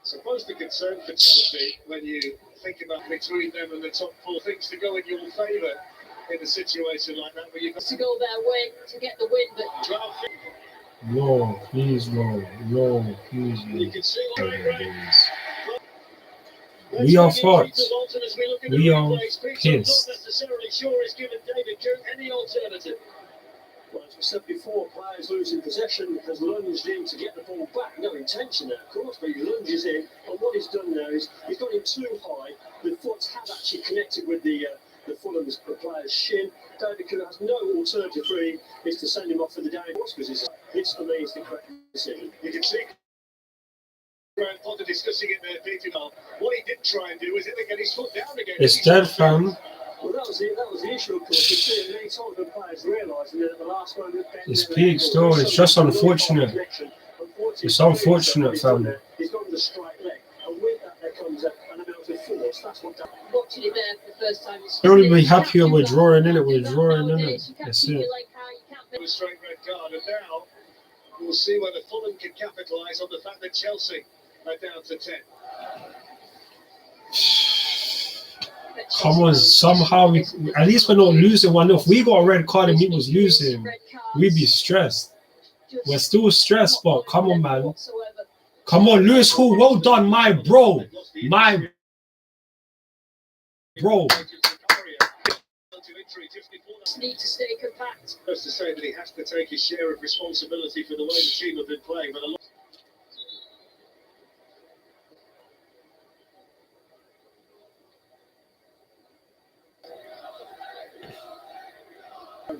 Suppose the concern for Chelsea, when you think about between them and the top four, things to go in your favour in a situation like that, where you've got To go their way to get the win, but No, please, no. No, please, no. you can see Oh my days. We are fucked. We are pissed. Not necessarily sure he's given David Cook any alternative. Well, as we said before, players losing possession has lunged in to get the ball back. No intention there, of course, but he lunges in. And what he's done there is he's got him too high. The foot has actually connected with the Fulham's player's shin. David Cook has no alternative for him is to send him off for the down because it's for me is the correct decision. You can see Graham Potter discussing it there, Peter. What he did try and do is get his foot down again. It's dead, fam. Well, that was the issue, of course. You see it many times when players realise, and then at the last moment, It's peak still. It's just unfortunate. It's unfortunate, fam. He's got the straight leg, and with that there comes an amount of force. That's what that. watching it there for the first time. Don't be happier we're drawing in it. We're drawing in it. That's it. A straight red card, and now we'll see whether Fulham can capitalise on the fact that Chelsea are down to 10. Come on, somehow at least we're not losing one. If we got a red card and we was losing, we'd be stressed. We're still stressed, but come on, man. Come on, Lewis Hall, well done, my bro. My bro. Need to stay compact. Just to say that he has to take his share of responsibility for the way the team have been playing, but a lot.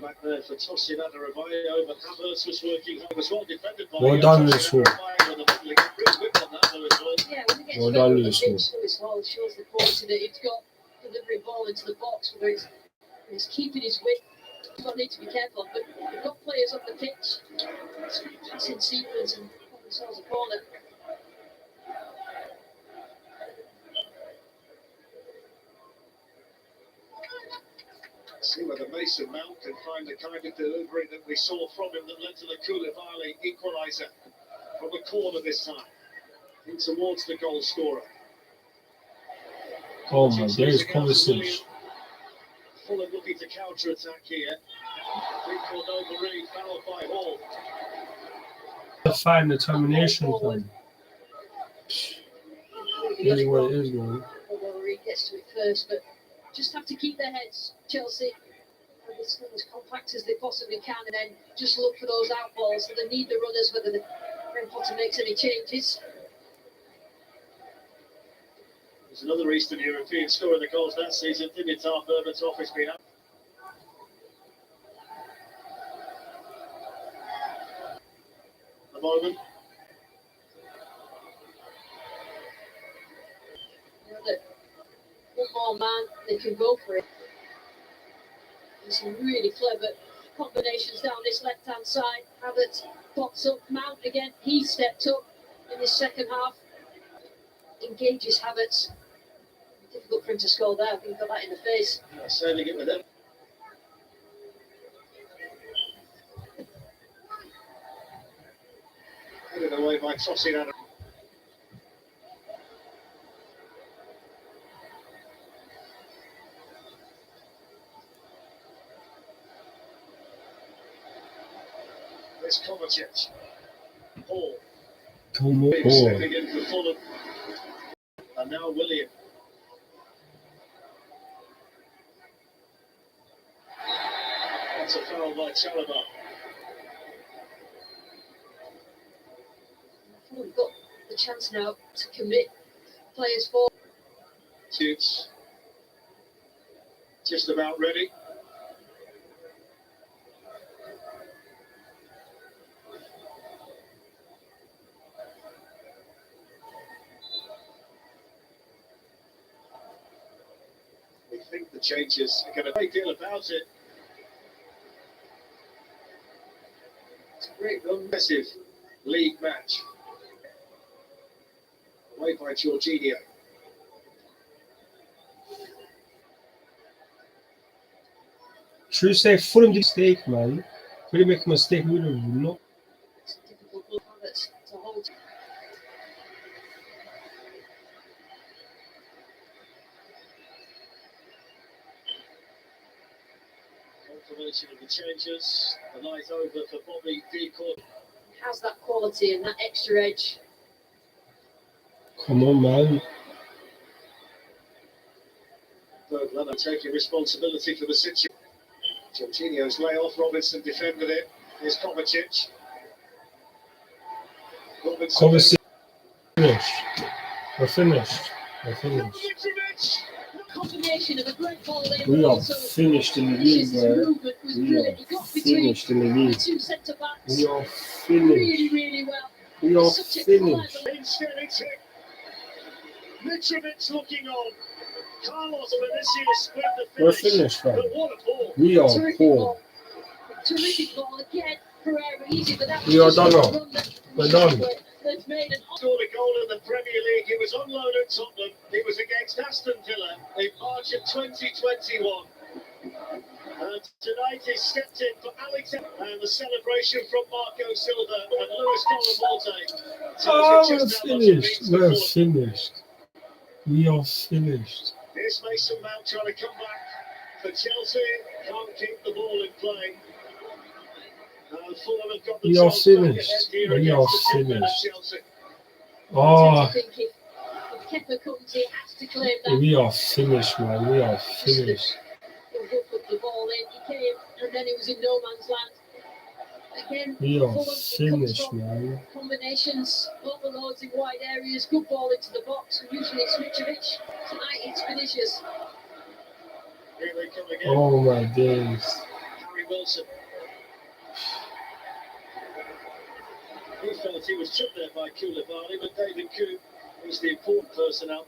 Back there for Tosin Adarabioyo, but Havertz was working hard as well, defended by well done, Lewis Hall. Well done, Lewis Hall. Lewis Hall shows the quality that he's got, delivering ball into the box, whether he's keeping his width. He's got to need to be careful, but we've got players on the pitch. Passing sequence and themselves a corner. See whether Mason Mount can find the kind of delivery that we saw from him that led to the Koulibaly equaliser from a corner this time. In towards the goal scorer. Oh my days, conversation. Fulham looking to counter-attack here. Cordoba fouled by Hall. The fight and determination plan. Here's what it is, man. Whether he gets to it first, but just have to keep their heads, Chelsea, as compact as they possibly can, and then just look for those out balls. So they need the runners, whether Graham Potter makes any changes. There's another Eastern European scoring the goals that season. Dimitar Berbatov has been up. The moment. One more man, they can go for it. There's some really clever combinations down this left-hand side. Havertz pops up, Mount again. He stepped up in the second half. Engages Havertz. Difficult for him to score there. I think he got that in the face. Sailing it with him. Headed away by tossing out. There's Kovacic. Paul. Come on. Stepping in for Fulham. And now William. That's a foul by Chalobah. We've got the chance now to commit players for. Shoots. Just about ready. We think the changes are going to make a deal about it. It's a great, massive league match. Away by Jorginho. Should say Fulham did a mistake, man. Really make a mistake, we would have not. It's a difficult look at it to hold. Confirmation of the changes. The night over for Bobby Decourt. Has that quality and that extra edge. Come on, man. Bergler taking responsibility for the situation. Jorginho's layoff. Robinson defended it. Here's Kovacic. Kovacic. Finished. We're finished. We're finished. Combination of a great ball in. We are finished in the league, bro. We are finished in the league. Two centre backs. We are Really, finished. really well. We are Such a finished. Mitrovic looking on. Carlos Vinicius split the We're finish. finished, fam. But what a ball. We are Terrific poor. ball. Terrific ball again. Pereira easy, but that was We are just done a now. run that- We're done. That's made an Scored a goal in the Premier League. He was on loan at Tottenham. It was against Aston Villa in March of 2021. And tonight he stepped in for Alexander. And the celebration from Marco Silva and Luis Colamonte. Oh, we're finished. We're finished. We are finished. Here's Mason Mount trying to come back for Chelsea. Can't keep the ball in play. Fulham have got We are themselves back ahead finished. here We are against the 10 men at finished. Chelsea. Oh, I think if Kepa comes, he has to claim that. we are finished, man. We are finished. He'll put the ball in. He came and then he was in no man's land. Again, We are Fulham, it comes finished, from man. combinations, overloads in wide areas, good ball into the box, and usually it's Mitrovic. Tonight it's Vinicius. Here they come again. Oh my days. Harry Wilson. He felt he was tripped there by Koulibaly, but David Koo is the important person out there.